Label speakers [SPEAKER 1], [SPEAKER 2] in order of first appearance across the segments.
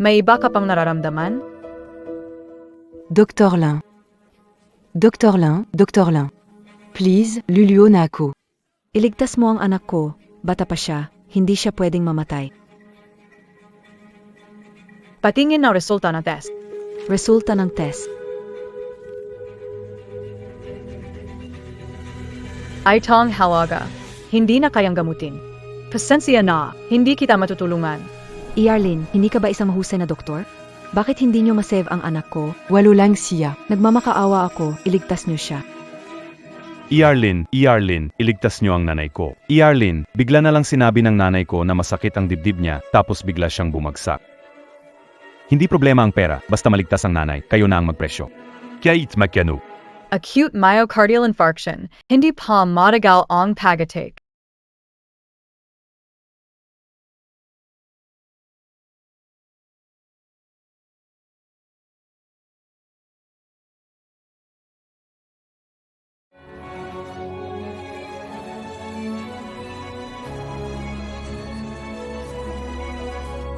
[SPEAKER 1] May iba ka pang nararamdaman?
[SPEAKER 2] Dr. Lin. Dr. Lin, Dr. Lin. Please, Luluo na ako.
[SPEAKER 3] Iligtas mo ang anak ko. Bata pa siya. Hindi siya pwedeng mamatay.
[SPEAKER 1] Patingin ng resulta ng test.
[SPEAKER 3] Resulta ng test.
[SPEAKER 1] Ay tong halaga. Hindi na kayang gamutin. Pasensya na, hindi kita matutulungan.
[SPEAKER 3] Arlene, hindi ka ba isang mahusay na doktor? Bakit hindi niyo masave ang anak ko?
[SPEAKER 2] Walo lang siya.
[SPEAKER 3] Nagmamakaawa ako, iligtas niyo siya.
[SPEAKER 4] Arlene, iligtas niyo ang nanay ko. Arlene, bigla na lang sinabi ng nanay ko na masakit ang dibdib niya, tapos bigla siyang bumagsak. Hindi problema ang pera, basta maligtas ang nanay, kayo na ang magpresyo. Kahit magkano.
[SPEAKER 1] Acute myocardial infarction, hindi pa matagal ang pag-take.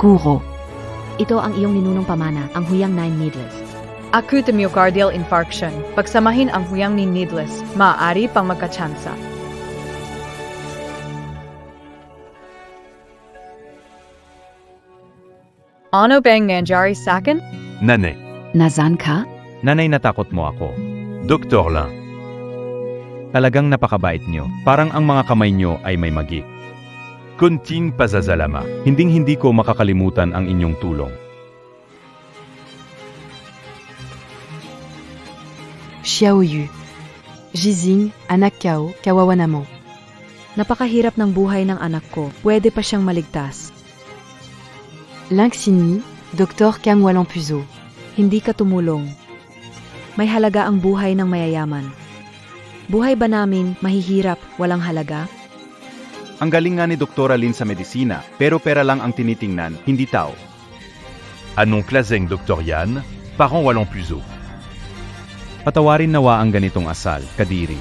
[SPEAKER 2] Guro.
[SPEAKER 3] Ito ang iyong ninunong pamana, ang huyang 9 needles.
[SPEAKER 1] Acute myocardial infarction, pagsamahin ang huyang ni needless, maaari pang magkatsansa. Ano bang nangyari sa akin?
[SPEAKER 4] Nanay.
[SPEAKER 2] Nazan ka?
[SPEAKER 4] Nanay, natakot mo ako. Doktor lang. Talagang napakabait niyo. Parang ang mga kamay niyo ay may magi. Kunting pasasalamat. Hinding-hindi ko makakalimutan ang inyong tulong.
[SPEAKER 2] Xiaoyu. Jizing, anak kao, kawawa naman.
[SPEAKER 3] Napakahirap ng buhay ng anak ko. Pwede pa siyang maligtas.
[SPEAKER 2] Lanxini, Dr. Kang Walang Puzo.
[SPEAKER 3] Hindi ka tumulong. May halaga ang buhay ng mayayaman. Buhay ba namin mahihirap, walang halaga?
[SPEAKER 4] Ang galing nga ni Doktora Lin sa medisina, pero pera lang ang tinitingnan, hindi tao. Anong klaseng doktor yan? Parang walang puso. Patawarin nawa ang ganitong asal, Kadiri.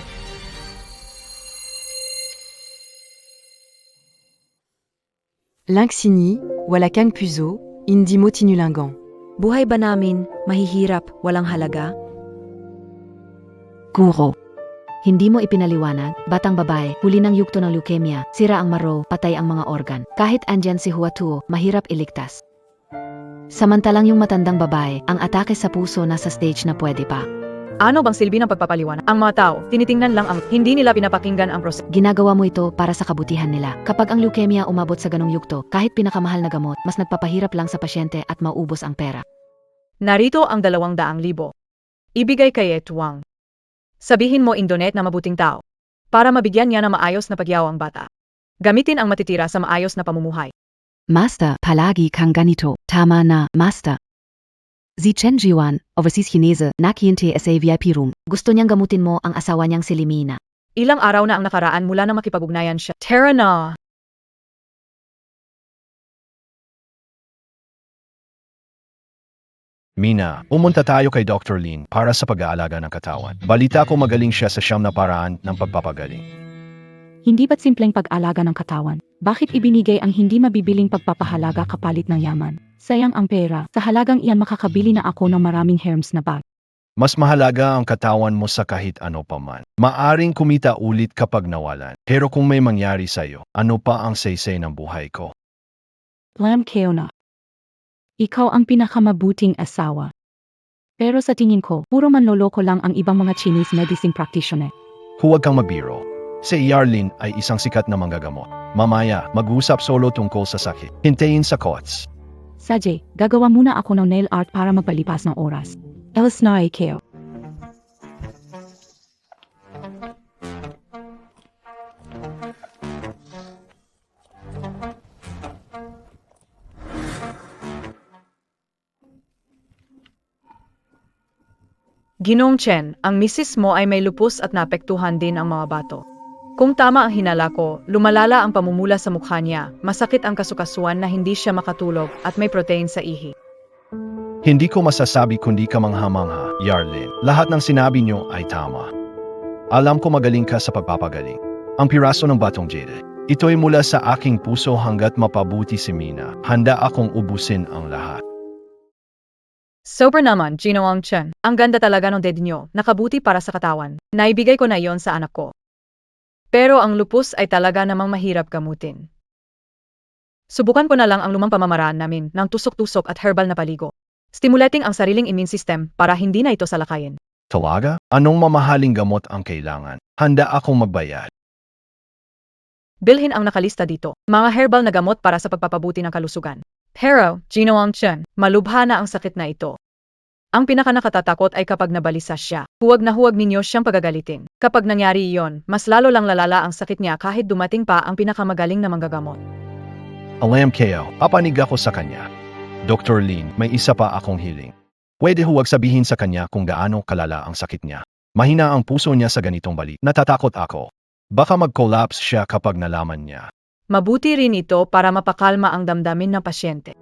[SPEAKER 2] Lanxini, wala kang puzo, hindi mo tinulangan.
[SPEAKER 3] Buhay ba namin mahihirap, walang halaga?
[SPEAKER 2] Guro.
[SPEAKER 3] Hindi mo ipinaliwanag, batang babae, huli ng yugto ng leukemia, sira ang maro, patay ang mga organ. Kahit andyan si Huatuo, mahirap iligtas. Samantalang yung matandang babae, ang atake sa puso nasa stage na pwede pa.
[SPEAKER 1] Ano bang silbi ng pagpapaliwanag? Ang mga tao, tinitingnan lang ang hindi nila pinapakinggan ang proseso.
[SPEAKER 3] Ginagawa mo ito para sa kabutihan nila. Kapag ang leukemia umabot sa ganong yugto, kahit pinakamahal na gamot, mas nagpapahirap lang sa pasyente at maubos ang pera.
[SPEAKER 1] Narito ang 200,000. Ibigay kay Etuang. Sabihin mo Indonet na mabuting tao. Para mabigyan niya ng maayos na pagyaw ang bata. Gamitin ang matitira sa maayos na pamumuhay.
[SPEAKER 2] Master, palagi kang ganito. Tama na, Master. Si Chen Jiwan, overseas Chinese, nakiinte sa VIP room.
[SPEAKER 3] Gusto niyang gamutin mo ang asawa niyang si Limina.
[SPEAKER 1] Ilang araw na ang nakaraan mula na makipag-ugnayan siya. Tara na!
[SPEAKER 5] Mina, pumunta tayo kay Dr. Lin para sa pag-aalaga ng katawan. Balita ko magaling siya sa siyam na paraan ng pagpapagaling.
[SPEAKER 6] Hindi ba't simpleng pag-alaga ng katawan? Bakit ibinigay ang hindi mabibiling pagpapahalaga kapalit ng yaman? Sayang ang pera, sa halagang iyan makakabili na ako ng maraming herms na bag.
[SPEAKER 5] Mas mahalaga ang katawan mo sa kahit ano pa man. Maaring kumita ulit kapag nawalan. Pero kung may mangyari sa'yo, ano pa ang saysay ng buhay ko?
[SPEAKER 6] Lam Keona. Ikaw ang pinakamabuting asawa. Pero sa tingin ko, puro manloloko lang ang ibang mga Chinese medicine practitioner.
[SPEAKER 5] Huwag kang mabiro. Si Arlene ay isang sikat na manggagamot. Mamaya, mag-usap solo tungkol sa sakit. Hintayin sa courts.
[SPEAKER 6] Sajay, gagawa muna ako ng nail art para magpalipas ng oras. Elas na kayo.
[SPEAKER 1] Ginong Chen, ang misis mo ay may lupus at naapektuhan din ang mga bato. Kung tama ang hinala ko, lumalala ang pamumula sa mukha niya, masakit ang kasukasuan na hindi siya makatulog at may protein sa ihi.
[SPEAKER 5] Hindi ko masasabi kundi ka mangha-mangha, Arlene. Lahat ng sinabi niyo ay tama. Alam ko magaling ka sa pagpapagaling. Ang piraso ng batong jade. Ito'y mula sa aking puso hanggat mapabuti si Mina. Handa akong ubusin ang lahat.
[SPEAKER 1] Sobra naman, Ginoong Chen. Ang ganda talaga ng dede nyo, nakabuti para sa katawan. Naibigay ko na yon sa anak ko. Pero ang lupus ay talaga namang mahirap gamutin. Subukan ko na lang ang lumang pamamaraan namin ng tusok-tusok at herbal na paligo. Stimulating ang sariling immune system para hindi na ito salakayin.
[SPEAKER 5] Talaga? Anong mamahaling gamot ang kailangan? Handa akong magbayad.
[SPEAKER 1] Bilhin ang nakalista dito, mga herbal na gamot para sa pagpapabuti ng kalusugan. Pero, Ginoong Chen, malubha na ang sakit na ito. Ang pinakanakatatakot ay kapag nabalisa siya. Huwag na huwag ninyo siyang pagagalitin. Kapag nangyari iyon, mas lalo lang lalala ang sakit niya kahit dumating pa ang pinakamagaling na manggagamot.
[SPEAKER 5] Alam kayo, papanig ako sa kanya. Dr. Lin, may isa pa akong hiling. Pwede huwag sabihin sa kanya kung gaano kalala ang sakit niya. Mahina ang puso niya sa ganitong bali. Natatakot ako. Baka mag-collapse siya kapag nalaman niya.
[SPEAKER 1] Mabuti rin ito para mapakalma ang damdamin ng pasyente.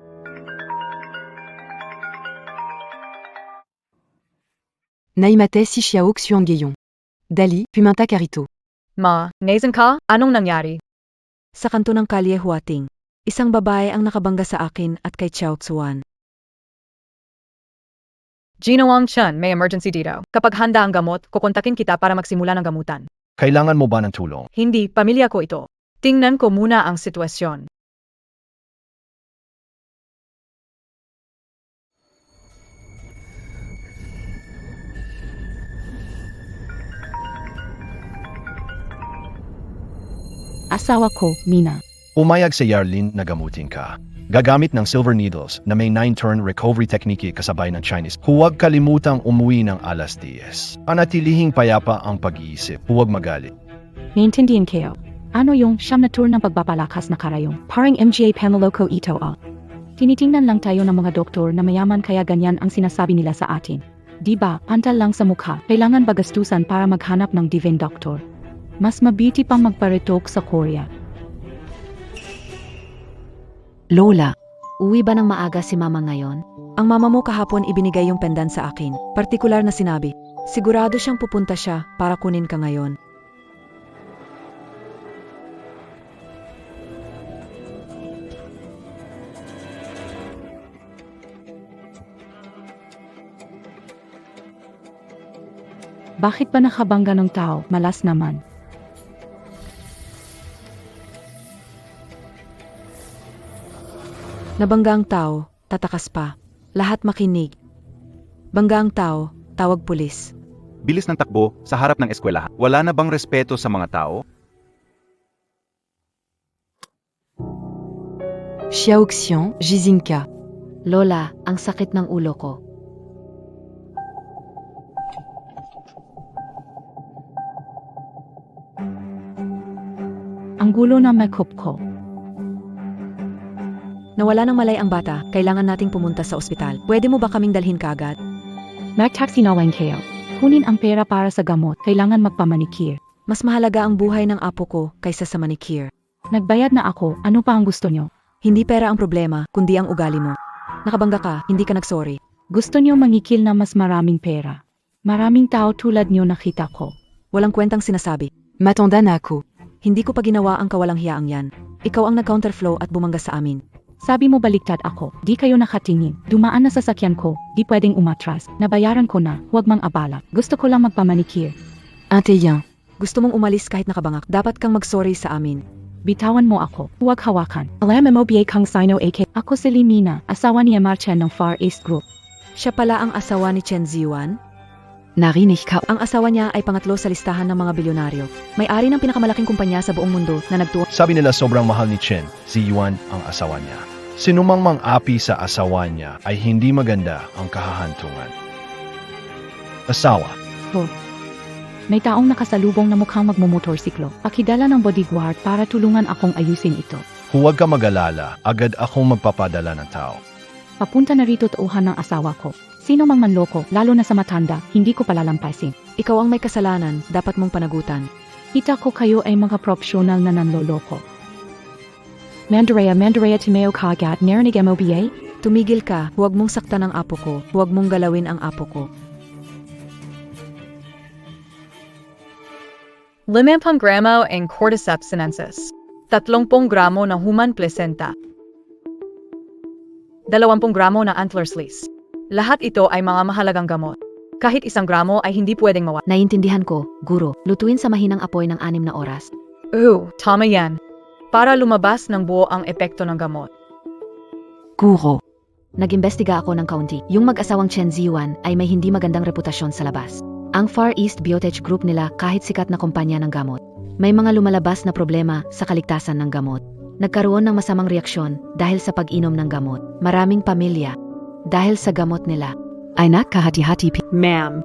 [SPEAKER 2] Naimate si Xiao Xuangueyon. Dali, Pimenta Carito.
[SPEAKER 1] Nazen ka? Anong nangyari?
[SPEAKER 3] Sa kanto ng Kalye Huating, isang babae ang nakabangga sa akin at kay Chao Tsuan.
[SPEAKER 1] Ginoong Chen, may emergency dito. Kapag handa ang gamot, kukontakin kita para magsimula ng gamutan.
[SPEAKER 5] Kailangan mo ba ng tulong?
[SPEAKER 1] Hindi, pamilya ko ito. Tingnan ko muna ang sitwasyon.
[SPEAKER 6] Asawa ko, Mina.
[SPEAKER 5] Umayag si Yarlin na gamutin ka. Gagamit ng silver needles na may 9-turn recovery technique kasabay ng Chinese. Huwag kalimutang umuwi ng alas 10. Panatilihing payapa ang pag-iisip. Huwag magalit.
[SPEAKER 6] Naintindihan kayo. Ano yung siyam na tour ng pagpapalakas na karayong? Parang MGA Panloloko ito ah. Tinitingnan lang tayo ng mga doktor na mayaman kaya ganyan ang sinasabi nila sa atin. Diba, pantal lang sa mukha, kailangan bagastusan para maghanap ng divine doctor. Mas mabiti pang magparetok sa Korea.
[SPEAKER 2] Lola,
[SPEAKER 3] Uwi ba ng maaga si mama ngayon? Ang mama mo kahapon ibinigay yung pendant sa akin. Partikular na sinabi. Sigurado siyang pupunta siya para kunin ka ngayon.
[SPEAKER 6] Bakit ba nakabangga ng tao? Malas naman.
[SPEAKER 3] Nabangga ang tao, tatakas pa. Lahat makinig. Bangga ang tao, tawag pulis.
[SPEAKER 7] Bilis ng takbo sa harap ng eskwelahan. Wala na bang respeto sa mga tao?
[SPEAKER 2] Xiaoxian, Jizinka.
[SPEAKER 3] Lola, ang sakit ng ulo ko.
[SPEAKER 6] Ang gulo ng makeup ko.
[SPEAKER 3] Nawala ng malay ang bata, kailangan nating pumunta sa ospital. Pwede mo ba kaming dalhin kaagad?
[SPEAKER 6] Mag-taxi na lang kayo. Kunin ang pera para sa gamot, kailangan magpamanikir.
[SPEAKER 3] Mas mahalaga ang buhay ng apo ko kaysa sa manicure.
[SPEAKER 6] Nagbayad na ako, ano pa ang gusto nyo?
[SPEAKER 3] Hindi pera ang problema, kundi ang ugali mo. Nakabangga ka, hindi ka nagsorry.
[SPEAKER 6] Gusto nyo mangikil na mas maraming pera. Maraming tao tulad nyo nakita ko.
[SPEAKER 3] Walang kwentang sinasabi.
[SPEAKER 2] Matanda na ako.
[SPEAKER 3] Hindi ko pa ginawa ang kawalang hiyaang yan. Ikaw ang nag-counterflow at bumangga sa amin.
[SPEAKER 6] Sabi mo baliktad ako, di kayo nakatingin. Dumaan na sasakyan ko, di pwedeng umatras. Nabayaran ko na, huwag mang abala. Gusto ko lang magpamanikir.
[SPEAKER 2] Ate Yang.
[SPEAKER 3] Gusto mong umalis kahit nakabangak. Dapat kang mag-sorry sa amin.
[SPEAKER 6] Bitawan mo ako, huwag hawakan. Alam mo BA Kang Sino AK. Ako si Limina, asawa ni Amar Chen ng Far East Group.
[SPEAKER 3] Siya pala ang asawa ni Chen Ziwan.
[SPEAKER 2] Narinig ka.
[SPEAKER 3] Ang asawa niya ay pangatlo sa listahan ng mga bilyonaryo. May-ari ng pinakamalaking kumpanya sa buong mundo na nagtuwa.
[SPEAKER 5] Sabi nila sobrang mahal ni Chen, si Yuan ang asawa niya. Sinumang mang-api sa asawa niya ay hindi maganda ang kahahantungan. Asawa.
[SPEAKER 6] May taong nakasalubong na mukhang magmumotorsiklo. Pakidala ng bodyguard para tulungan akong ayusin ito.
[SPEAKER 5] Huwag ka mag-alala, agad akong magpapadala ng tao.
[SPEAKER 6] Papunta na rito tauhan ng asawa ko. Sino mang manloko, lalo na sa matanda, hindi ko palalampasin.
[SPEAKER 3] Ikaw ang may kasalanan, dapat mong panagutan.
[SPEAKER 6] Kita ko kayo ay mga profesional na nanloloko. Mandareya Timeo Kagat, narinig MOBA?
[SPEAKER 3] Tumigil ka, huwag mong saktan ang apo ko, huwag mong galawin ang apo ko.
[SPEAKER 1] 50 gramo ng cordyceps sinensis. 30 gramo ng human placenta. 20 gramo ng antler slice. Lahat ito ay mga mahalagang gamot. Kahit 1 gramo ay hindi pwedeng mawala.
[SPEAKER 3] Naiintindihan ko, guro. Lutuin sa mahinang apoy ng 6 na oras.
[SPEAKER 1] Tama yan. Para lumabas ng buo ang epekto ng gamot.
[SPEAKER 6] Guro.
[SPEAKER 3] Nag-imbestiga ako ng kaunti. Yung mag-asawang Chen Ziwan ay may hindi magandang reputasyon sa labas. Ang Far East Biotech Group nila kahit sikat na kumpanya ng gamot. May mga lumalabas na problema sa kaligtasan ng gamot. Nagkaroon ng masamang reaksyon dahil sa pag-inom ng gamot. Maraming pamilya dahil sa gamot nila.
[SPEAKER 2] Ay nakahati-hati
[SPEAKER 1] Ma'am.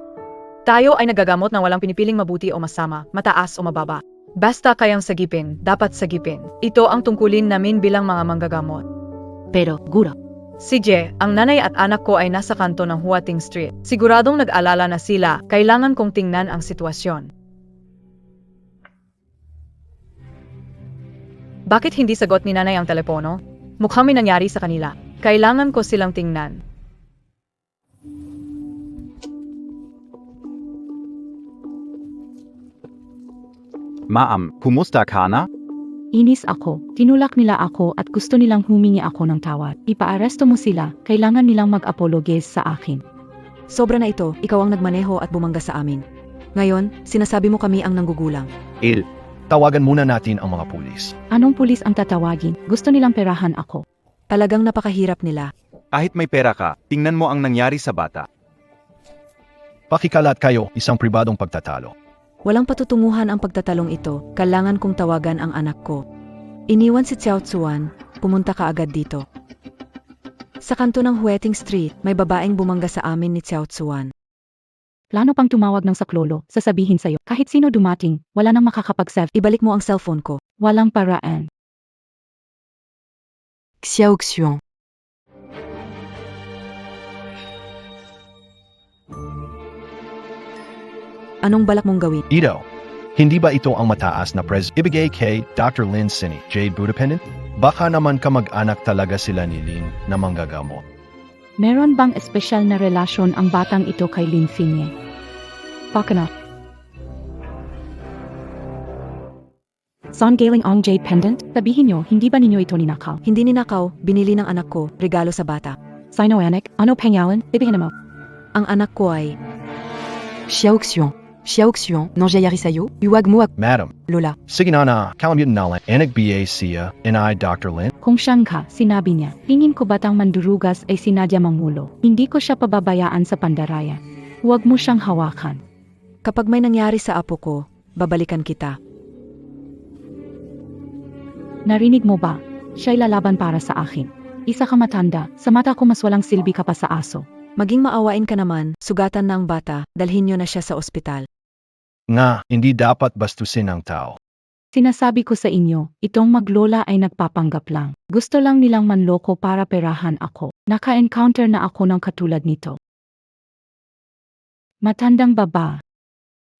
[SPEAKER 1] Tayo ay nagagamot na walang pinipiling mabuti o masama, mataas o mababa. Basta kayang sagipin, dapat sagipin. Ito ang tungkulin namin bilang mga manggagamot.
[SPEAKER 3] Pero, guro,
[SPEAKER 1] Si Je, ang nanay at anak ko ay nasa kanto ng Huating Street. Siguradong nag-alala na sila, kailangan kong tingnan ang sitwasyon. Bakit hindi sagot ni nanay ang telepono? Mukhang may nangyari sa kanila. Kailangan ko silang tingnan.
[SPEAKER 7] Ma'am, kumusta ka na?
[SPEAKER 6] Inis ako. Tinulak nila ako at gusto nilang humingi ako ng tawad. Ipaaresto mo sila. Kailangan nilang mag-apologize sa akin.
[SPEAKER 3] sobra na ito, ikaw ang nagmaneho at bumangga sa amin. Ngayon, sinasabi mo kami ang nanggugulang.
[SPEAKER 5] Tawagan muna natin ang mga pulis.
[SPEAKER 6] Anong pulis ang tatawagin? Gusto nilang perahan ako.
[SPEAKER 3] Talagang napakahirap nila.
[SPEAKER 7] Kahit may pera ka, tingnan mo ang nangyari sa bata.
[SPEAKER 5] Pakikalat kayo, isang pribadong pagtatalo.
[SPEAKER 3] Walang patutunguhan ang pagtatalong ito, kailangan kong tawagan ang anak ko. Iniwan si Xiao Tzuan, pumunta ka agad dito. Sa kanto ng Hueting Street, may babaeng bumangga sa amin ni Xiao Tzuan.
[SPEAKER 6] Plano pang tumawag ng saklolo, sasabihin sa'yo, kahit sino dumating, wala nang makakapag-save.
[SPEAKER 3] Ibalik mo ang cellphone ko.
[SPEAKER 6] Walang paraan.
[SPEAKER 2] Xiao Xiong.
[SPEAKER 3] Anong balak mong gawin?
[SPEAKER 5] Ito, hindi ba ito ang mataas na ibigay kay Dr. Lin Sini, Jade Budapendent? Baka naman kamag-anak talaga sila ni Lin na manggagamot.
[SPEAKER 6] Meron bang espesyal na relasyon ang batang ito kay Lin Finye? Baka na. Son Galing Ong Jade Pendant, sabihin nyo, hindi ba ninyo ito ninakaw?
[SPEAKER 3] Hindi ninakaw, binili ng anak ko, regalo sa bata.
[SPEAKER 6] Sino-anak, ano pangalan? Sabihin mo.
[SPEAKER 3] Ang anak ko ay,
[SPEAKER 2] Xiao Xiong. Xiao Xiong. Nangyayari sa'yo? Iwag mo
[SPEAKER 5] Madam,
[SPEAKER 3] Lola.
[SPEAKER 5] sige na, kalamutan nalang, NBA siya, and Dr. Lin.
[SPEAKER 6] Kung siyang ka, sinabi niya, tingin ko batang mandurugas ay sinadya mangulo. Hindi ko siya pababayaan sa pandaraya. Huwag mo siyang hawakan.
[SPEAKER 3] Kapag may nangyari sa apo ko, babalikan kita.
[SPEAKER 6] Narinig mo ba? Siya'y lalaban para sa akin. Isa ka matanda, sa mata ko mas walang silbi ka pa sa aso.
[SPEAKER 3] Maging maawain ka naman, sugatan na ang bata, dalhin niyo na siya sa ospital.
[SPEAKER 5] Nga, hindi dapat bastusin ang tao.
[SPEAKER 6] Sinasabi ko sa inyo, itong maglola ay nagpapanggap lang. Gusto lang nilang manloko para perahan ako. Naka-encounter na ako ng katulad nito. Matandang baba.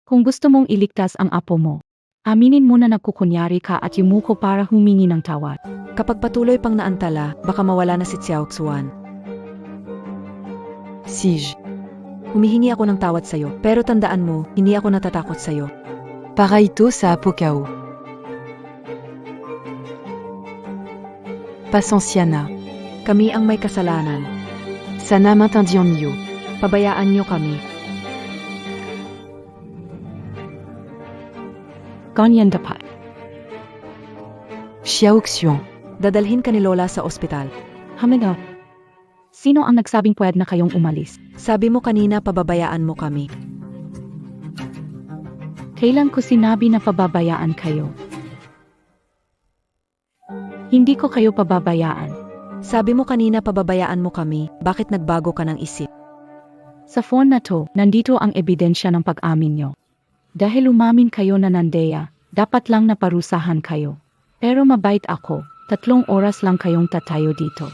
[SPEAKER 6] Kung gusto mong iligtas ang apo mo, aminin mo na nagkukunyari ka at yumuko para humingi ng tawad.
[SPEAKER 3] Kapag patuloy pang naantala, baka mawala na si Xiao Xuan.
[SPEAKER 2] Sige.
[SPEAKER 3] Humihingi ako ng tawad sa'yo, pero tandaan mo, hindi ako natatakot sa'yo.
[SPEAKER 2] Para ito sa Apokao. Pasensya na.
[SPEAKER 3] Kami ang may kasalanan.
[SPEAKER 2] Sana maintindihan niyo.
[SPEAKER 3] Pabayaan niyo kami.
[SPEAKER 6] Ganyan dapat.
[SPEAKER 2] Xiao Xiong.
[SPEAKER 3] Dadalhin ka ni Lola sa ospital.
[SPEAKER 6] Hamiga. Sino ang nagsabing pwede na kayong umalis?
[SPEAKER 3] Sabi mo kanina pababayaan mo kami.
[SPEAKER 6] Kailan ko sinabi na pababayaan kayo? Hindi ko kayo pababayaan.
[SPEAKER 3] Sabi mo kanina pababayaan mo kami, bakit nagbago ka ng isip?
[SPEAKER 6] Sa phone na to, nandito ang ebidensya ng pag-amin nyo. Dahil umamin kayo na nandeya, dapat lang naparusahan kayo. Pero mabait ako, 3 oras lang kayong tatayo dito.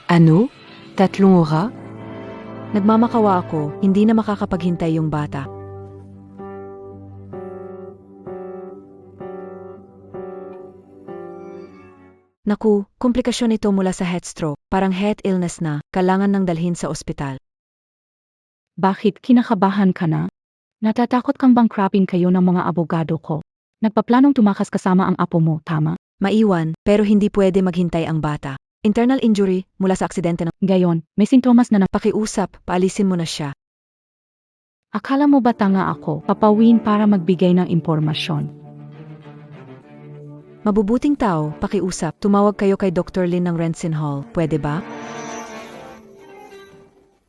[SPEAKER 2] Ano? 3 oras?
[SPEAKER 3] Nagmamakawa ako, hindi na makakapaghintay yung bata. Naku, komplikasyon ito mula sa head stroke, parang head illness na, kailangan nang dalhin sa ospital.
[SPEAKER 6] Bakit kinakabahan ka na? Natatakot kang bankrupin kayo ng mga abogado ko. Nagpaplanong tumakas kasama ang apo mo, tama?
[SPEAKER 3] Maiwan, pero hindi pwede maghintay ang bata. Internal injury mula sa aksidente ng
[SPEAKER 6] Gayon, may sintomas na
[SPEAKER 3] pakiusap, paalisin mo na siya.
[SPEAKER 6] akala mo ba tanga ako, papawin para magbigay ng impormasyon.
[SPEAKER 3] Mabubuting tao, pakiusap, tumawag kayo kay Dr. Lin ng Rensin Hall, pwede ba?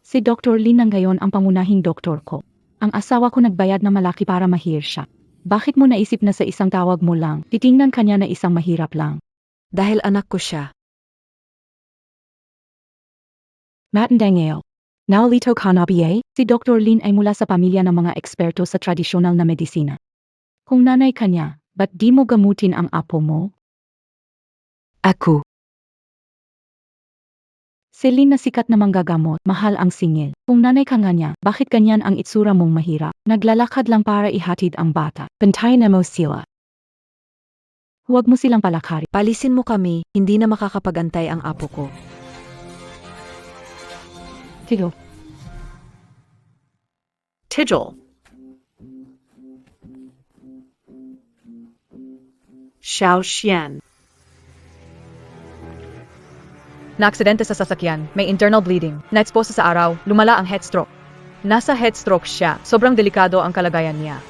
[SPEAKER 6] Si Dr. Lin ng gayon ang pangunahing doktor ko. Ang asawa ko nagbayad na malaki para mahir siya. Bakit mo naisip na sa isang tawag mo lang, titingnan kanya na isang mahirap lang?
[SPEAKER 3] Dahil anak ko siya.
[SPEAKER 6] Matandangeo. Naolito Kanabiye, si Dr. Lin ay mula sa pamilya ng mga eksperto sa tradisyonal na medisina. Kung nanay kanya, ba't di mo gamutin ang apo mo?
[SPEAKER 3] Ako.
[SPEAKER 6] Si Lin na sikat na manggagamot, mahal ang singil. Kung nanay ka nga niya, bakit ganyan ang itsura mong mahirap? Naglalakad lang para ihatid ang bata. Bantayan mo sila. Huwag mo silang palakari.
[SPEAKER 3] Palisin mo kami, hindi na makakapagantay ang apo ko.
[SPEAKER 6] Tilo.
[SPEAKER 1] Tigil. Xiao Xian. Naaksidente sa sasakyan, may internal bleeding, na-expose sa araw, lumala ang head stroke. Nasa head stroke siya, sobrang delikado ang kalagayan niya.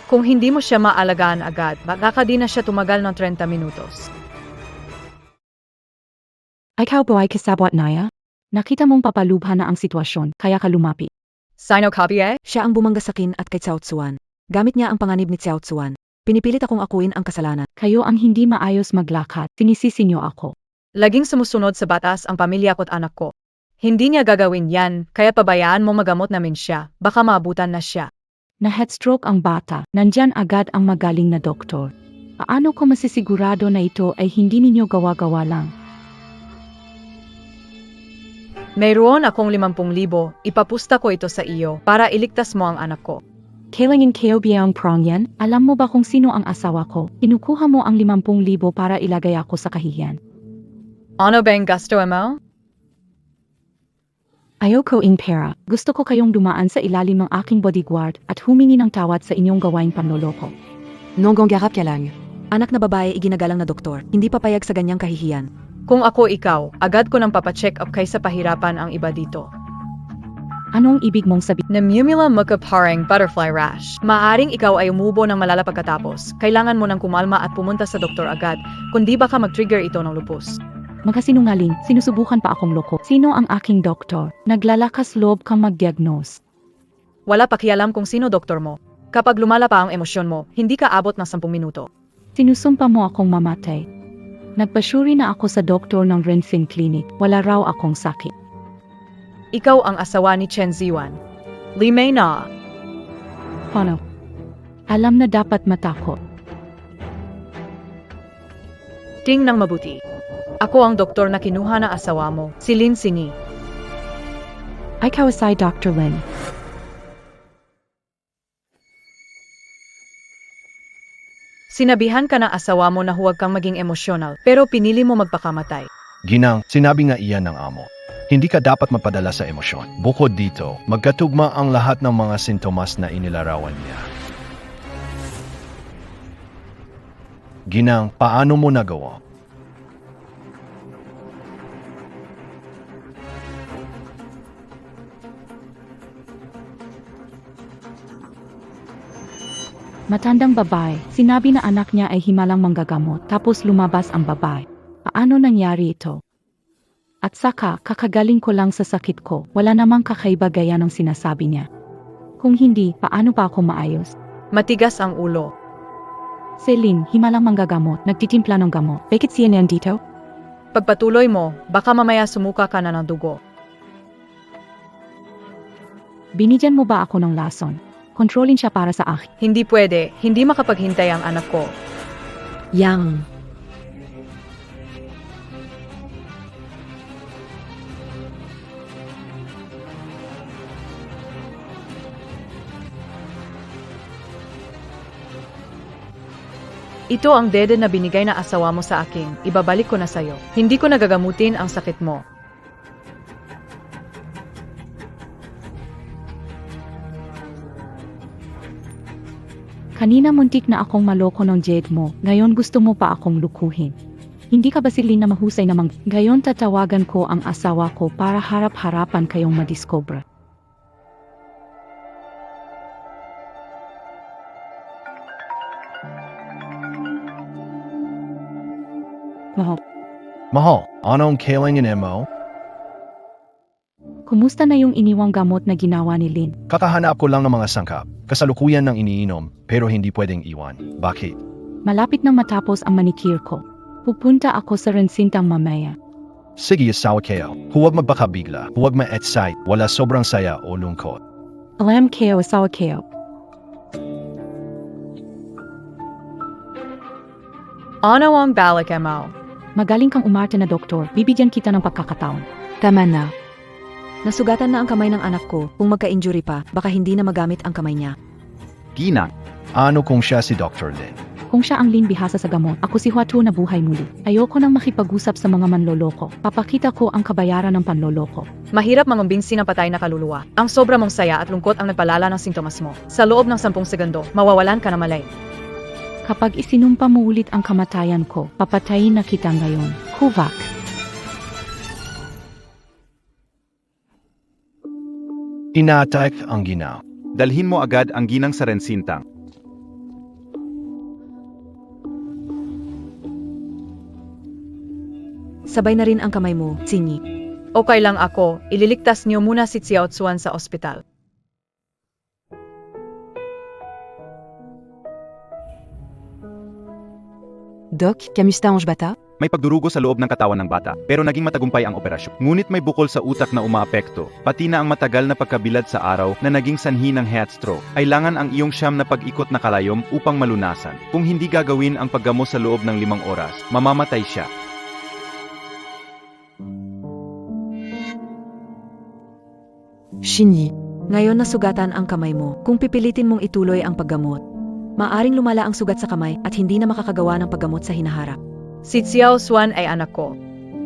[SPEAKER 1] Kung hindi mo siya maalagaan agad, baka di na siya tumagal ng 30 minutos.
[SPEAKER 6] Ikaw ba ay kasabwat naya? Nakita mong papalubha na ang sitwasyon, kaya ka lumapit.
[SPEAKER 1] Sino copy
[SPEAKER 3] Siya ang bumangga sa akin at kay Xiao Tzuan. Gamit niya ang panganib ni Xiao Tzuan. Pinipilit akong akuin ang kasalanan.
[SPEAKER 6] Kayo ang hindi maayos maglakad, sinisisi niyo ako.
[SPEAKER 1] Laging sumusunod sa batas ang pamilya ko't anak ko. Hindi niya gagawin yan, kaya pabayaan mo magamot namin siya, baka maabutan na siya.
[SPEAKER 6] Na headstroke ang bata, nandyan agad ang magaling na doktor. Paano ko masisigurado na ito ay hindi ninyo gawa-gawa lang?
[SPEAKER 1] Mayroon akong 50,000, ipapusta ko ito sa iyo para iligtas mo ang anak ko.
[SPEAKER 6] Kailangan kayo biyang prong yan? Alam mo ba kung sino ang asawa ko? Kinukuha mo ang 50,000 para ilagay ako sa kahihiyan.
[SPEAKER 1] Ano bang gusto mo?
[SPEAKER 6] Ayoko ing pera. Gusto ko kayong dumaan sa ilalim ng aking bodyguard at humingi ng tawad sa inyong gawaing panloloko.
[SPEAKER 3] Nonggong garap ka lang. Anak na babae iginagalang na doktor, hindi papayag sa ganyang kahihiyan.
[SPEAKER 1] Kung ako ikaw, agad ko nang papacheck up kaysa pahirapan ang iba dito.
[SPEAKER 6] Anong ibig mong sabihin?
[SPEAKER 1] Namumula mo ka parang butterfly rash. Maaring ikaw ay umubo ng malala pagkatapos. Kailangan mo nang kumalma at pumunta sa doktor agad, kundi baka mag-trigger ito ng lupus.
[SPEAKER 6] Magkasinungaling, sinusubukan pa akong loko. Sino ang aking doktor? Naglalakas loob kang mag-diagnose.
[SPEAKER 1] Wala pakialam kung sino doktor mo. Kapag lumala pa ang emosyon mo, hindi ka abot ng 10 minuto.
[SPEAKER 6] Sinusumpa mo akong mamatay. Nagpasyuri na ako sa doktor ng Rensin Clinic. Wala raw akong sakit.
[SPEAKER 1] Ikaw ang asawa ni Chen Ziwan. Limay na.
[SPEAKER 6] Paano? Alam na dapat matakot.
[SPEAKER 1] Ting nang mabuti. Ako ang doktor na kinuha na asawa mo, si Lin Singi.
[SPEAKER 6] Ikaw asay Dr. Lin.
[SPEAKER 1] Sinabihan ka ng asawa mo na huwag kang maging emosyonal, pero pinili mo magpakamatay.
[SPEAKER 5] Ginang, sinabi nga iyan ng amo. Hindi ka dapat mapadala sa emosyon. Bukod dito, magkatugma ang lahat ng mga sintomas na inilarawan niya. Ginang, paano mo nagawa?
[SPEAKER 6] Matandang babae, sinabi na anak niya ay himalang manggagamot, tapos lumabas ang babae. Paano nangyari ito? At saka, kakagaling ko lang sa sakit ko, wala namang kakaiba gaya ng sinasabi niya. Kung hindi, paano pa ako maayos?
[SPEAKER 1] Matigas ang ulo.
[SPEAKER 6] Celine, himalang manggagamot, nagtitimpla ng gamot. Bakit siya nandito?
[SPEAKER 1] Pagpatuloy mo, baka mamaya sumuka ka na ng dugo.
[SPEAKER 6] Binigyan mo ba ako ng lason? Kontrolin siya para sa akin.
[SPEAKER 1] Hindi pwede, hindi makapaghintay ang anak ko.
[SPEAKER 3] Yang.
[SPEAKER 1] Ito ang dede na binigay na asawa mo sa akin, ibabalik ko na sa'yo. Hindi ko nagagamutin ang sakit mo.
[SPEAKER 6] Kanina muntik na akong maloko ng jade mo, ngayon gusto mo pa akong lukuhin. Hindi ka ba si Lin na mahusay namang gayon tatawagan ko ang asawa ko para harap-harapan kayong madiskobra? Mahal,
[SPEAKER 5] Mahal, anong kailangan mo?
[SPEAKER 6] kumusta na yung iniwang gamot na ginawa ni Lin?
[SPEAKER 5] Kakahanap ko lang ng mga sangkap. Kasalukuyan ng iniinom, pero hindi pwedeng iwan. Bakit?
[SPEAKER 6] Malapit nang matapos ang manicure ko. Pupunta ako sa rensintang mamaya.
[SPEAKER 5] Sige, asawa kayo. Huwag magbakabigla. Huwag ma-excite. Wala sobrang saya o lungkot.
[SPEAKER 6] Alam kayo, asawa kayo.
[SPEAKER 1] Ano ang balik mo?
[SPEAKER 6] Magaling kang umarte na doktor. Bibigyan kita ng pagkakataon.
[SPEAKER 3] Tama na. Nasugatan na ang kamay ng anak ko. Kung magka-injury pa, baka hindi na magamit ang kamay niya.
[SPEAKER 7] Ginang,
[SPEAKER 5] Ano kung siya si Dr. Lin?
[SPEAKER 6] Kung siya ang Lin bihasa sa gamot, ako si Huatu na buhay muli. Ayoko nang makipag-usap sa mga manloloko. Papakita ko ang kabayaran ng panloloko.
[SPEAKER 1] Mahirap mangumbinsi ng patay na kaluluwa. Ang sobra mong saya at lungkot ang nagpalala ng sintomas mo. Sa loob ng 10 segundo, mawawalan ka na malay.
[SPEAKER 6] Kapag isinumpa mo ulit ang kamatayan ko, papatayin na kita ngayon. Kuvak.
[SPEAKER 5] Ina-attack ang ginaw.
[SPEAKER 7] dalhin mo agad ang ginang sa rensintang.
[SPEAKER 3] Sabay na rin ang kamay mo, Sinyi.
[SPEAKER 1] Okay lang ako, ililigtas niyo muna si Xiao Tsuan sa ospital.
[SPEAKER 2] Doc, kamusta ang bata?
[SPEAKER 7] May pagdurugo sa loob ng katawan ng bata, pero naging matagumpay ang operasyon. Ngunit may bukol sa utak na umaapekto, pati na ang matagal na pagkabilad sa araw na naging sanhi ng heat stroke. Kailangan ang iyong siyam na pag-ikot na kalayom upang malunasan. Kung hindi gagawin ang paggamot sa loob ng 5 oras, mamamatay siya.
[SPEAKER 2] Shinyi.
[SPEAKER 3] Ngayon nasugatan ang kamay mo. Kung pipilitin mong ituloy ang paggamot, maaring lumala ang sugat sa kamay at hindi na makakagawa ng paggamot sa hinaharap.
[SPEAKER 1] Si Xiao Tsuan ay anak ko.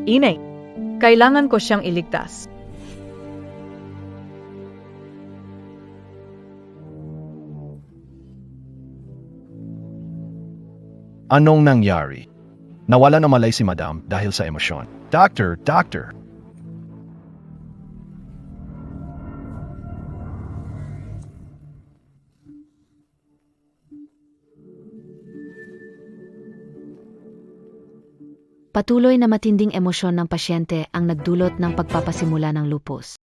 [SPEAKER 1] Inay, kailangan ko siyang iligtas.
[SPEAKER 5] Anong nangyari? Nawala na malay si Madam dahil sa emosyon. Doctor!
[SPEAKER 3] Patuloy na matinding emosyon ng pasyente ang nagdulot ng pagpapasimula ng lupus.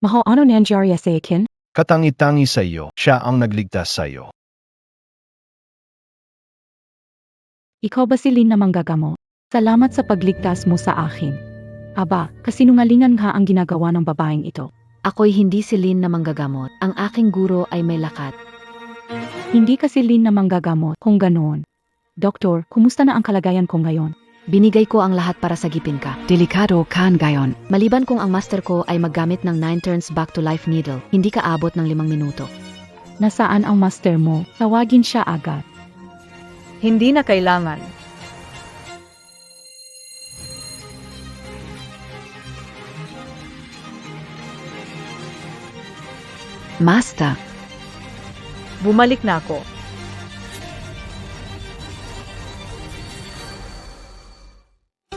[SPEAKER 6] Mahal, ano nangyari sa akin?
[SPEAKER 5] Katangi-tangi sa iyo, siya ang nagligtas sa iyo.
[SPEAKER 6] Ikaw ba si Lin na manggagamot? Salamat sa pagligtas mo sa akin. Aba, kasinungalingan nga ang ginagawa ng babaeng ito.
[SPEAKER 3] Ako'y hindi si Lin na manggagamot. Ang aking guro ay may lakat.
[SPEAKER 6] Hindi ka si Lin na manggagamot kung ganoon. Doktor, kumusta na ang kalagayan ko ngayon?
[SPEAKER 3] Binigay ko ang lahat para sagipin ka.
[SPEAKER 2] Delikado kan gayon.
[SPEAKER 3] Maliban kung ang master ko ay maggamit ng 9 turns back to life needle, hindi ka abot ng 5 minuto.
[SPEAKER 6] Nasaan ang master mo? Tawagin siya agad.
[SPEAKER 1] Hindi na kailangan.
[SPEAKER 2] Master.
[SPEAKER 1] Bumalik na ako.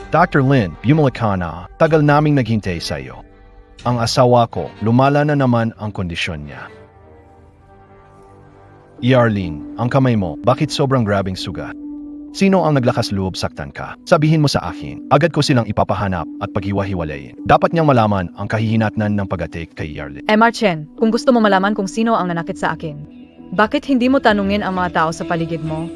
[SPEAKER 5] Dr. Lin, bumalik ka na. Tagal naming naghintay sa iyo. Ang asawa ko, lumala na naman ang kondisyon niya. Arlene, ang kamay mo, bakit sobrang grabing sugat? Sino ang naglakas loob saktan ka? Sabihin mo sa akin, agad ko silang ipapahanap at paghiwa-hiwalayin. Dapat niyang malaman ang kahihinatnan ng pag-attack kay Arlene.
[SPEAKER 1] Emma Chen, kung gusto mo malaman kung sino ang nanakit sa akin, bakit hindi mo tanungin ang mga tao sa paligid mo?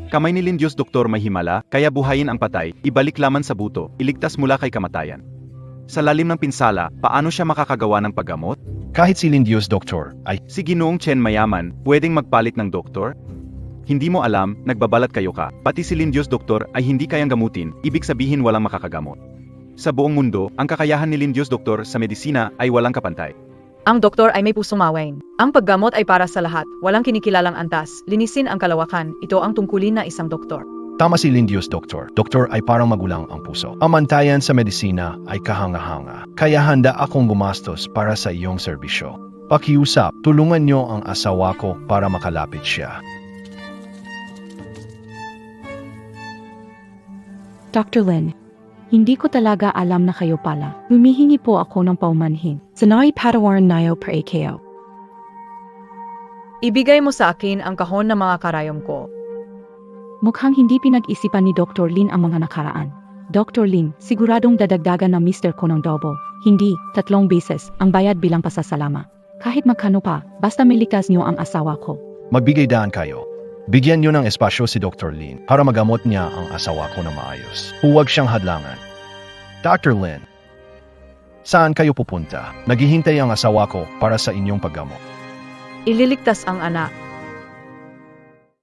[SPEAKER 7] Kamay ni Lin Diyos Doktor may himala, kaya buhayin ang patay, ibalik laman sa buto, iligtas mula kay kamatayan. Sa lalim ng pinsala, paano siya makakagawa ng paggamot?
[SPEAKER 5] Kahit si Lin Diyos Doktor ay
[SPEAKER 7] Si Ginoong Chen mayaman, pwedeng magpalit ng doktor? Hindi mo alam, nagbabalat kayo ka. Pati si Lin Diyos Doktor ay hindi kayang gamutin, ibig sabihin walang makakagamot. Sa buong mundo, ang kakayahan ni Lin Diyos Doktor sa medisina ay walang kapantay.
[SPEAKER 1] Ang doktor ay may pusong mawain. Ang paggamot ay para sa lahat, walang kinikilalang antas, linisin ang kalawakan, ito ang tungkulin na isang doktor.
[SPEAKER 5] Tama si Lindius, Doktor. Doktor ay parang magulang ang puso. Ang mantayan sa medisina ay kahanga-hanga. Kaya handa akong gumastos para sa iyong serbisyo. Pakiusap, tulungan niyo ang asawa ko para makalapit siya.
[SPEAKER 6] Dr. Lin, hindi ko talaga alam na kayo pala. Humihingi po ako ng paumanhin. Sanay patawaran nayo per AKO.
[SPEAKER 1] Ibigay mo sa akin ang kahon ng mga karayom ko.
[SPEAKER 6] Mukhang hindi pinag-isipan ni Dr. Lin ang mga nakaraan. Dr. Lin, siguradong dadagdagan ng Mr. ko ng double. Hindi, 3 beses, ang bayad bilang pasasalamat. Kahit magkano pa, basta miligtas niyo ang asawa ko.
[SPEAKER 5] Magbigay daan kayo. Bigyan niyo ng espasyo si Dr. Lin para magamot niya ang asawa ko na maayos. Huwag siyang hadlangan. Dr. Lin, saan kayo pupunta? Naghihintay ang asawa ko para sa inyong paggamot.
[SPEAKER 1] Ililigtas ang anak.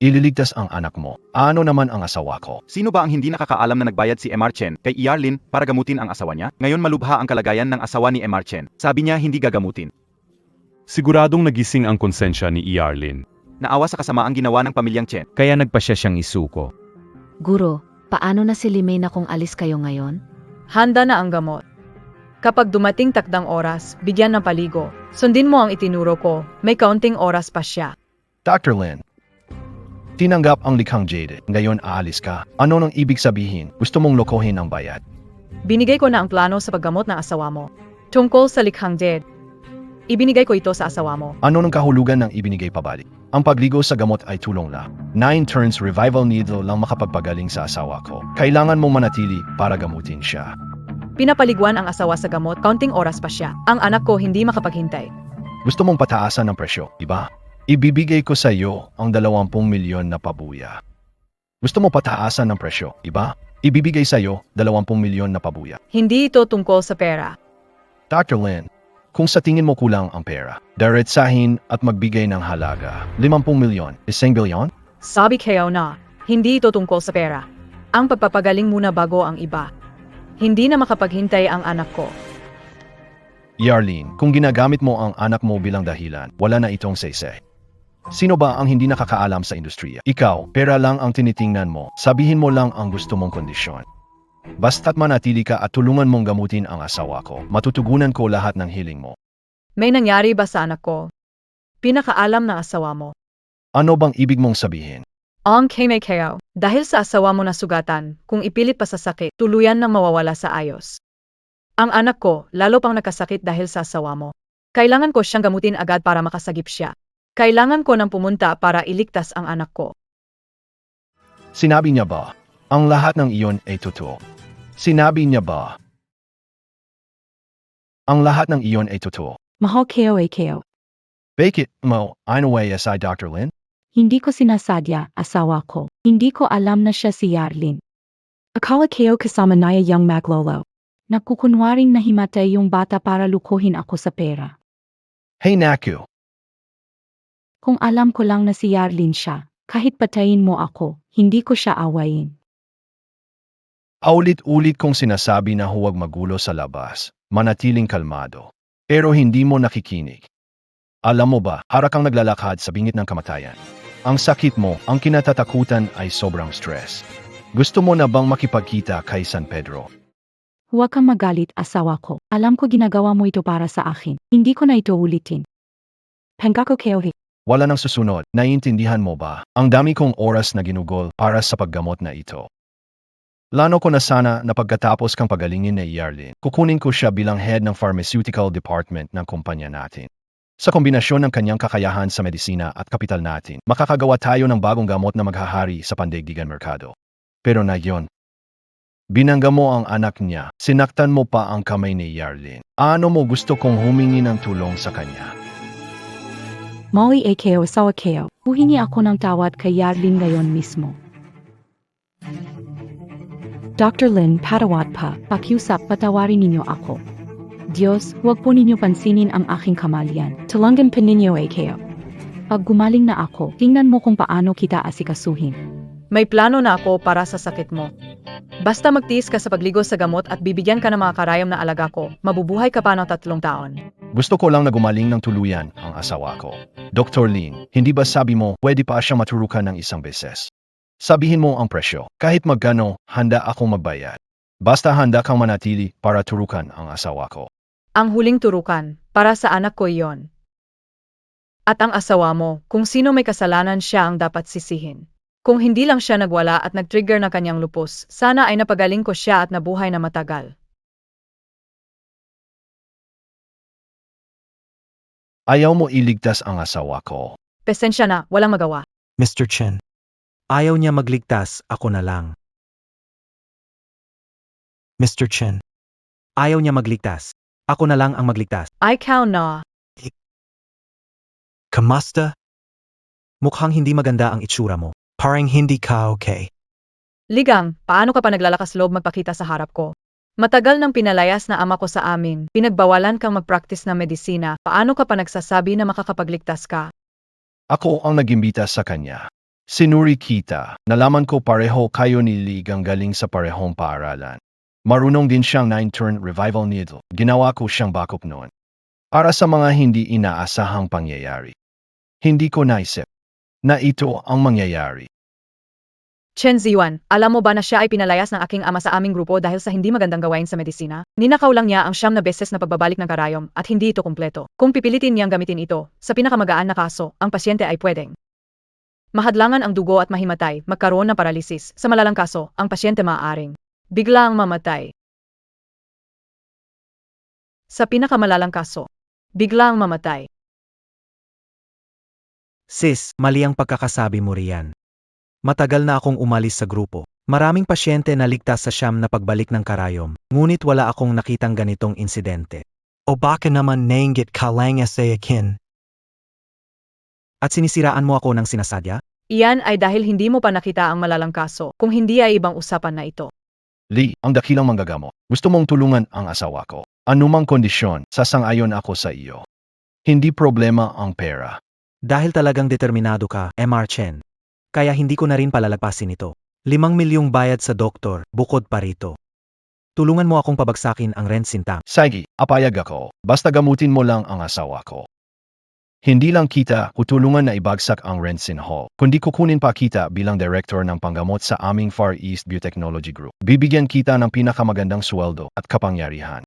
[SPEAKER 5] Ililigtas ang anak mo. Ano naman ang asawa ko?
[SPEAKER 7] Sino ba ang hindi nakakaalam na nagbayad si Mr. Chen kay Yarlin para gamutin ang asawa niya? Ngayon malubha ang kalagayan ng asawa ni Mr. Chen. Sabi niya hindi gagamutin.
[SPEAKER 4] Siguradong nagising ang konsensya ni Yarlin.
[SPEAKER 7] Naawa sa kasamaang ginawa ng pamilyang Chen.
[SPEAKER 4] Kaya nagpasya siyang isuko.
[SPEAKER 3] Guro, paano na si Limay na kung alis kayo ngayon?
[SPEAKER 1] Handa na ang gamot. Kapag dumating takdang oras, bigyan ng paligo. Sundin mo ang itinuro ko, may kaunting oras pa siya.
[SPEAKER 5] Dr. Lin, tinanggap ang likhang jaded. Ngayon aalis ka. Ano nang ibig sabihin? Gusto mong lokohin ang bayad?
[SPEAKER 1] Binigay ko na ang plano sa paggamot ng asawa mo. Tungkol sa likhang jade. Ibinigay ko ito sa asawa mo.
[SPEAKER 5] Ano nang kahulugan ng ibinigay pabalik? Ang pagligo sa gamot ay tulong lang. 9 turns revival needle lang makapagpagaling sa asawa ko. Kailangan mong manatili para gamutin siya.
[SPEAKER 1] Pinapaliguan ang asawa sa gamot, kaunting oras pa siya. Ang anak ko hindi makapaghintay.
[SPEAKER 5] Gusto mong pataasan ng presyo, diba? Ibibigay ko sa iyo ang 20 milyon na pabuya. Gusto mo pataasan ng presyo, iba? Ibibigay sa iyo 20 milyon na pabuya.
[SPEAKER 1] Hindi ito tungkol sa pera.
[SPEAKER 5] Dr. Lin, kung sa tingin mo kulang ang pera, diretsahin at magbigay ng halaga. 50 milyon, 1 bilyon?
[SPEAKER 1] Sabi kayo na, hindi ito tungkol sa pera. Ang pagpapagaling muna bago ang iba. Hindi na makapaghintay ang anak ko.
[SPEAKER 5] Yarlin, kung ginagamit mo ang anak mo bilang dahilan, wala na itong saysay. Sino ba ang hindi nakakaalam sa industriya? Ikaw, pera lang ang tinitingnan mo. Sabihin mo lang ang gusto mong kondisyon. Basta't manatili ka at tulungan mong gamutin ang asawa ko, matutugunan ko lahat ng hiling mo.
[SPEAKER 1] May nangyari ba sa anak ko? Pinakaalam ng asawa mo.
[SPEAKER 5] Ano bang ibig mong sabihin?
[SPEAKER 1] Ang kay kayo, dahil sa asawa mo na sugatan, kung ipilit pa sa sakit, tuluyan nang mawawala sa ayos. Ang anak ko, lalo pang nakasakit dahil sa asawa mo. Kailangan ko siyang gamutin agad para makasagip siya. Kailangan ko nang pumunta para iligtas ang anak ko.
[SPEAKER 5] Sinabi niya ba? Ang lahat ng iyon ay totoo. Sinabi niya ba? Ang lahat ng iyon ay totoo.
[SPEAKER 6] Mahal kayo AKO.
[SPEAKER 5] Bakit mo, anyway si Dr. Lin?
[SPEAKER 6] Hindi ko sinasadya, asawa ko. Hindi ko alam na siya si Yarlin. Akala kayo kasama na yung maglolo. Nakukunwaring nahimatay yung bata para lukuhin ako sa pera.
[SPEAKER 5] Hey Naku,
[SPEAKER 6] Kung alam ko lang na si Yarlin siya, kahit patayin mo ako, hindi ko siya awayin.
[SPEAKER 5] Aulit-ulit kong sinasabi na huwag magulo sa labas, manatiling kalmado. Pero hindi mo nakikinig. Alam mo ba, para kang naglalakad sa bingit ng kamatayan. Ang sakit mo, ang kinatatakutan ay sobrang stress. Gusto mo na bang makipagkita kay San Pedro?
[SPEAKER 6] Huwag kang magalit, asawa ko. Alam ko ginagawa mo ito para sa akin. Hindi ko na ito ulitin. Pangako kayo.
[SPEAKER 5] Wala nang susunod, naiintindihan mo ba? Ang dami kong oras na ginugol para sa paggamot na ito. Lano ko na sana na pagkatapos kang pagalingin ni Yarlin, kukunin ko siya bilang head ng pharmaceutical department ng kumpanya natin. Sa kombinasyon ng kanyang kakayahan sa medisina at kapital natin, makakagawa tayo ng bagong gamot na maghahari sa pandaigdigan merkado. Pero na yon, binangga mo ang anak niya, sinaktan mo pa ang kamay ni Yarlin. Ano mo gusto kong humingi ng tulong sa kanya?
[SPEAKER 6] Molly AKO asawa kayo. Huhingi ako ng tawad kay Yarlin ngayon mismo. Dr. Lin, patawad pa. Pakiusap, patawarin ninyo ako. Diyos, huwag po ninyo pansinin ang aking kamalian. Tulungan pa ninyo AKO. Pag gumaling na ako, tingnan mo kung paano kita asikasuhin.
[SPEAKER 1] May plano na ako para sa sakit mo. Basta magtiis ka sa pagligo sa gamot at bibigyan ka ng mga karayom na alaga ko, mabubuhay ka pa ng 3 taon.
[SPEAKER 5] Gusto ko lang na gumaling ng tuluyan ang asawa ko. Dr. Lin, hindi ba sabi mo pwede pa siya maturukan ng isang beses? Sabihin mo ang presyo. Kahit magkano, handa akong magbayad. Basta handa kang manatili para turukan ang asawa ko.
[SPEAKER 1] Ang huling turukan, para sa anak ko iyon. At ang asawa mo, kung sino may kasalanan siya ang dapat sisihin. Kung hindi lang siya nagwala at nag-trigger na kanyang lupus, sana ay napagaling ko siya at nabuhay na matagal.
[SPEAKER 5] Ayaw mo iligtas ang asawa ko.
[SPEAKER 1] Pasensya na, walang magawa.
[SPEAKER 8] Mr. Chen. Ayaw niya magligtas, ako na lang. Mr. Chen. Ayaw niya magligtas. Ako na lang ang magligtas.
[SPEAKER 1] Ikaw na.
[SPEAKER 8] Kamusta? Mukhang hindi maganda ang itsura mo. Parang hindi ka okay.
[SPEAKER 1] Ligang, paano ka pa naglalakas loob magpakita sa harap ko? Matagal nang pinalayas na ama ko sa amin, pinagbawalan kang mag-practice ng medisina, paano ka pa nagsasabi na makakapagligtas ka?
[SPEAKER 5] Ako ang nagimbita sa kanya. Sinuri kita, nalaman ko pareho kayo ni Ligang galing sa parehong paaralan. Marunong din siyang 9-turn revival needle. Ginawa ko siyang backup noon. Para sa mga hindi inaasahang pangyayari. Hindi ko naisip na ito ang mangyayari.
[SPEAKER 1] Chen Ziwan, alam mo ba na siya ay pinalayas ng aking ama sa aming grupo dahil sa hindi magandang gawain sa medisina? Ninakaw lang niya ang 9 na beses na pagbabalik ng karayom at hindi ito kumpleto. Kung pipilitin niyang gamitin ito, sa pinakamagaan na kaso, ang pasyente ay pwedeng mahadlangan ang dugo at mahimatay, magkaroon ng paralisis. Sa malalang kaso, ang pasyente maaaring biglang mamatay. Sa pinakamalalang kaso, biglang mamatay.
[SPEAKER 8] Sis, mali ang pagkakasabi mo riyan. Matagal na akong umalis sa grupo. Maraming pasyente na ligtas sa 9 na pagbalik ng karayom, ngunit wala akong nakitang ganitong insidente. O baka naman nainggit ka lang sa akin? At sinisiraan mo ako ng sinasadya?
[SPEAKER 1] Iyan ay dahil hindi mo pa nakita ang malalang kaso, kung hindi ay ibang usapan na ito.
[SPEAKER 5] Lee, ang dakilang manggagamo. Gusto mong tulungan ang asawa ko. Anumang kondisyon, sasang-ayon ako sa iyo. Hindi problema ang pera.
[SPEAKER 8] Dahil talagang determinado ka, Mr. Chen. Kaya hindi ko na rin palalagpasin ito. 5 milyong bayad sa doktor, bukod pa rito. Tulungan mo akong pabagsakin ang rent sintang.
[SPEAKER 5] Sige, apayag ako. Basta gamutin mo lang ang asawa ko. Hindi lang kita kutulungan na ibagsak ang Rensin Hall, kundi kukunin pa kita bilang director ng panggamot sa aming Far East Biotechnology Group. Bibigyan kita ng pinakamagandang sweldo at kapangyarihan.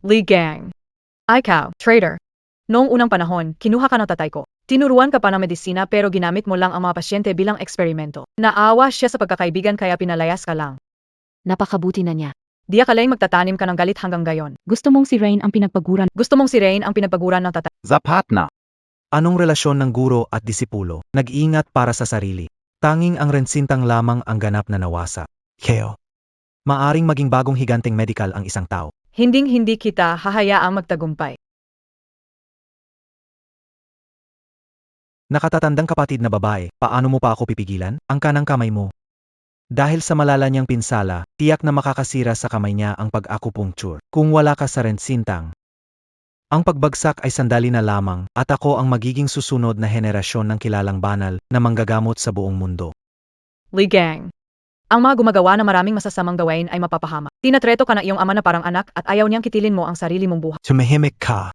[SPEAKER 1] Li Gang. Ikaw, traitor. Noong unang panahon, kinuha ka ng tatay ko. Tinuruan ka pa ng medisina pero ginamit mo lang ang mga pasyente bilang eksperimento. Naawa siya sa pagkakaibigan kaya pinalayas ka lang.
[SPEAKER 3] Napakabuti na niya.
[SPEAKER 1] Di akalay magtatanim ka ng galit hanggang gayon.
[SPEAKER 6] Gusto mong si Rain ang pinagpaguran.
[SPEAKER 1] Gusto mong si Rain ang pinagpaguran ng tatay.
[SPEAKER 7] Zapat na.
[SPEAKER 8] Anong relasyon ng guro at disipulo? Nag-iingat para sa sarili. Tanging ang rensintang lamang ang ganap na nawasa. Keo. Maaring maging bagong higanteng medical ang isang tao.
[SPEAKER 1] Hinding-hindi kita hahayaang magtagumpay.
[SPEAKER 8] Nakatatandang kapatid na babae, paano mo pa ako pipigilan? Ang kanang kamay mo. Dahil sa malala niyang pinsala, tiyak na makakasira sa kamay niya ang pag-acupuncture. Kung wala ka sa rensintang, ang pagbagsak ay sandali na lamang at ako ang magiging susunod na henerasyon ng kilalang banal na manggagamot sa buong mundo.
[SPEAKER 1] Li Gang. Ang mga gumagawa ng maraming masasamang gawain ay mapapahama. Tinatreto ka na iyong ama na parang anak at ayaw niyang kitilin mo ang sarili mong buhay.
[SPEAKER 8] Tumahimik ka.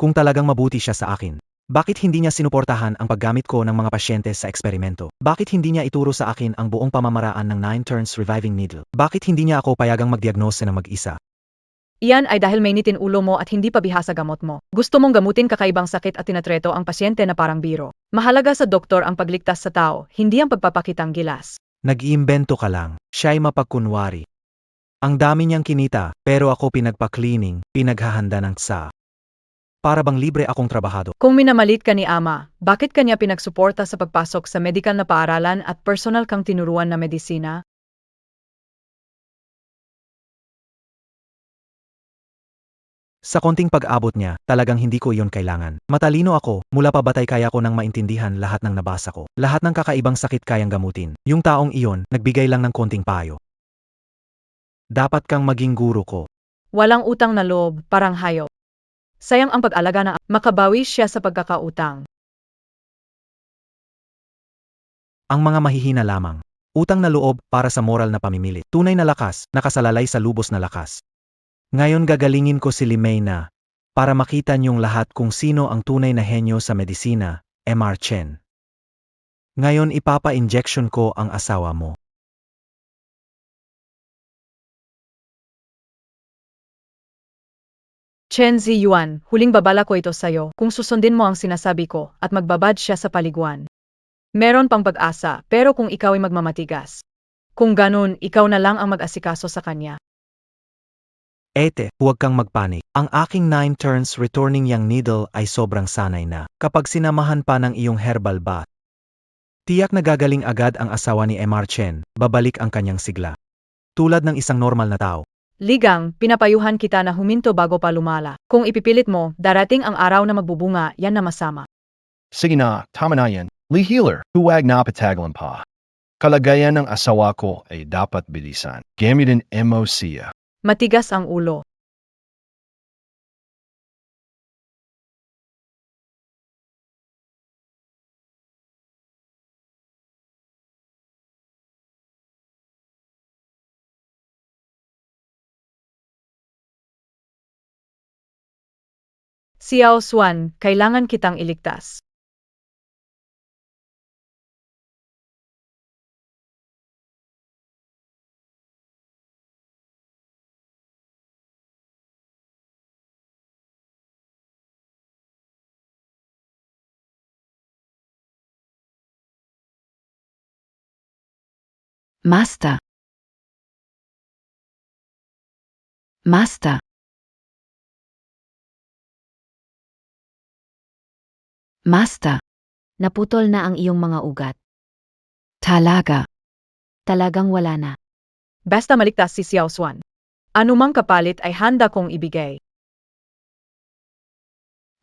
[SPEAKER 8] Kung talagang mabuti siya sa akin, bakit hindi niya sinuportahan ang paggamit ko ng mga pasyente sa eksperimento? Bakit hindi niya ituro sa akin ang buong pamamaraan ng 9 turns reviving needle? Bakit hindi niya ako payagang magdiagnose ng mag-isa?
[SPEAKER 1] Iyan ay dahil may nitin ulo mo at hindi pa bihasa gamot mo. Gusto mong gamutin kakaibang sakit at tinatreto ang pasyente na parang biro. Mahalaga sa doktor ang pagligtas sa tao, hindi ang pagpapakitang gilas.
[SPEAKER 8] Nag-iimbento ka lang, siya'y mapagkunwari. Ang dami niyang kinita, pero ako pinagpa-cleaning, pinaghahanda ng sa. Para bang libre akong trabahado.
[SPEAKER 1] Kung minamalit ka ni ama, bakit kanya pinagsuporta sa pagpasok sa medikal na paaralan at personal kang tinuruan na medisina?
[SPEAKER 8] Sa konting pag-abot niya, talagang hindi ko iyon kailangan. Matalino ako, mula pa batay kaya ko nang maintindihan lahat ng nabasa ko. Lahat ng kakaibang sakit kayang gamutin. Yung taong iyon, nagbigay lang ng konting payo. Dapat kang maging guro ko.
[SPEAKER 1] Walang utang na loob, parang hayop. Sayang ang pag-alaga na makabawi siya sa pagkakautang.
[SPEAKER 8] Ang mga mahihina lamang. Utang na loob para sa moral na pamimilit. Tunay na lakas, nakasalalay sa lubos na lakas. Ngayon gagalingin ko si Limay na para makita niyong lahat kung sino ang tunay na henyo sa medisina, Mr. Chen. Ngayon ipapa-injection ko ang asawa mo.
[SPEAKER 1] Chen Ziyuan, huling babala ko ito sa'yo kung susundin mo ang sinasabi ko at magbabad siya sa paliguan. Meron pang pag-asa pero kung ikaw ay magmamatigas. Kung ganun, ikaw na lang ang mag-asikaso sa kanya.
[SPEAKER 8] Ete, huwag kang magpanik. Ang aking 9 turns returning yang needle ay sobrang sanay na. Kapag sinamahan pa ng iyong herbal bath, tiyak na gagaling agad ang asawa ni Mr. Chen, babalik ang kanyang sigla. Tulad ng isang normal na tao.
[SPEAKER 1] Ligang, pinapayuhan kita na huminto bago pa lumala. Kung ipipilit mo, darating ang araw na magbubunga, yan na masama.
[SPEAKER 5] Sige na, tama na yan. Lee Healer, huwag na patagalan pa. Kalagayan ng asawa ko ay dapat bilisan. Gamitin mo siya.
[SPEAKER 1] Matigas ang ulo. Xiao Xuan, kailangan kitang iligtas.
[SPEAKER 2] Master. Master. Master.
[SPEAKER 3] Naputol na ang iyong mga ugat.
[SPEAKER 2] Talaga.
[SPEAKER 3] Talagang wala na.
[SPEAKER 1] Basta maligtas si Xiao Xuan. Anumang kapalit ay handa kong ibigay.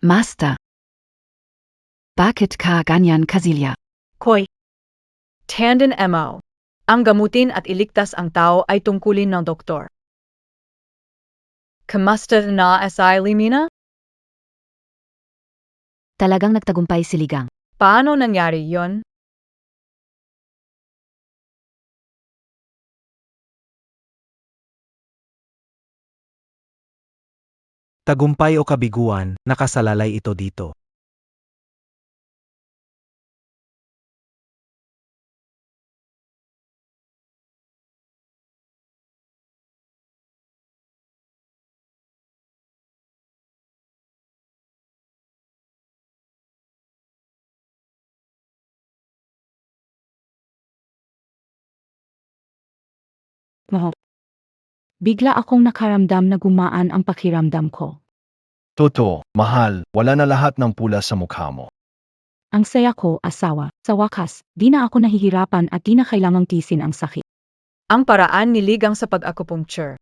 [SPEAKER 2] Master. Bakit ka ganyan Kazilia?
[SPEAKER 1] Koy. Tandem mo. Ang gamutin at iligtas ang tao ay tungkulin ng doktor. Kamusta na Limina?
[SPEAKER 3] Talagang nagtagumpay si Ligang.
[SPEAKER 1] Paano nangyari yon?
[SPEAKER 8] Tagumpay o kabiguan, nakasalalay ito dito.
[SPEAKER 6] Bigla akong nakaramdam na gumaan ang pakiramdam ko.
[SPEAKER 5] Totoo, mahal, wala na lahat ng pula sa mukha mo.
[SPEAKER 6] Ang saya ko, asawa. Sa wakas, di na ako nahihirapan at di na kailangang tisin ang sakit.
[SPEAKER 1] Ang paraan ni Ligang sa pag-acupuncture.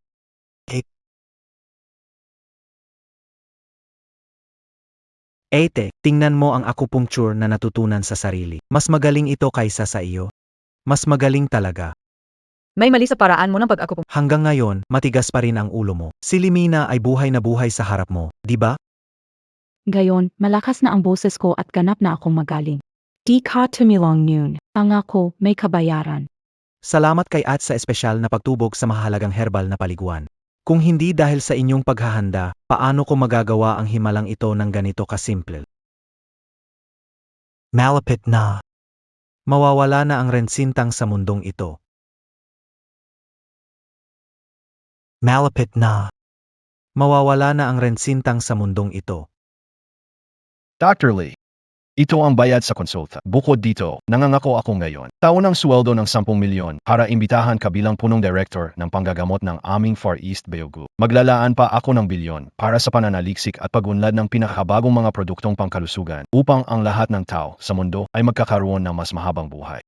[SPEAKER 8] Ete, tingnan mo ang acupuncture na natutunan sa sarili. Mas magaling ito kaysa sa iyo. Mas magaling talaga.
[SPEAKER 1] May mali sa paraan mo ng pag-acupuncture.
[SPEAKER 8] Hanggang ngayon, matigas pa rin ang ulo mo. Si Limina ay buhay na buhay sa harap mo, di ba?
[SPEAKER 6] Gayon, malakas na ang boses ko at ganap na akong magaling. Di ka tumilong noon. Pangako, may kabayaran.
[SPEAKER 8] Salamat kay At sa espesyal na pagtubog sa mahalagang herbal na paliguan. Kung hindi dahil sa inyong paghahanda, paano ko magagawa ang himalang ito ng ganito kasimple? Malapit na. Mawawala na ang rensintang sa mundong ito. Malapit na. Mawawala na ang rensintang sa mundong ito.
[SPEAKER 5] Dr. Lee, ito ang bayad sa konsulta. Bukod dito, nangangako ako ngayon. Taon ng sweldo ng 10 milyon para imbitahan ka bilang punong director ng panggagamot ng aming Far East Biogu. Maglalaan pa ako ng bilyon para sa pananaliksik at pagunlad ng pinakabagong mga produktong pangkalusugan upang ang lahat ng tao sa mundo ay magkakaroon ng mas mahabang buhay.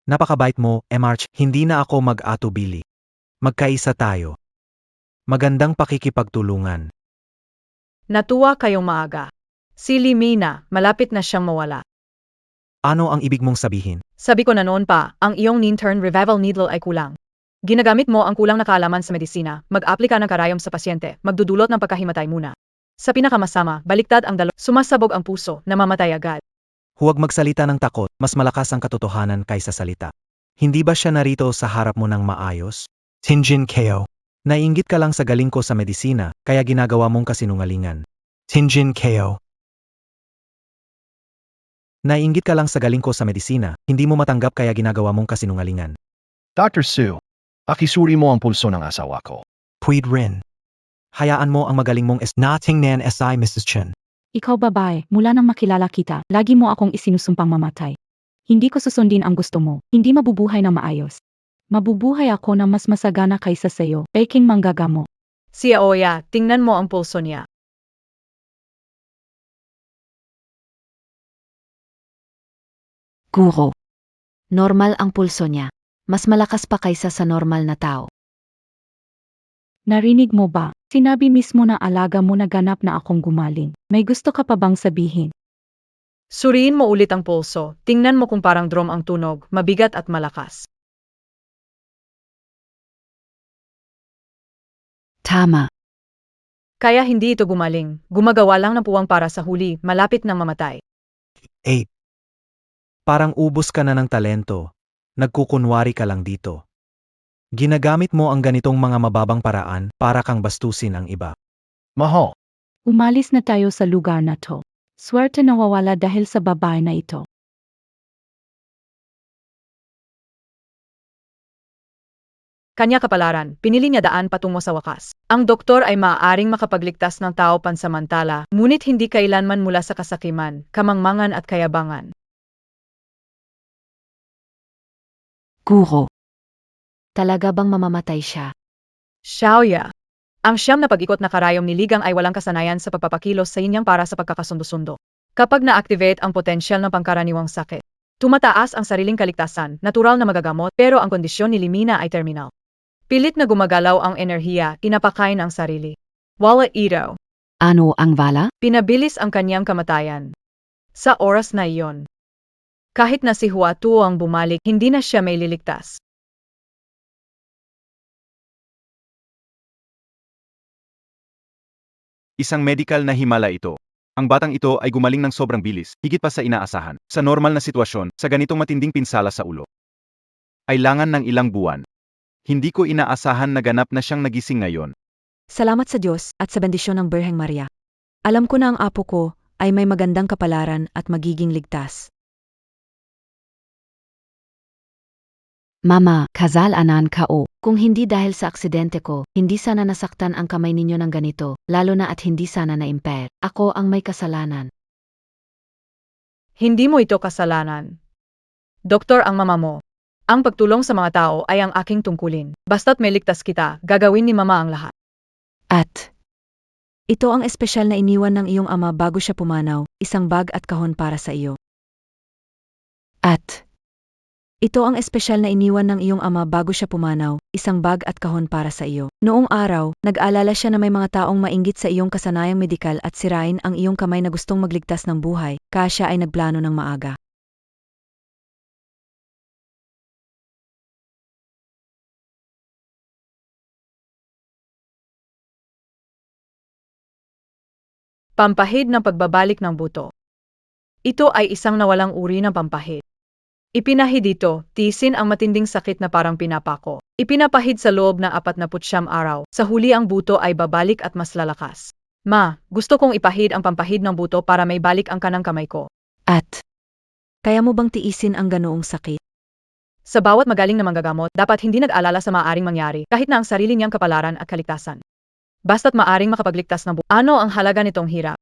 [SPEAKER 8] Napakabait mo, Emarch, hindi na ako mag-atubili. Magkaisa tayo. Magandang pakikipagtulungan.
[SPEAKER 1] Natuwa kayong maaga. Si Limina, malapit na siyang mawala.
[SPEAKER 8] Ano ang ibig mong sabihin?
[SPEAKER 1] Sabi ko na noon pa, ang iyong Nintern Revival Needle ay kulang. Ginagamit mo ang kulang na kaalaman sa medisina, mag-aplika ng karayom sa pasyente, magdudulot ng pagkahimatay muna. Sa pinakamasama, baliktad ang sumasabog ang puso, namamatay agad.
[SPEAKER 8] Huwag magsalita ng takot, mas malakas ang katotohanan kaysa salita. Hindi ba siya narito sa harap mo ng maayos? Tinjin Keo. Naiinggit ka lang sa galing ko sa medisina, kaya ginagawa mong kasinungalingan.
[SPEAKER 9] Tinjin Ko.
[SPEAKER 8] Naiinggit ka lang sa galing ko sa medisina, hindi mo matanggap kaya ginagawa mong kasinungalingan.
[SPEAKER 5] Dr. Sue, akisuri mo ang pulso ng asawa ko.
[SPEAKER 9] Puid Rin.
[SPEAKER 8] Hayaan mo ang magaling mong
[SPEAKER 9] Natingnan si Mrs. Chen.
[SPEAKER 6] Ikaw babae, mula nang makilala kita, lagi mo akong isinusumpang mamatay. Hindi ko susundin ang gusto mo, hindi mabubuhay na maayos. Mabubuhay ako na mas masagana kaysa sayo, peking manggagamo.
[SPEAKER 1] Si Aoya, tingnan mo ang pulso niya.
[SPEAKER 3] Guro. Normal ang pulso niya. Mas malakas pa kaysa sa normal na tao.
[SPEAKER 6] Narinig mo ba? Sinabi mismo ng alaga mo na ganap na akong gumaling. May gusto ka pa bang sabihin?
[SPEAKER 1] Suriin mo ulit ang pulso, tingnan mo kung parang drum ang tunog, mabigat at malakas.
[SPEAKER 2] Tama.
[SPEAKER 1] Kaya hindi ito gumaling, gumagawa lang ng puwang para sa huli, malapit nang mamatay.
[SPEAKER 8] 8. Parang ubos ka na ng talento. Nagkukunwari ka lang dito. Ginagamit mo ang ganitong mga mababang paraan para kang bastusin ang iba.
[SPEAKER 5] Mahal,
[SPEAKER 6] Umalis na tayo sa lugar na to. Swerte nawawala dahil sa babae na ito.
[SPEAKER 1] Kanya kapalaran, pinili niya daan patungo sa wakas. Ang doktor ay maaaring makapagligtas ng tao pansamantala, ngunit hindi kailanman mula sa kasakiman, kamangmangan at kayabangan.
[SPEAKER 2] Guro.
[SPEAKER 3] Talaga bang mamamatay siya?
[SPEAKER 1] Xiaoya. Ang siyam na pag-ikot na karayom ni Ligang ay walang kasanayan sa pagpapakilos sa inyang para sa pagkakasundo-sundo. Kapag na-activate ang potensyal ng pangkaraniwang sakit, tumataas ang sariling kaligtasan, natural na magagamot, pero ang kondisyon ni Limina ay terminal. Pilit na gumagalaw ang enerhiya, pinapakain ang sarili. Wala ito.
[SPEAKER 2] Ano ang vala?
[SPEAKER 1] Pinabilis ang kanyang kamatayan. Sa oras na iyon. Kahit na si Huatuo ang bumalik, hindi na siya may liligtas.
[SPEAKER 7] Isang medical na himala ito. Ang batang ito ay gumaling ng sobrang bilis, higit pa sa inaasahan. Sa normal na sitwasyon, sa ganitong matinding pinsala sa ulo, ay langan ng ilang buwan. Hindi ko inaasahan na ganap na siyang nagising ngayon.
[SPEAKER 3] Salamat sa Diyos at sa bendisyon ng Birheng Maria. Alam ko na ang apo ko ay may magandang kapalaran at magiging ligtas.
[SPEAKER 2] Mama, kasalanan ko.
[SPEAKER 3] Kung hindi dahil sa aksidente ko, hindi sana nasaktan ang kamay ninyo ng ganito, lalo na at hindi sana na-impair. Ako ang may kasalanan.
[SPEAKER 1] Hindi mo ito kasalanan. Doktor ang mama mo. Ang pagtulong sa mga tao ay ang aking tungkulin. Basta't may ligtas kita, gagawin ni mama ang lahat.
[SPEAKER 3] At ito ang espesyal na iniwan ng iyong ama bago siya pumanaw, isang bag at kahon para sa iyo. At ito ang espesyal na iniwan ng iyong ama bago siya pumanaw, isang bag at kahon para sa iyo. Noong araw, nag-alala siya na may mga taong mainggit sa iyong kasanayang medikal at sirain ang iyong kamay na gustong magligtas ng buhay, kaya siya ay nagplano ng maaga.
[SPEAKER 1] Pampahid ng pagbabalik ng buto. Ito ay isang nawalang uri ng pampahid. Ipinahid dito, tiisin ang matinding sakit na parang pinapako. Ipinapahid sa loob ng 49 araw. Sa huli ang buto ay babalik at mas lalakas. Ma, gusto kong ipahid ang pampahid ng buto para may balik ang kanang kamay ko.
[SPEAKER 3] At kaya mo bang tiisin ang ganoong sakit?
[SPEAKER 1] Sa bawat magaling na manggagamot, dapat hindi nag-alala sa maaaring mangyari, kahit na ang sarili niyang kapalaran at kaligtasan. Basta't maaring makapagligtas ng buhay. Ano ang halaga nitong hirap?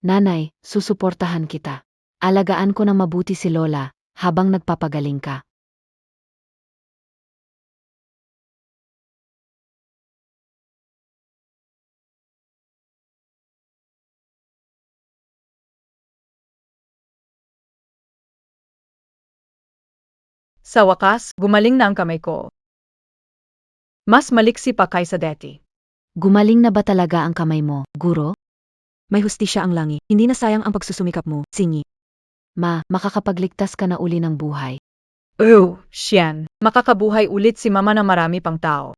[SPEAKER 3] Nanay, susuportahan kita. Alagaan ko ng mabuti si Lola habang nagpapagaling ka.
[SPEAKER 1] Sa wakas, gumaling na ang kamay ko. Mas maliksi pa kaysa dati.
[SPEAKER 3] Gumaling na ba talaga ang kamay mo, guro? May hustisya ang langit. Hindi na sayang ang pagsusumikap mo, Singi. Ma, makakapagligtas ka na uli ng buhay.
[SPEAKER 1] Oh, Xian. Makakabuhay ulit si mama ng marami pang tao.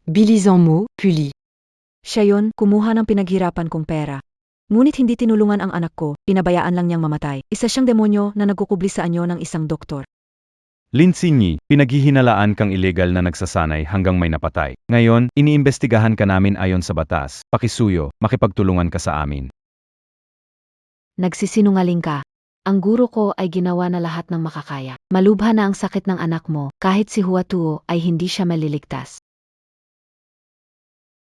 [SPEAKER 2] Bilisant mo, Puli.
[SPEAKER 3] Siya yon, kumuha ng pinaghirapan kong pera. Ngunit hindi tinulungan ang anak ko, pinabayaan lang niyang mamatay. Isa siyang demonyo na nagkukubli sa anyo ng isang doktor.
[SPEAKER 4] Lin Sinyi, pinaghihinalaan kang illegal na nagsasanay hanggang may napatay. Ngayon, iniimbestigahan ka namin ayon sa batas. Pakisuyo, makipagtulungan ka sa amin.
[SPEAKER 3] Nagsisinungaling ka. Ang guro ko ay ginawa na lahat ng makakaya. Malubha na ang sakit ng anak mo, kahit si Huatuo ay hindi siya maliligtas.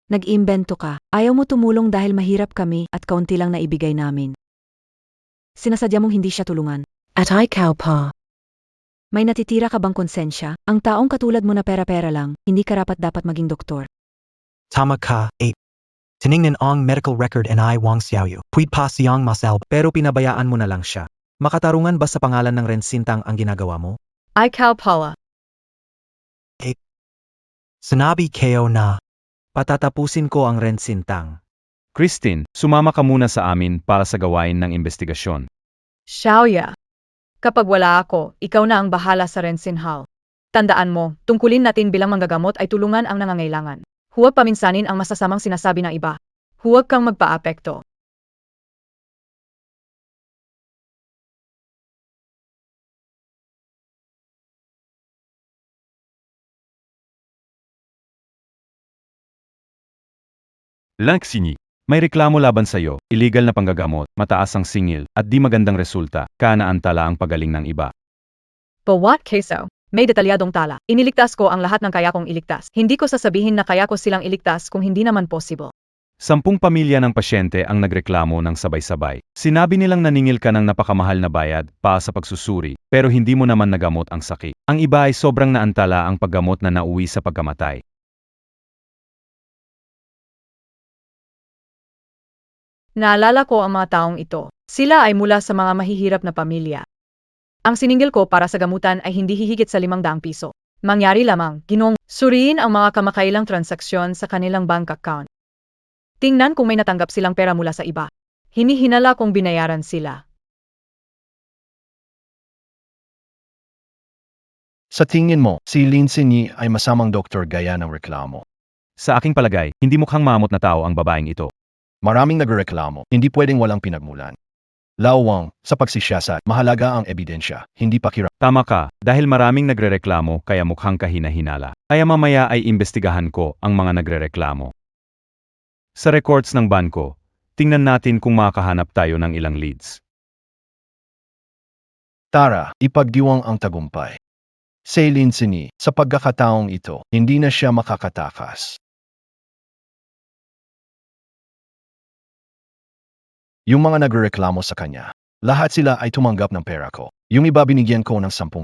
[SPEAKER 1] Nag-imbento ka. Ayaw mo tumulong dahil mahirap kami at kaunti lang na ibigay namin. Sinasadya mong hindi siya tulungan.
[SPEAKER 6] At ikaw pa.
[SPEAKER 1] May natitira ka bang konsensya? Ang taong katulad mo na pera-pera lang, hindi karapat-dapat maging doktor.
[SPEAKER 9] Tama ka, 8. Tiningnan ang medical record and I Wang Xiaoyu. Puid pa siyang masal.
[SPEAKER 8] Pero pinabayaan mo na lang siya. Makatarungan ba sa pangalan ng Rensintang ang ginagawa mo?
[SPEAKER 1] Ikaw Paula.
[SPEAKER 9] Sinabi kayo na.
[SPEAKER 8] Patatapusin ko ang Rensintang.
[SPEAKER 4] Christine, sumama ka muna sa amin para sa gawain ng investigasyon.
[SPEAKER 1] Xiaoya. Kapag wala ako, ikaw na ang bahala sa Rensinhal. Tandaan mo, tungkulin natin bilang manggagamot ay tulungan ang nangangailangan. Huwag paminsanin ang masasamang sinasabi ng iba. Huwag kang magpaapekto.
[SPEAKER 4] Lang Sinyi, may reklamo laban sa'yo, illegal na panggagamot, mataas ang singil, at di magandang resulta, kanaantala ang pagaling ng iba.
[SPEAKER 1] Bawat keso, may detalyadong tala. Iniligtas ko ang lahat ng kaya kong iligtas. Hindi ko sasabihin na kaya ko silang iligtas kung hindi naman possible.
[SPEAKER 4] 10 pamilya ng pasyente ang nagreklamo ng sabay-sabay. Sinabi nilang naningil ka ng napakamahal na bayad para sa pagsusuri, pero hindi mo naman nagamot ang sakit. Ang iba ay sobrang naantala ang paggamot na nauwi sa pagkamatay.
[SPEAKER 1] Naalala ko ang mga taong ito. Sila ay mula sa mga mahihirap na pamilya. Ang siningil ko para sa gamutan ay hindi hihigit sa 500 piso. Mangyari lamang, Ginoong, suriin ang mga kamakailang transaksyon sa kanilang bank account. Tingnan kung may natanggap silang pera mula sa iba. Hinihinala kung binayaran sila.
[SPEAKER 5] Sa tingin mo, si Lin Sinyi ay masamang doktor gaya ng reklamo.
[SPEAKER 4] Sa aking palagay, hindi mukhang mamot na tao ang babaeng ito.
[SPEAKER 5] Maraming nagreklamo, hindi pwedeng walang pinagmulan. Lawang, sa pagsisiyasat, mahalaga ang ebidensya, hindi pakiramdam.
[SPEAKER 4] Tama ka, dahil maraming nagrereklamo kaya mukhang kahina-hinala. Kaya mamaya ay imbestigahan ko ang mga nagrereklamo. Sa records ng banko, tingnan natin kung makakahanap tayo ng ilang leads.
[SPEAKER 5] Tara, ipagdiwang ang tagumpay. Si Lin Sinyi, sa pagkakataong ito, hindi na siya makakatakas. Yung mga nagrereklamo sa kanya, lahat sila ay tumanggap ng pera ko. Yung iba binigyan ko ng 10,000.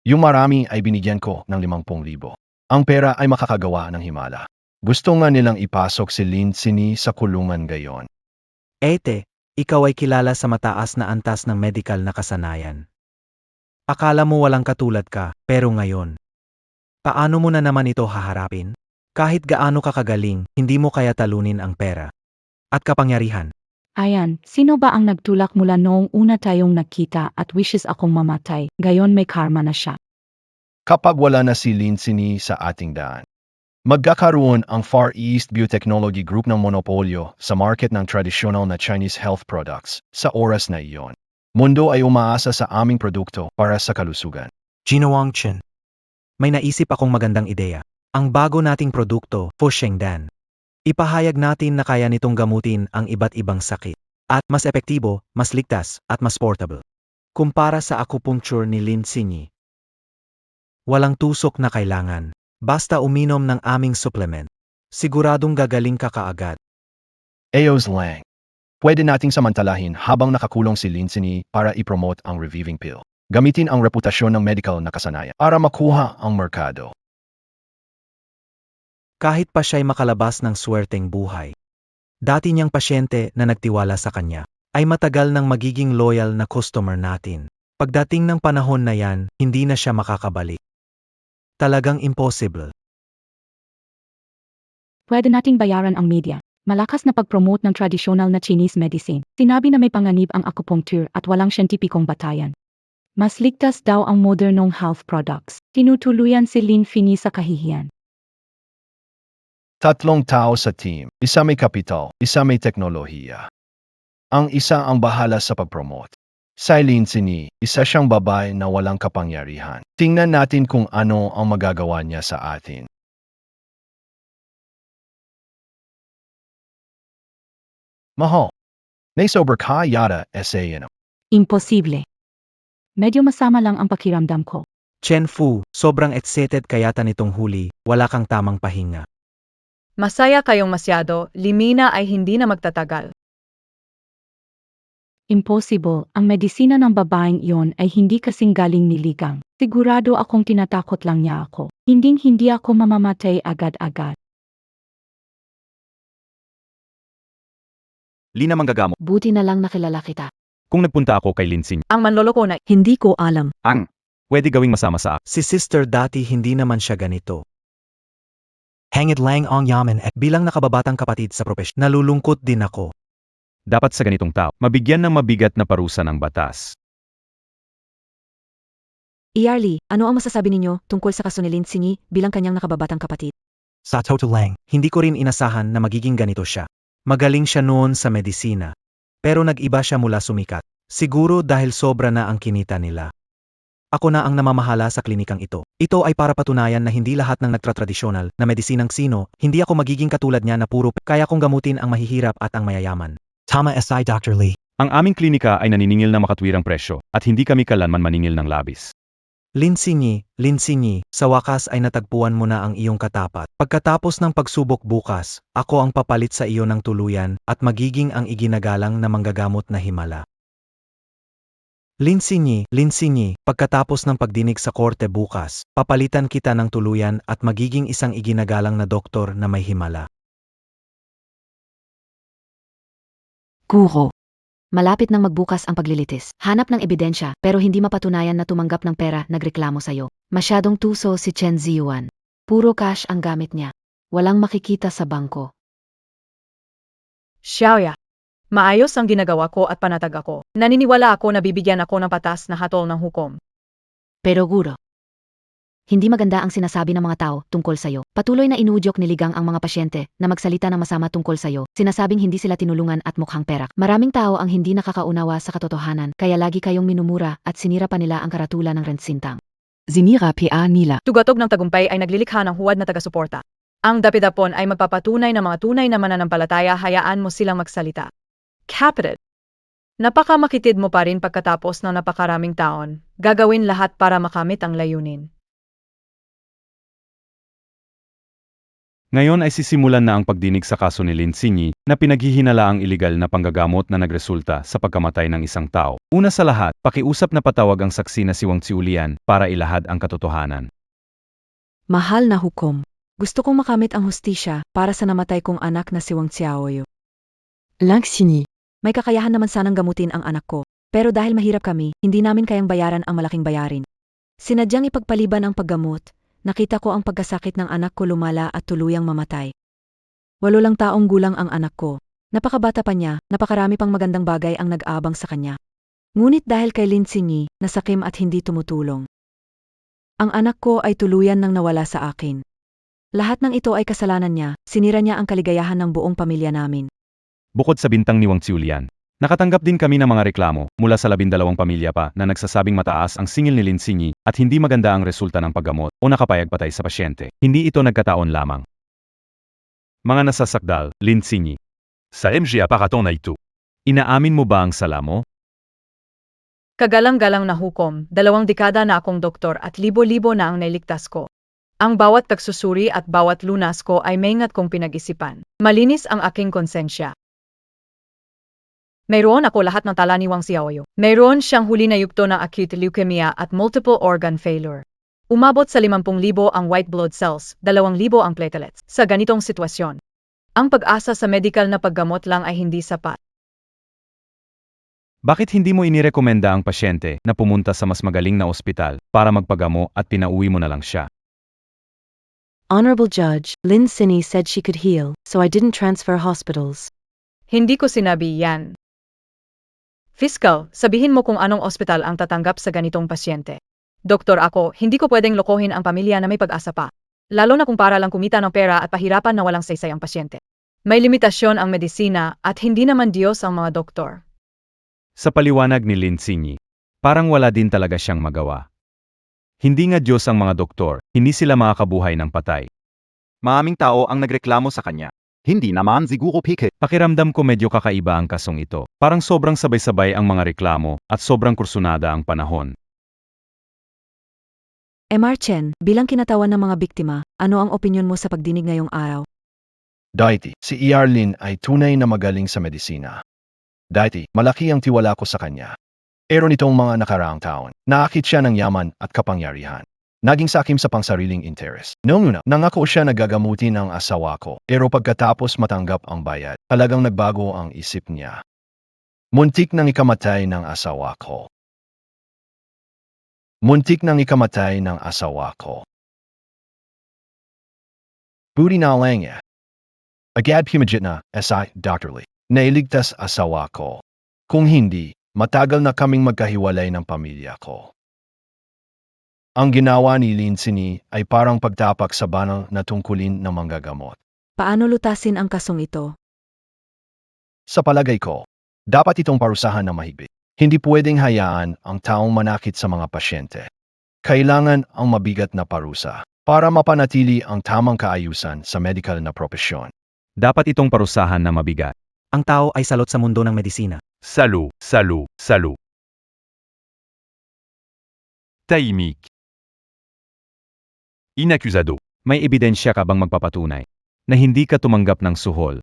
[SPEAKER 5] Yung marami ay binigyan ko ng 50,000. Ang pera ay makakagawa ng himala. Gusto nga nilang ipasok si Lin Sinyi sa kulungan gayon.
[SPEAKER 8] Ete, ikaw ay kilala sa mataas na antas ng medical na kasanayan. Akala mo walang katulad ka, pero ngayon. Paano mo na naman ito haharapin? Kahit gaano ka kagaling, hindi mo kaya talunin ang pera. At kapangyarihan.
[SPEAKER 6] Ayan, sino ba ang nagtulak mula noong una tayong nagkita at wishes akong mamatay? Gayon may karma na siya.
[SPEAKER 5] Kapag wala na si Lin Sinyi sa ating daan, magkakaroon ang Far East Biotechnology Group ng monopolyo sa market ng tradisyonal na Chinese health products sa oras na iyon. Mundo ay umaasa sa aming produkto para sa kalusugan.
[SPEAKER 9] Ginawang Chen.
[SPEAKER 8] May naisip akong magandang ideya. Ang bago nating produkto, Fushengdan. Ipahayag natin na kaya nitong gamutin ang iba't ibang sakit. At mas epektibo, mas ligtas, at mas portable. Kumpara sa acupuncture ni Lin Sinyi. Walang tusok na kailangan. Basta uminom ng aming supplement. Siguradong gagaling ka kaagad.
[SPEAKER 5] Eos lang. Pwede nating samantalahin habang nakakulong si Lin Sinyi para ipromote ang reviving pill. Gamitin ang reputasyon ng medical na kasanayan para makuha ang merkado.
[SPEAKER 8] Kahit pa siya'y makalabas ng swerteng buhay. Dati niyang pasyente na nagtiwala sa kanya, ay matagal nang magiging loyal na customer natin. Pagdating ng panahon na yan, hindi na siya makakabalik. Talagang impossible.
[SPEAKER 6] Pwede nating bayaran ang media. Malakas na pag-promote ng tradisyonal na Chinese medicine. Sinabi na may panganib ang acupuncture at walang siyentipikong batayan. Mas ligtas daw ang modernong health products. Tinutuluyan si Lin Sinyi sa kahihiyan.
[SPEAKER 5] 3 tao sa team, isa may kapital, isa may teknolohiya. Ang isa ang bahala sa pag-promote. Si Lindsay, isa siyang babae na walang kapangyarihan. Tingnan natin kung ano ang magagawa niya sa atin. Mahal, naisober ka yata SA.
[SPEAKER 6] Imposible. Medyo masama lang ang pakiramdam ko.
[SPEAKER 8] Chen Fu, sobrang excited kayata nitong huli, wala kang tamang pahinga.
[SPEAKER 1] Masaya kayong masyado, Limina ay hindi na magtatagal.
[SPEAKER 6] Impossible, ang medisina ng babaeng iyon ay hindi kasing galing ni Ligang. Sigurado akong tinatakot lang niya ako. Hinding-hindi ako mamamatay agad-agad.
[SPEAKER 7] Lina manggagamo.
[SPEAKER 3] Buti na lang nakilala kita.
[SPEAKER 4] Kung nagpunta ako kay Lindsay,
[SPEAKER 1] Ang manloloko na
[SPEAKER 6] Hindi ko alam.
[SPEAKER 4] pwede gawing masama sa
[SPEAKER 8] Si Sister dati hindi naman siya ganito.
[SPEAKER 9] Hangad lang ang yaman at
[SPEAKER 8] Bilang nakababatang kapatid sa propesyon, nalulungkot din ako.
[SPEAKER 4] dapat sa ganitong tao, mabigyan ng mabigat na parusa ng batas.
[SPEAKER 3] Iyarli, ano ang masasabi ninyo tungkol sa kaso ni Lindsay bilang kanyang nakababatang kapatid?
[SPEAKER 9] sa total lang.
[SPEAKER 8] Hindi ko rin inasahan na magiging ganito siya. Magaling siya noon sa medisina. Pero nag-iba siya mula sumikat. Siguro dahil sobra na ang kinita nila. Ako na ang namamahala sa klinikang ito. Ito ay para patunayan na hindi lahat ng nagtatradisyonal na medisinang sino, hindi ako magiging katulad niya na puro kaya kong gamutin ang mahihirap at ang mayayaman.
[SPEAKER 9] Tama si Dr. Lee.
[SPEAKER 4] Ang aming klinika ay naniningil ng makatwirang presyo at hindi kami kalanman maningil ng labis.
[SPEAKER 8] Lindsay, sa wakas ay natagpuan mo na ang iyong katapat. Pagkatapos ng pagsubok bukas, ako ang papalit sa iyo ng tuluyan at magiging ang iginagalang na manggagamot na himala. Lindsay, pagkatapos ng pagdinig sa korte bukas, papalitan kita ng tuluyan at magiging isang iginagalang na doktor na may himala.
[SPEAKER 3] Guro. Malapit nang magbukas ang paglilitis. Hanap ng ebidensya pero hindi mapatunayan na tumanggap ng pera nagreklamo sa'yo. Masyadong tuso si Chen Ziyuan. Puro cash ang gamit niya. Walang makikita sa bangko.
[SPEAKER 1] Xiaoya. Maayos ang ginagawa ko at panatag ako. Naniniwala ako na bibigyan ako ng patas na hatol ng hukom.
[SPEAKER 3] Pero guro. Hindi maganda ang sinasabi ng mga tao tungkol sa'yo. Patuloy na inuudyok ni Ligang ang mga pasyente na magsalita ng masama tungkol sa'yo. Sinasabing hindi sila tinulungan at mukhang perak. Maraming tao ang hindi nakakaunawa sa katotohanan kaya lagi kayong minumura at sinira pa nila ang karatula ng rensintang.
[SPEAKER 2] Zinira PA nila.
[SPEAKER 1] Tugatog ng tagumpay ay naglilikha ng huwad na tagasuporta. Ang dapidapon ay magpapatunay ng mga tunay na mananampalataya, hayaan mo silang magsalita. Captain. Napakamakitid mo pa rin pagkatapos ng napakaraming taon. Gagawin lahat para makamit ang layunin.
[SPEAKER 4] Ngayon ay sisimulan na ang pagdinig sa kaso ni Lindsay na pinaghihinala ang iligal na panggagamot na nagresulta sa pagkamatay ng isang tao. Una sa lahat, pakiusap na patawag ang saksi na si Wang Xiulian para ilahad ang katotohanan.
[SPEAKER 6] Mahal na hukom. Gusto kong makamit ang hustisya para sa namatay kong anak na si Wang Xiaoyu.
[SPEAKER 2] Lindsay.
[SPEAKER 6] May kakayahan naman sanang gamutin ang anak ko. Pero dahil mahirap kami, hindi namin kayang bayaran ang malaking bayarin. Sinadyang ipagpaliban ang paggamot. Nakita ko ang pagkasakit ng anak ko lumala at tuluyang mamatay. 8 lang taong gulang ang anak ko. Napakabata pa niya, napakarami pang magandang bagay ang nag-aabang sa kanya. Ngunit dahil kay Lindsay, nasakim at hindi tumutulong. Ang anak ko ay tuluyan nang nawala sa akin. Lahat ng ito ay kasalanan niya, sinira niya ang kaligayahan ng buong pamilya namin.
[SPEAKER 4] Bukod sa bintang ni Wang Xiulian, nakatanggap din kami ng mga reklamo mula sa 12 pamilya pa na nagsasabing mataas ang singil ni Lindsay at hindi maganda ang resulta ng paggamot o nakapayag patay sa pasyente. Hindi ito nagkataon lamang. Mga nasasakdal, Lindsay. Sa MGA pakaton na ito. Inaamin mo ba ang sala mo?
[SPEAKER 1] Kagalang-galang na hukom, 2 dekada na akong doktor at libo-libo na ang nailigtas ko. Ang bawat pagsusuri at bawat lunas ko ay maingat kong pinag-isipan. Malinis ang aking konsensya. Mayroon ako lahat ng tala ni Wang Xiaoyu. Mayroon siyang huli na yugto ng acute leukemia at multiple organ failure. Umabot sa 50,000 ang white blood cells, 2,000 ang platelets. Sa ganitong sitwasyon, ang pag-asa sa medical na paggamot lang ay hindi sapat.
[SPEAKER 4] Bakit hindi mo inirekomenda ang pasyente na pumunta sa mas magaling na ospital para magpagamo at pinauwi mo na lang siya?
[SPEAKER 6] Honorable Judge, Lindsay said she could heal, so I didn't transfer hospitals.
[SPEAKER 1] Hindi ko sinabi yan. Fiscal, sabihin mo kung anong ospital ang tatanggap sa ganitong pasyente. Doktor ako, hindi ko pwedeng lokohin ang pamilya na may pag-asa pa. Lalo na kung para lang kumita ng pera at pahirapan na walang saysay ang pasyente. May limitasyon ang medisina at hindi naman Diyos ang mga doktor.
[SPEAKER 4] Sa paliwanag ni Lin Sinyi, parang wala din talaga siyang magawa. Hindi nga Diyos ang mga doktor, hindi sila makakabuhay ng patay.
[SPEAKER 7] Maraming tao ang nagreklamo sa kanya. Hindi naman siguro peke.
[SPEAKER 4] Pakiramdam ko medyo kakaiba ang kasong ito. Parang sobrang sabay-sabay ang mga reklamo at sobrang kursunada ang panahon.
[SPEAKER 3] MR Chen, bilang kinatawan ng mga biktima, ano ang opinyon mo sa pagdinig ngayong araw?
[SPEAKER 5] Dati, si Iarlin ay tunay na magaling sa medisina. Dati, malaki ang tiwala ko sa kanya. Pero nitong mga nakaraang taon, naakit siya ng yaman at kapangyarihan. Naging sakim sa pangsariling interes. Noong una, nangako siya na gagamutin ang asawa ko. Pero pagkatapos matanggap ang bayad, talagang nagbago ang isip niya. Muntik nang ikamatay ng asawa ko. Muntik nang ikamatay ng asawa ko. Buti na lang niya. Agad pumigit na, SI, Dr. Lee. Nailigtas asawa ko. Kung hindi, matagal na kaming magkahiwalay ng pamilya ko. Ang ginawa ni Lin Sinyi ay parang pagtapak sa banal na tungkulin ng manggagamot.
[SPEAKER 3] Paano lutasin ang kasong ito?
[SPEAKER 5] Sa palagay ko, dapat itong parusahan ng mahigpit. Hindi pwedeng hayaan ang taong manakit sa mga pasyente. Kailangan ang mabigat na parusa para mapanatili ang tamang kaayusan sa medical na propesyon.
[SPEAKER 4] Dapat itong parusahan na mabigat.
[SPEAKER 8] Ang tao ay salot sa mundo ng medisina.
[SPEAKER 4] Salu. Tahimik. Inacusado. May ebidensya ka bang magpapatunay na hindi ka tumanggap ng suhol?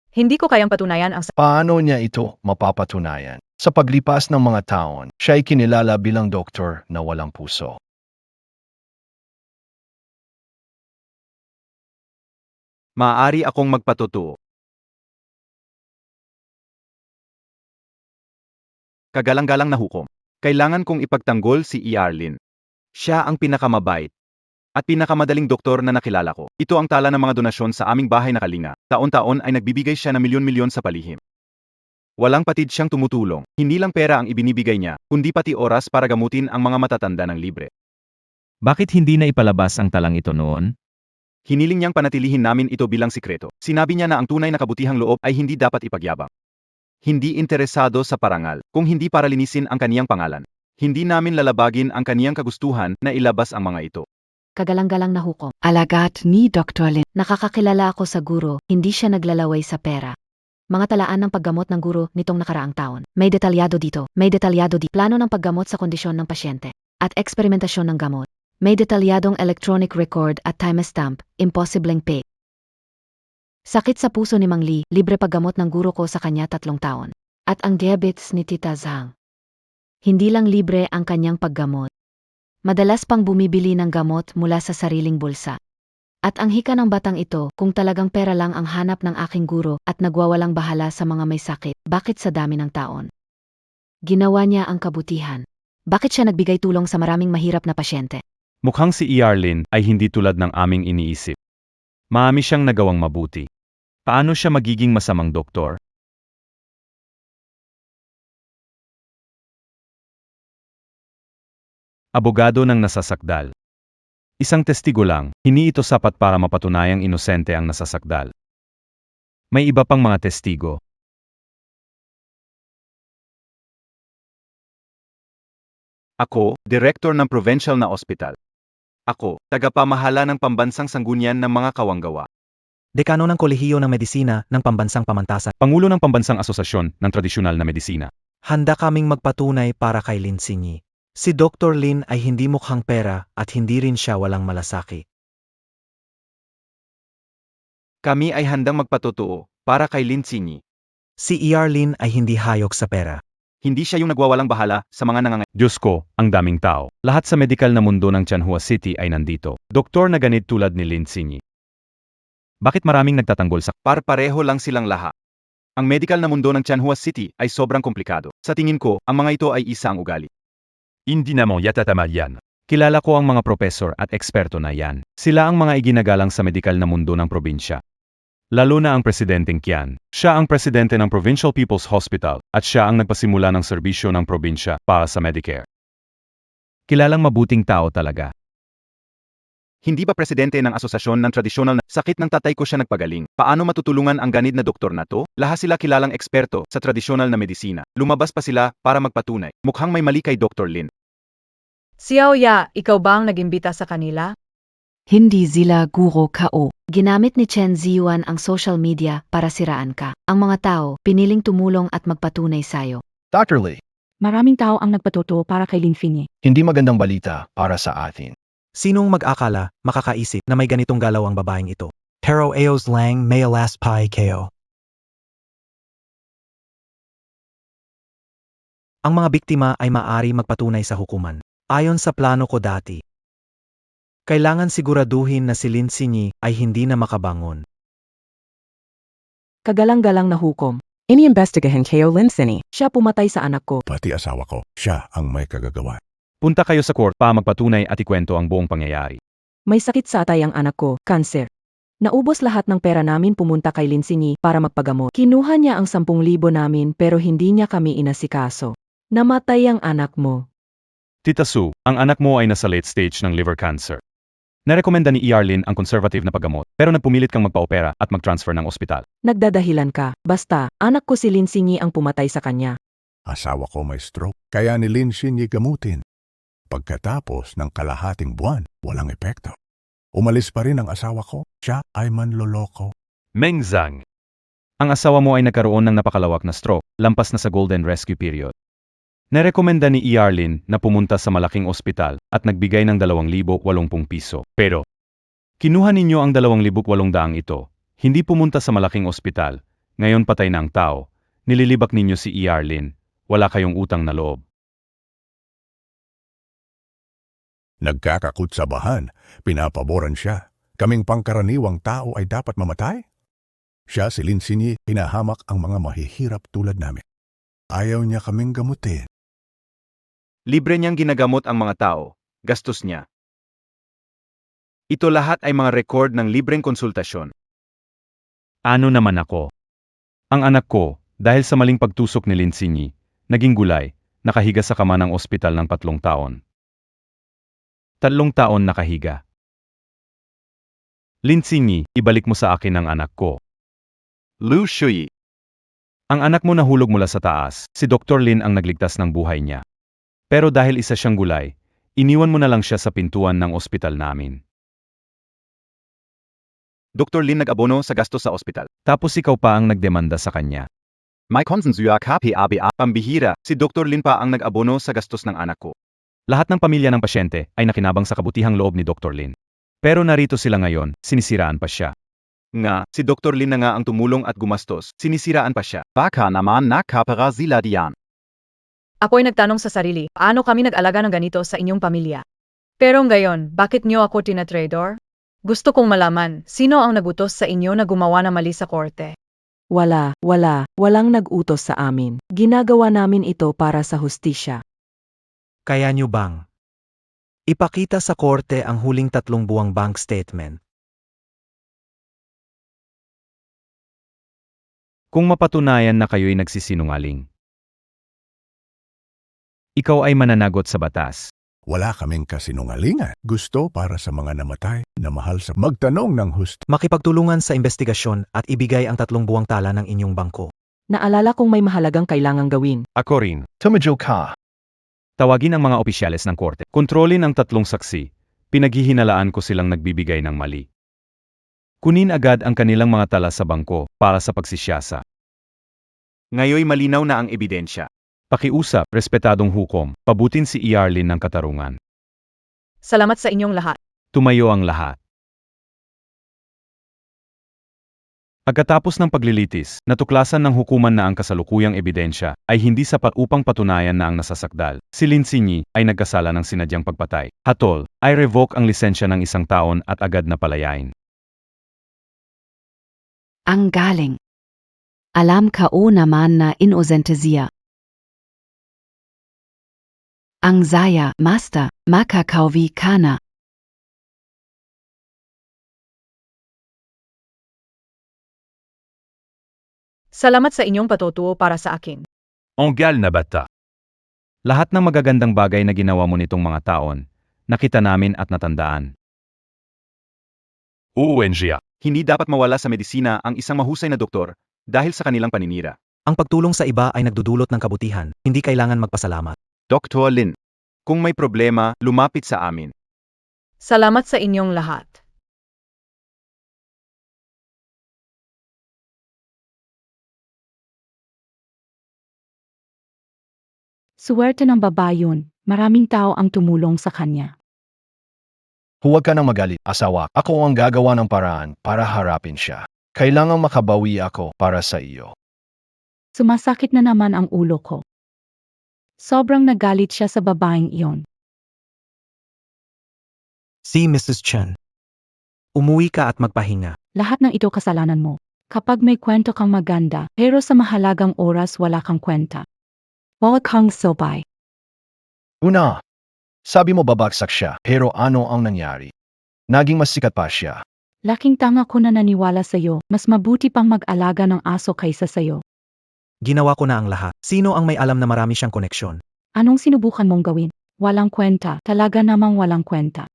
[SPEAKER 1] Hindi ko kayang patunayan ang
[SPEAKER 5] Paano niya ito mapapatunayan? Sa paglipas ng mga taon, siya ay kinilala bilang doktor na walang puso.
[SPEAKER 7] Maaari akong magpatotoo. Kagalang-galang na hukom. Kailangan kong ipagtanggol si Iarlin. Siya ang pinakamabait at pinakamadaling doktor na nakilala ko. Ito ang tala ng mga donasyon sa aming bahay na Kalinga. Taon-taon ay nagbibigay siya ng milyon-milyon sa palihim. Walang patid siyang tumutulong. Hindi lang pera ang ibinibigay niya, kundi pati oras para gamutin ang mga matatanda ng libre.
[SPEAKER 4] Bakit hindi na ipalabas ang talang ito noon?
[SPEAKER 7] Hiniling niyang panatilihin namin ito bilang sikreto. Sinabi niya na ang tunay na kabutihang loob ay hindi dapat ipagyabang. Hindi interesado sa parangal, kung hindi para linisin ang kaniyang pangalan. Hindi namin lalabagin ang kaniyang kagustuhan na ilabas ang mga ito.
[SPEAKER 3] Kagalang-galang na hukom.
[SPEAKER 2] Alagat ni Dr. Lin.
[SPEAKER 3] Nakakakilala ako sa guro, hindi siya naglalaway sa pera. Mga talaan ng paggamot ng guro nitong nakaraang taon. May detalyado dito. Plano ng paggamot sa kondisyon ng pasyente. At eksperimentasyon ng gamot. May detalyadong electronic record at timestamp, imposibleng pay. Sakit sa puso ni Mang Lee, libre paggamot ng guro ko sa kanya 3 taon. At ang diabetes ni Tita Zhang. Hindi lang libre ang kanyang paggamot. Madalas pang bumibili ng gamot mula sa sariling bulsa. At ang hika ng batang ito, kung talagang pera lang ang hanap ng aking guro at nagwawalang bahala sa mga may sakit, bakit sa dami ng taon? Ginawa niya ang kabutihan. Bakit siya nagbigay tulong sa maraming mahirap na pasyente?
[SPEAKER 4] Mukhang si Iarlin ay hindi tulad ng aming iniisip. Marami siyang nagawang mabuti. Paano siya magiging masamang doktor? Abogado ng nasasakdal. Isang testigo lang, hindi ito sapat para mapatunayang inosente ang nasasakdal. May iba pang mga testigo.
[SPEAKER 7] Ako, direktor ng provincial na ospital. Ako, tagapamahala ng pambansang sanggunian ng mga kawanggawa.
[SPEAKER 8] Dekano ng Kolehiyo ng Medisina ng Pambansang Pamantasan.
[SPEAKER 4] Pangulo ng Pambansang Asosasyon ng Tradisyonal na Medisina.
[SPEAKER 8] Handa kaming magpatunay para kay Lin Sinyi. Si Dr. Lin ay hindi mukhang pera at hindi rin siya walang malasaki.
[SPEAKER 7] Kami ay handang magpatotoo para kay Lin Sinyi.
[SPEAKER 8] Si Iarlin ay hindi hayok sa pera.
[SPEAKER 7] Hindi siya yung nagwawalang bahala sa mga
[SPEAKER 4] Diyos ko, ang daming tao. Lahat sa medikal na mundo ng Changhua City ay nandito. Doktor na ganit tulad ni Lin Sinyi. Bakit maraming nagtatanggol sa
[SPEAKER 7] Par-pareho lang silang lahat. Ang medical na mundo ng Changhua City ay sobrang komplikado. Sa tingin ko, ang mga ito ay isa ang ugali.
[SPEAKER 4] Hindi naman yatatama yan. Kilala ko ang mga propesor at eksperto na yan. Sila ang mga iginagalang sa medikal na mundo ng probinsya. Lalo na ang presidenteng Qian. Siya ang presidente ng Provincial People's Hospital at siya ang nagpasimula ng serbisyo ng probinsya para sa Medicare. Kilalang mabuting tao talaga.
[SPEAKER 7] Hindi pa presidente ng asosasyon ng tradisyonal na sakit ng tatay ko siya nagpagaling. Paano matutulungan ang ganid na doktor na to? Lahat sila kilalang eksperto sa tradisyonal na medisina. Lumabas pa sila para magpatunay. Mukhang may mali kay Dr. Lin.
[SPEAKER 1] Xiao Ya, ikaw ba ang nagimbita sa kanila?
[SPEAKER 2] Hindi sila guro kao.
[SPEAKER 3] Ginamit ni Chen Ziyuan ang social media para siraan ka. Ang mga tao, piniling tumulong at magpatunay sayo.
[SPEAKER 5] Dr. Lee,
[SPEAKER 6] Maraming tao ang nagpatuto para kay Lin Finny.
[SPEAKER 5] hindi magandang balita para sa atin.
[SPEAKER 8] Sinong mag-akala, makakaisip na may ganitong galaw ang babaeng ito?
[SPEAKER 9] Pero Eos Lang may alas pai ko.
[SPEAKER 8] Ang mga biktima ay maari magpatunay sa hukuman. Ayon sa plano ko dati, kailangan siguraduhin na si Lin Sinyi ay hindi na makabangon.
[SPEAKER 6] Kagalang-galang na hukom. Iniimbestigahan kayo Lin Finny. Siya pumatay sa anak ko.
[SPEAKER 10] Pati asawa ko, siya ang may kagagawa.
[SPEAKER 4] Punta kayo sa court para magpatunay at ikwento ang buong pangyayari.
[SPEAKER 6] May sakit sa atay ang anak ko, kanser. Naubos lahat ng pera namin pumunta kay Lin Sinyi para magpagamot. Kinuha niya ang 10,000 namin pero hindi niya kami inasikaso. Namatay ang anak mo.
[SPEAKER 4] Tita Sue, ang anak mo ay nasa late stage ng liver cancer. Narekomenda ni Arlene ang conservative na paggamot, pero nagpumilit kang magpa-opera at mag-transfer ng ospital.
[SPEAKER 6] Nagdadahilan ka. Basta, anak ko si Lin Sinyi ang pumatay sa kanya.
[SPEAKER 10] Asawa ko may stroke, kaya ni Lin Shinyi gamutin. Pagkatapos ng kalahating buwan, walang epekto. Umalis pa rin ang asawa ko, siya ay manloloko.
[SPEAKER 4] Meng Zhang. Ang asawa mo ay nagkaroon ng napakalawak na stroke, lampas na sa golden rescue period. Narekomenda ni Arlene na pumunta sa malaking ospital at nagbigay ng 2,080 piso. Pero, kinuha ninyo ang 2,800 ito, hindi pumunta sa malaking ospital, ngayon patay na ang tao, nililibak ninyo si Arlene, wala kayong utang na loob.
[SPEAKER 10] Nagkakakutsabahan, pinapaboran siya. Kaming pangkaraniwang tao ay dapat mamatay? Siya si Lin Sinyi, pinahamak ang mga mahihirap tulad namin. Ayaw niya kaming gamutin.
[SPEAKER 7] Libre niyang ginagamot ang mga tao, gastos niya. Ito lahat ay mga record ng libreng konsultasyon.
[SPEAKER 4] Ano naman ako? Ang anak ko, dahil sa maling pagtusok ni Lin Sinyi, naging gulay, nakahiga sa kama ng ospital ng 3 taon. 3 taon nakahiga. Lin Sinyi, ibalik mo sa akin ang anak ko.
[SPEAKER 7] Lu Shui.
[SPEAKER 4] Ang anak mo nahulog mula sa taas, si Dr. Lin ang nagligtas ng buhay niya. Pero dahil isa siyang gulay, iniwan mo na lang siya sa pintuan ng ospital namin.
[SPEAKER 7] Dr. Lin nag-abono sa gastos sa ospital.
[SPEAKER 4] Tapos ikaw pa ang nagdemanda sa kanya.
[SPEAKER 7] May konsensuya KPABA, pambihira, si Dr. Lin pa ang nag-abono sa gastos ng anak ko.
[SPEAKER 4] Lahat ng pamilya ng pasyente ay nakinabang sa kabutihang loob ni Dr. Lin. Pero narito sila ngayon, sinisiraan pa siya.
[SPEAKER 7] Nga, si Dr. Lin na nga ang tumulong at gumastos, sinisiraan pa siya. Baka naman nakapara sila diyan.
[SPEAKER 1] Ako'y nagtanong sa sarili, paano kami nag-alaga ng ganito sa inyong pamilya? Pero ngayon, bakit niyo ako tinatrador? Gusto kong malaman, sino ang nagutos sa inyo na gumawa ng mali sa korte?
[SPEAKER 6] Walang nag-utos sa amin. Ginagawa namin ito para sa hustisya.
[SPEAKER 8] Kaya nyo bang ipakita sa korte ang huling 3 buwang bank statement?
[SPEAKER 4] Kung mapatunayan na kayo'y nagsisinungaling, ikaw ay mananagot sa batas.
[SPEAKER 10] Wala kaming kasinungalingan. Gusto para sa mga namatay na mahal sa magtanong ng
[SPEAKER 8] Makipagtulungan sa investigasyon at ibigay ang 3 buwang tala ng inyong bangko.
[SPEAKER 6] Naalala kong may mahalagang kailangang gawin.
[SPEAKER 4] Ako rin.
[SPEAKER 5] Tumadyo ka.
[SPEAKER 4] Tawagin ang mga opisyales ng korte. Kontrolin ang 3 saksi. Pinaghihinalaan ko silang nagbibigay ng mali. Kunin agad ang kanilang mga tala sa bangko para sa pagsisyasa.
[SPEAKER 7] Ngayoy malinaw na ang ebidensya.
[SPEAKER 4] Pakiusap, respetadong hukom, pabutin si Arlene ng katarungan.
[SPEAKER 1] Salamat sa inyong lahat.
[SPEAKER 4] Tumayo ang lahat. Pagkatapos ng paglilitis, natuklasan ng hukuman na ang kasalukuyang ebidensya ay hindi sapat upang patunayan na ang nasasakdal. Si Lin Sinyi ay nagkasala ng sinadyang pagpatay. Hatol, ay revoke ang lisensya ng 1 taon at agad na palayain.
[SPEAKER 2] Ang galing. Alam ka o naman na inosente siya. Ang saya, master, makakauwi ka na.
[SPEAKER 1] Salamat sa inyong patutuo para sa akin.
[SPEAKER 4] Onggal na bata. Lahat ng magagandang bagay na ginawa mo nitong mga taon, nakita namin at natandaan. UNGA.
[SPEAKER 7] Hindi dapat mawala sa medisina ang isang mahusay na doktor dahil sa kanilang paninira.
[SPEAKER 8] Ang pagtulong sa iba ay nagdudulot ng kabutihan, hindi kailangan magpasalamat.
[SPEAKER 7] Dr. Lin, kung may problema, lumapit sa amin.
[SPEAKER 1] Salamat sa inyong lahat.
[SPEAKER 6] Suwerte ng babae yun. Maraming tao ang tumulong sa kanya.
[SPEAKER 5] Huwag ka nang magalit, asawa. Ako ang gagawa ng paraan para harapin siya. Kailangang makabawi ako para sa iyo.
[SPEAKER 6] Sumasakit na naman ang ulo ko. Sobrang nagalit siya sa babaeng iyon.
[SPEAKER 9] See Mrs. Chen.
[SPEAKER 8] Umuwi ka at magpahinga.
[SPEAKER 6] Lahat ng ito kasalanan mo. Kapag may kwento kang maganda, pero sa mahalagang oras wala kang kwenta. Wala kang sobay.
[SPEAKER 5] Una, sabi mo babagsak siya, pero ano ang nangyari? Naging mas sikat pa siya.
[SPEAKER 6] Laking tanga ko na naniwala sa'yo, mas mabuti pang mag-alaga ng aso kaysa sa'yo.
[SPEAKER 8] Ginawa ko na ang lahat. Sino ang may alam na marami siyang koneksyon?
[SPEAKER 6] Anong sinubukan mong gawin? Walang kwenta, talaga namang walang kwenta.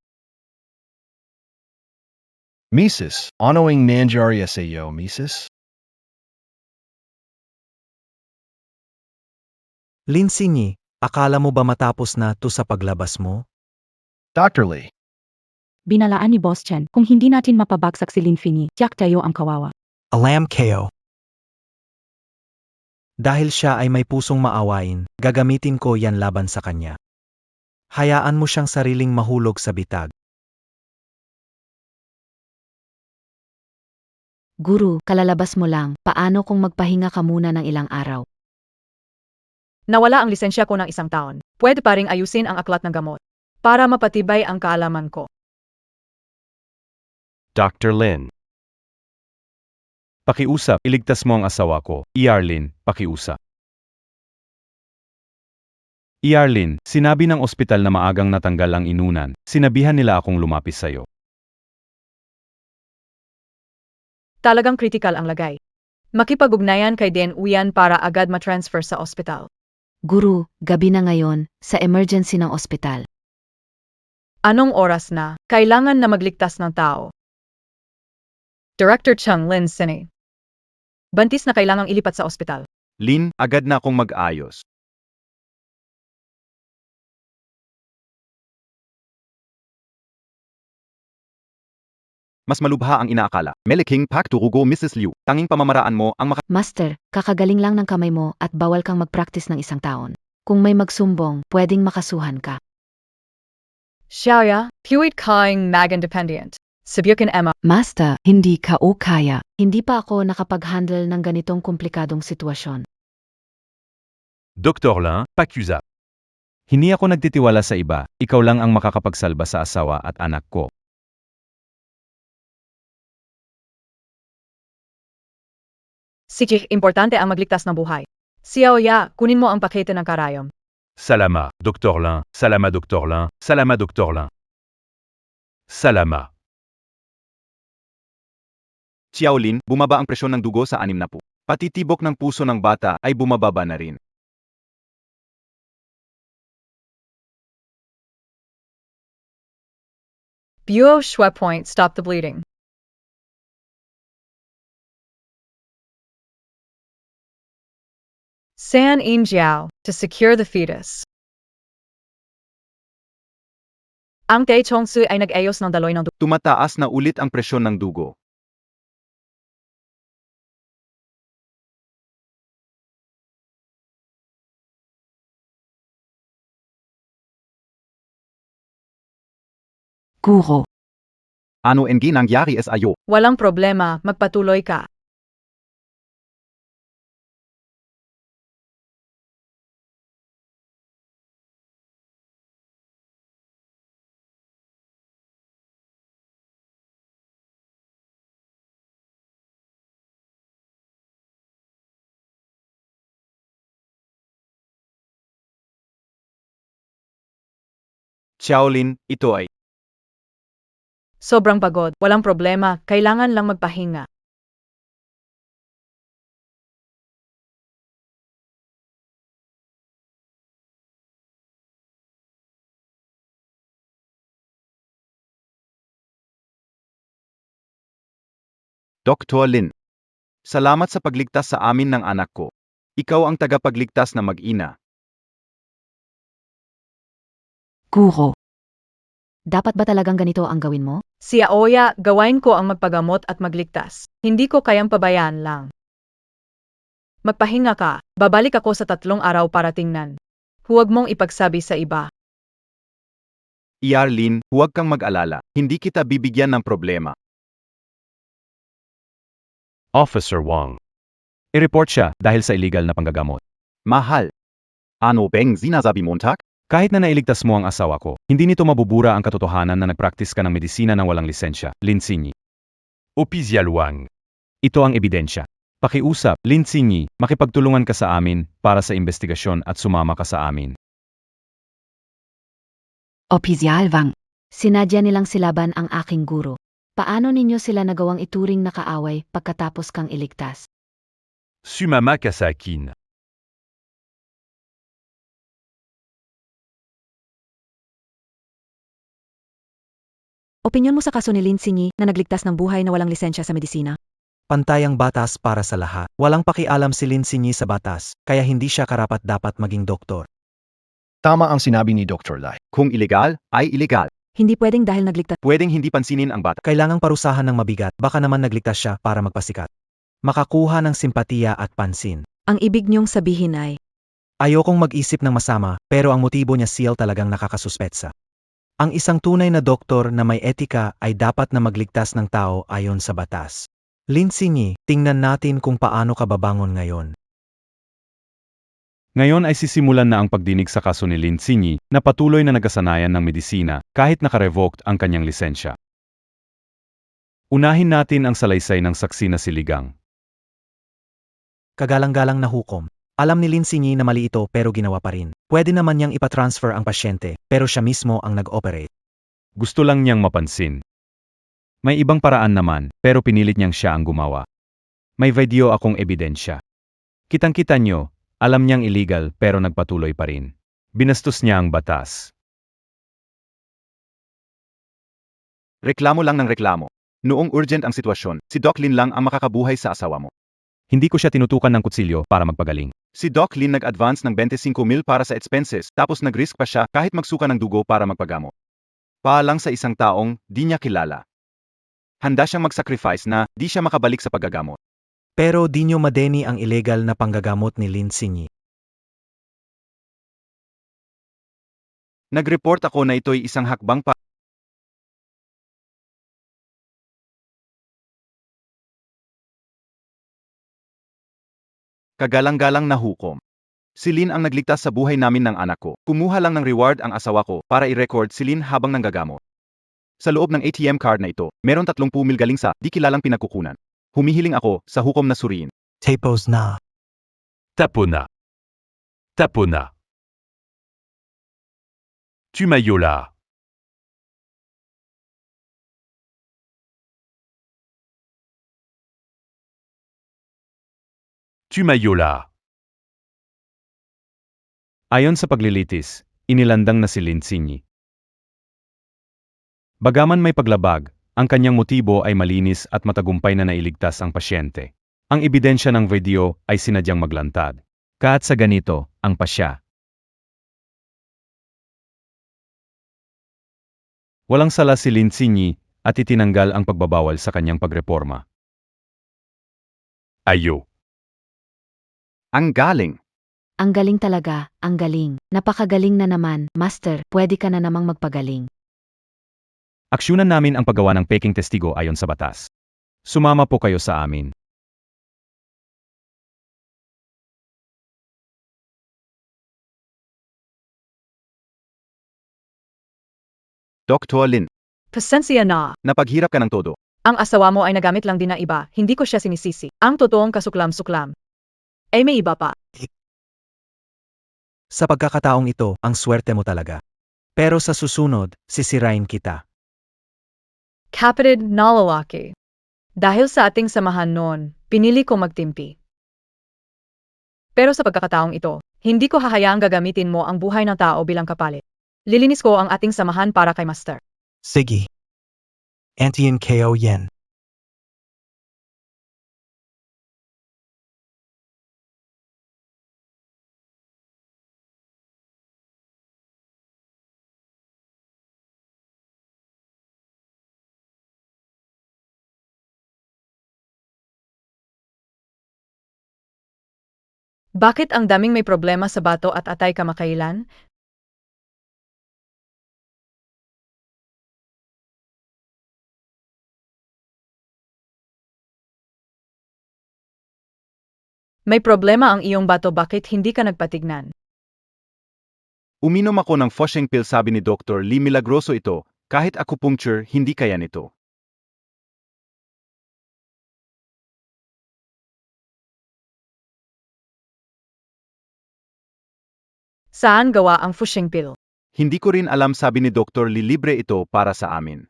[SPEAKER 5] Mrs., ano ang nangyari sa iyo, Mrs.?
[SPEAKER 8] Lin Sinyi, akala mo ba matapos na to sa paglabas mo?
[SPEAKER 5] Dr. Lee,
[SPEAKER 6] Binalaan ni Boss Chen, kung hindi natin mapabagsak si Lin Fini, tiyak tayo ang kawawa.
[SPEAKER 9] Alam KO.
[SPEAKER 8] Dahil siya ay may pusong maawain, gagamitin ko yan laban sa kanya. Hayaan mo siyang sariling mahulog sa bitag.
[SPEAKER 3] Guru, kalalabas mo lang, paano kung magpahinga ka muna ng ilang araw?
[SPEAKER 1] Nawala ang lisensya ko ng 1 taon. Pwede pa ring ayusin ang aklat ng gamot para mapatibay ang kaalaman ko.
[SPEAKER 4] Dr. Lin. Pakiusap, iligtas mo ang asawa ko. Arlene, pakiusap. Arlene, sinabi ng ospital na maagang natanggal ang inunan. Sinabihan nila akong lumapis sa'yo.
[SPEAKER 1] Talagang critical ang lagay. Makipag-ugnayan kay Den Uyan para agad matransfer sa ospital.
[SPEAKER 3] Guru, gabi na ngayon, sa emergency ng ospital.
[SPEAKER 1] Anong oras na? Kailangan na magligtas ng tao. Director Chung Lin Sine. Bantis na kailangang ilipat sa ospital.
[SPEAKER 7] Lin, agad na akong mag-ayos. Mas malubha ang inaakala. Meliking Pak Turugo Mrs. Liu. Tanging pamamaraan mo ang
[SPEAKER 3] Master, kakagaling lang ng kamay mo at bawal kang mag-practice ng 1 taon. Kung may magsumbong, pwedeng makasuhan ka.
[SPEAKER 1] Xiaoya, Puit Kaing Mag Independent. Subukan Emma.
[SPEAKER 2] Master, hindi ka o kaya.
[SPEAKER 3] Hindi pa ako nakapag-handle ng ganitong komplikadong sitwasyon.
[SPEAKER 4] Dr. Lin, pakiusap. Hindi ako nagtitiwala sa iba, ikaw lang ang makakapagsalba sa asawa at anak ko.
[SPEAKER 1] Sige, importante ang magligtas ng buhay. Xiaoya, kunin mo ang pakete ng karayom.
[SPEAKER 4] Salama, Dr. Lin. Salama, Dr. Lin. Salama, Dr. Lin. Salama.
[SPEAKER 7] Xiaolin, bumaba ang presyon ng dugo sa 60. Patitibok ng puso ng bata ay bumababa na rin.
[SPEAKER 1] Buo Shui Point, stop the bleeding. San In Jiao, to secure the fetus. Ang Tae Chongsu ay nag-ayos ng daloy ng dugo.
[SPEAKER 7] Tumataas na ulit ang presyon ng dugo.
[SPEAKER 2] Guru.
[SPEAKER 7] Ano ang nangyari sa iyo?
[SPEAKER 1] Walang problema, magpatuloy ka.
[SPEAKER 7] Xiaolin, ito ay
[SPEAKER 1] Sobrang pagod, walang problema, kailangan lang magpahinga.
[SPEAKER 7] Dr. Lin. Salamat sa pagligtas sa amin ng anak ko. Ikaw ang tagapagligtas na mag-ina.
[SPEAKER 3] Guro. Dapat ba talagang ganito ang gawin mo?
[SPEAKER 1] Si Aoya, gawain ko ang magpagamot at magligtas. Hindi ko kayang pabayaan lang. Magpahinga ka, babalik ako sa 3 araw para tingnan. Huwag mong ipagsabi sa iba.
[SPEAKER 7] Arlene, huwag kang mag-alala. Hindi kita bibigyan ng problema.
[SPEAKER 4] Officer Wang. I-report siya dahil sa illegal na panggagamot.
[SPEAKER 7] Mahal. Ano bang sinasabi mo, Tak?
[SPEAKER 4] Kahit na nailigtas mo ang asawa ko, hindi nito mabubura ang katotohanan na nagpraktis ka ng medisina ng walang lisensya, Lin Xinyi. Opisyal Wang. Ito ang ebidensya. Pakiusap, Lin Xinyi, makipagtulungan ka sa amin para sa investigasyon at sumama ka sa amin.
[SPEAKER 2] Opisyal Wang.
[SPEAKER 3] Sinadya nilang silaban ang aking guro. Paano ninyo sila nagawang ituring na kaaway pagkatapos kang iligtas?
[SPEAKER 4] Sumama ka sa akin.
[SPEAKER 6] Opinyon mo sa kaso ni Lin Xinyi na nagligtas ng buhay na walang lisensya sa medisina?
[SPEAKER 8] Pantay ang batas para sa lahat. Walang pakialam si Lin Xinyi sa batas, kaya hindi siya karapat-dapat maging doktor.
[SPEAKER 5] Tama ang sinabi ni Dr. Lai.
[SPEAKER 7] Kung illegal, ay illegal.
[SPEAKER 6] Hindi pwedeng dahil nagligtas.
[SPEAKER 7] Pwedeng hindi pansinin ang bata.
[SPEAKER 8] Kailangang parusahan ng mabigat, baka naman nagligtas siya para magpasikat. Makakuha ng simpatiya at pansin.
[SPEAKER 6] Ang ibig niyong sabihin ay,
[SPEAKER 8] Ayokong mag-isip ng masama, pero ang motibo niya talagang nakakasuspetsa. Ang isang tunay na doktor na may etika ay dapat na magligtas ng tao ayon sa batas. Lin Xinyi, tingnan natin kung paano ka babangon ngayon.
[SPEAKER 4] Ngayon ay sisimulan na ang pagdinig sa kaso ni Lin Xinyi na patuloy na nagkasanayan ng medisina kahit naka-revoked ang kanyang lisensya. Unahin natin ang salaysay ng saksi na si Ligang.
[SPEAKER 8] Kagalang-galang na hukom. Alam ni Lin Xinyi na mali ito pero ginawa pa rin. Pwede naman niyang ipatransfer ang pasyente, pero siya mismo ang nag-operate.
[SPEAKER 4] Gusto lang niyang mapansin. May ibang paraan naman, pero pinilit niyang siya ang gumawa. May video akong ebidensya. Kitang-kita niyo, alam niyang illegal pero nagpatuloy pa rin. Binastos niya ang batas.
[SPEAKER 7] Reklamo lang ng reklamo. Noong urgent ang sitwasyon, si Doc Lin lang ang makakabuhay sa asawa mo.
[SPEAKER 4] Hindi ko siya tinutukan ng kutsilyo para magpagaling.
[SPEAKER 7] Si Doc Lin nag-advance ng 25,000 para sa expenses tapos nag-risk pa siya kahit magsuka ng dugo para magpagamot. Paalang sa isang taong di niya kilala. Handa siyang mag-sacrifice na di siya makabalik sa paggagamot.
[SPEAKER 8] Pero di niyo madeni ang illegal na panggagamot ni Lin Xinyi.
[SPEAKER 7] Nag-report ako na ito'y isang hakbang pa. Kagalang-galang na hukom. Si Lin ang nagligtas sa buhay namin ng anak ko. Kumuha lang ng reward ang asawa ko para i-record si Lin habang nanggagamot. Sa loob ng ATM card na ito, meron 30,000 galing sa di kilalang pinagkukunan. Humihiling ako sa hukom na suriin.
[SPEAKER 9] Tapos na.
[SPEAKER 4] Tapo na. Tapo na. Tumayola. Tumayola. Ayon sa paglilitis, inilandang na si Lin Xinyi. Bagaman may paglabag, ang kanyang motibo ay malinis at matagumpay na nailigtas ang pasyente. Ang ebidensya ng video ay sinadyang maglantad. Kahit sa ganito, ang pasya. Walang sala si Lin Xinyi at itinanggal ang pagbabawal sa kanyang pagreporma. Ayo.
[SPEAKER 7] Ang galing.
[SPEAKER 3] Ang galing talaga, ang galing. Napakagaling na naman, Master, pwede ka na namang magpagaling.
[SPEAKER 4] Aksyonan namin ang paggawa ng peking testigo ayon sa batas. Sumama po kayo sa amin.
[SPEAKER 7] Dr. Lin,
[SPEAKER 1] Pasensya na.
[SPEAKER 7] napaghirap ka ng todo.
[SPEAKER 1] Ang asawa mo ay nagamit lang din na iba, hindi ko siya sinisisi. Ang totoong kasuklam-suklam. Ay may iba pa.
[SPEAKER 8] Sa pagkakataong ito, ang swerte mo talaga. Pero sa susunod, sisirain kita.
[SPEAKER 1] Kapatid na lalaki. Dahil sa ating samahan noon, pinili ko magtimpi. Pero sa pagkakataong ito, hindi ko hahayaang gagamitin mo ang buhay ng tao bilang kapalit. Lilinis ko ang ating samahan para kay Master.
[SPEAKER 9] Sige. Antian KO Yen.
[SPEAKER 1] Bakit ang daming may problema sa bato at atay kamakailan? May problema ang iyong bato, bakit hindi ka nagpatignan?
[SPEAKER 7] Uminom ako ng Fosheng pill, sabi ni Dr. Lee, milagroso ito. Kahit acupuncture, hindi kaya nito.
[SPEAKER 1] Saan gawa ang Fusheng pill?
[SPEAKER 7] Hindi ko rin alam, sabi ni Dr. Lee, libre ito para sa amin.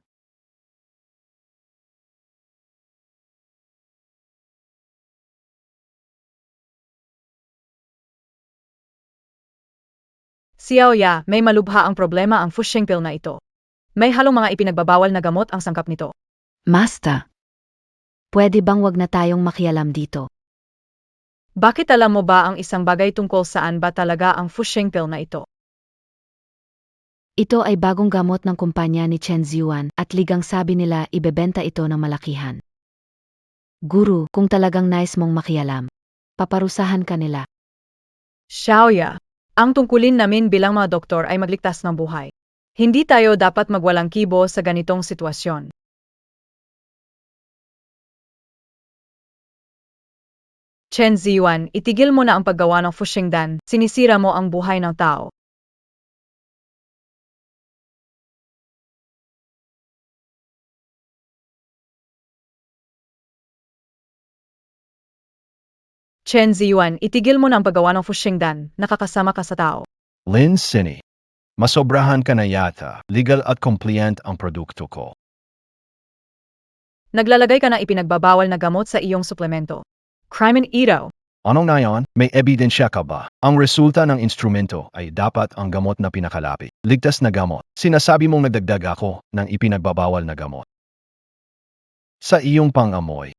[SPEAKER 1] Xiaoya, may malubha ang problema ang Fusheng pill na ito. May halong mga ipinagbabawal na gamot ang sangkap nito.
[SPEAKER 3] Master, pwede bang wag na tayong makialam dito?
[SPEAKER 1] Bakit alam mo ba ang isang bagay tungkol saan ba talaga ang Fusheng pill na ito?
[SPEAKER 3] Ito ay bagong gamot ng kumpanya ni Chen Ziuan at ligang sabi nila ibebenta ito ng malakihan. Guru, kung talagang nais mong makialam, paparusahan ka nila.
[SPEAKER 1] Xiaoya, ang tungkulin namin bilang mga doktor ay magligtas ng buhay. Hindi tayo dapat magwalang kibo sa ganitong sitwasyon. Chen Ziuan, itigil mo na ang paggawa ng Fushengdan, sinisira mo ang buhay ng tao. Chen Ziuan, itigil mo na ang paggawa ng Fushengdan, nakakasama ka sa tao.
[SPEAKER 5] Lin Sini, masobrahan ka na yata. Legal at compliant ang produkto ko.
[SPEAKER 1] Naglalagay ka na ipinagbabawal na gamot sa iyong suplemento. Crime iraw.
[SPEAKER 5] Anong na yon? May ebidensya ka ba? Ang resulta ng instrumento ay dapat ang gamot na pinakalapi. Ligtas na gamot. Sinasabi mong nagdagdag ako ng ipinagbabawal na gamot. Sa iyong pangamoy.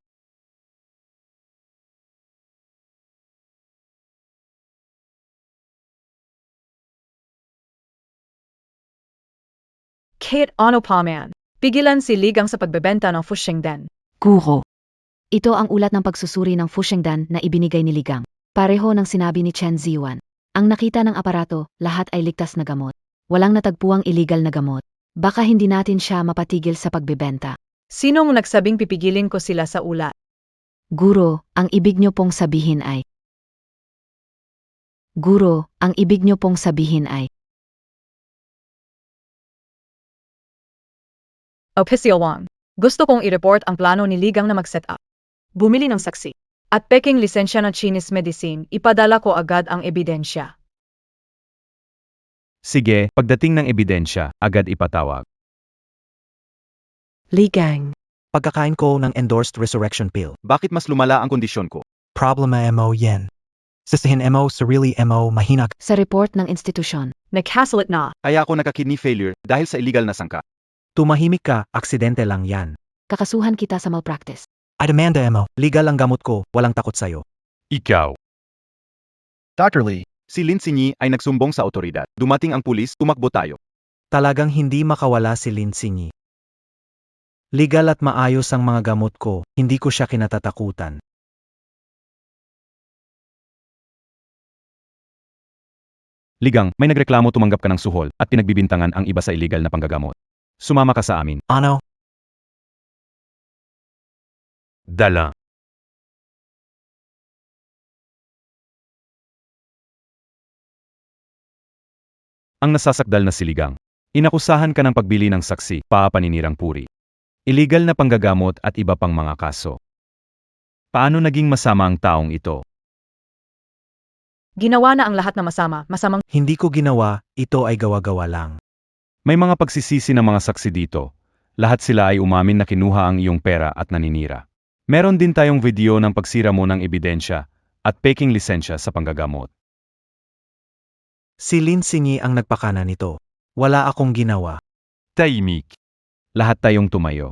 [SPEAKER 1] Kate Onopaman, pigilan si Ligang sa pagbebenta ng Fushengdan.
[SPEAKER 3] Guru. Ito ang ulat ng pagsusuri ng Fushengdan na ibinigay ni Ligang. Pareho ng sinabi ni Chen Ziuan. Ang nakita ng aparato, lahat ay ligtas na gamot. Walang natagpuang illegal na gamot. Baka hindi natin siya mapatigil sa pagbebenta.
[SPEAKER 1] Sinong nagsabing pipigilin ko sila sa ulat?
[SPEAKER 3] Guro, ang ibig niyo pong sabihin ay... Guro, ang ibig niyo pong sabihin ay...
[SPEAKER 1] Official Wang, gusto kong i-report ang plano ni Ligang na mag-set up. Bumili ng saksi. At peking lisensya ng Chinese medicine, ipadala ko agad ang ebidensya.
[SPEAKER 4] Sige, pagdating ng ebidensya, agad ipatawag.
[SPEAKER 8] Ligang. Pagkakain ko ng endorsed resurrection pill.
[SPEAKER 7] Bakit mas lumala ang kondisyon ko?
[SPEAKER 9] Problema mo yen. Sisihin mo sarili mo mahina.
[SPEAKER 3] Sa report ng institusyon.
[SPEAKER 1] Nag-hassle na.
[SPEAKER 7] Kaya ako nagka-kidney failure dahil sa illegal na sangka.
[SPEAKER 8] Tumahimik ka, aksidente lang yan.
[SPEAKER 3] Kakasuhan kita sa malpractice.
[SPEAKER 9] I demanda mo.
[SPEAKER 8] Legal ang gamot ko, walang takot sa'yo.
[SPEAKER 4] Ikaw.
[SPEAKER 5] Dr. Lee,
[SPEAKER 7] Si Lin Sinyi ay nagsumbong sa otoridad. Dumating ang pulis, tumakbo tayo.
[SPEAKER 8] Talagang hindi makawala si Lin Sinyi. Legal at maayos ang mga gamot ko, hindi ko siya kinatatakutan.
[SPEAKER 4] Ligang, may nagreklamo tumanggap ka ng suhol at pinagbibintangan ang iba sa illegal na panggagamot. Sumama ka sa amin.
[SPEAKER 9] Ano?
[SPEAKER 4] Dala. Ang nasasakdal na siligang. Inakusahan ka ng pagbili ng saksi, paninirang puri. Illegal na panggagamot at iba pang mga kaso. Paano naging masama ang taong ito?
[SPEAKER 1] Ginawa na ang lahat na masamang
[SPEAKER 8] Hindi ko ginawa, ito ay gawa-gawa lang.
[SPEAKER 4] May mga pagsisisi ng mga saksi dito. Lahat sila ay umamin na kinuha ang iyong pera at naninira. Meron din tayong video ng pagsira mo ng ebidensya at peking lisensya sa panggagamot.
[SPEAKER 8] Si Lin Sinyi ang nagpakana nito. Wala akong ginawa.
[SPEAKER 4] Tahimik. Lahat tayong tumayo.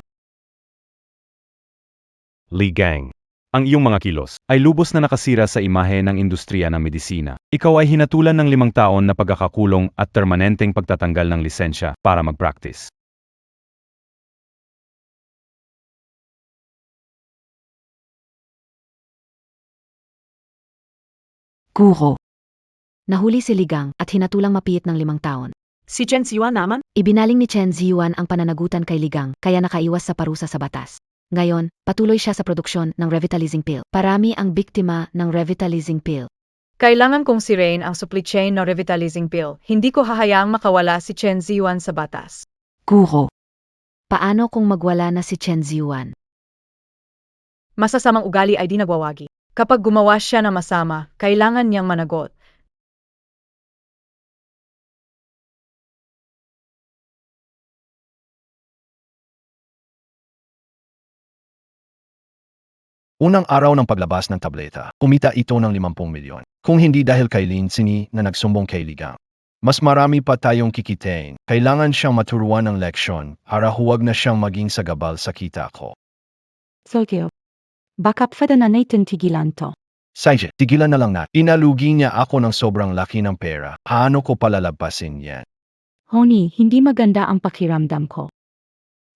[SPEAKER 4] Ligang. Ang iyong mga kilos ay lubos na nakasira sa imahe ng industriya ng medisina. Ikaw ay hinatulan ng 5 taon na pagkakakulong at permanenteng pagtatanggal ng lisensya para mag-practice.
[SPEAKER 2] Guro.
[SPEAKER 3] Nahuli si Ligang at hinatulang mapiit ng 5 taon.
[SPEAKER 1] Si Chen Xiuan naman?
[SPEAKER 3] Ibinaling ni Chen Ziyuan ang pananagutan kay Ligang kaya nakaiwas sa parusa sa batas. Ngayon, patuloy siya sa produksyon ng revitalizing pill. Parami ang biktima ng revitalizing pill.
[SPEAKER 1] Kailangan kong sirain ang supply chain ng revitalizing pill. Hindi ko hahayaang makawala si Chen Xiuan sa batas.
[SPEAKER 2] Guro.
[SPEAKER 3] Paano kung magwala na si Chen Ziyuan?
[SPEAKER 1] Masasamang ugali ay di nagwawagi. Kapag gumawa siya ng masama, kailangan niyang managot.
[SPEAKER 5] Unang araw ng paglabas ng tableta, kumita ito ng 50 milyon. Kung hindi dahil kay Lin Sini na nagsumbong kay Ligang. Mas marami pa tayong kikitain. Kailangan siyang maturuan ng leksyon para huwag na siyang maging sagabal sa kita ko.
[SPEAKER 6] Sergio. Baka pwede na natin tigilan to.
[SPEAKER 5] Saije, tigilan na lang natin. Inalugi niya ako ng sobrang laki ng pera. Paano ko palalabasin yan?
[SPEAKER 6] Honey, hindi maganda ang pakiramdam ko.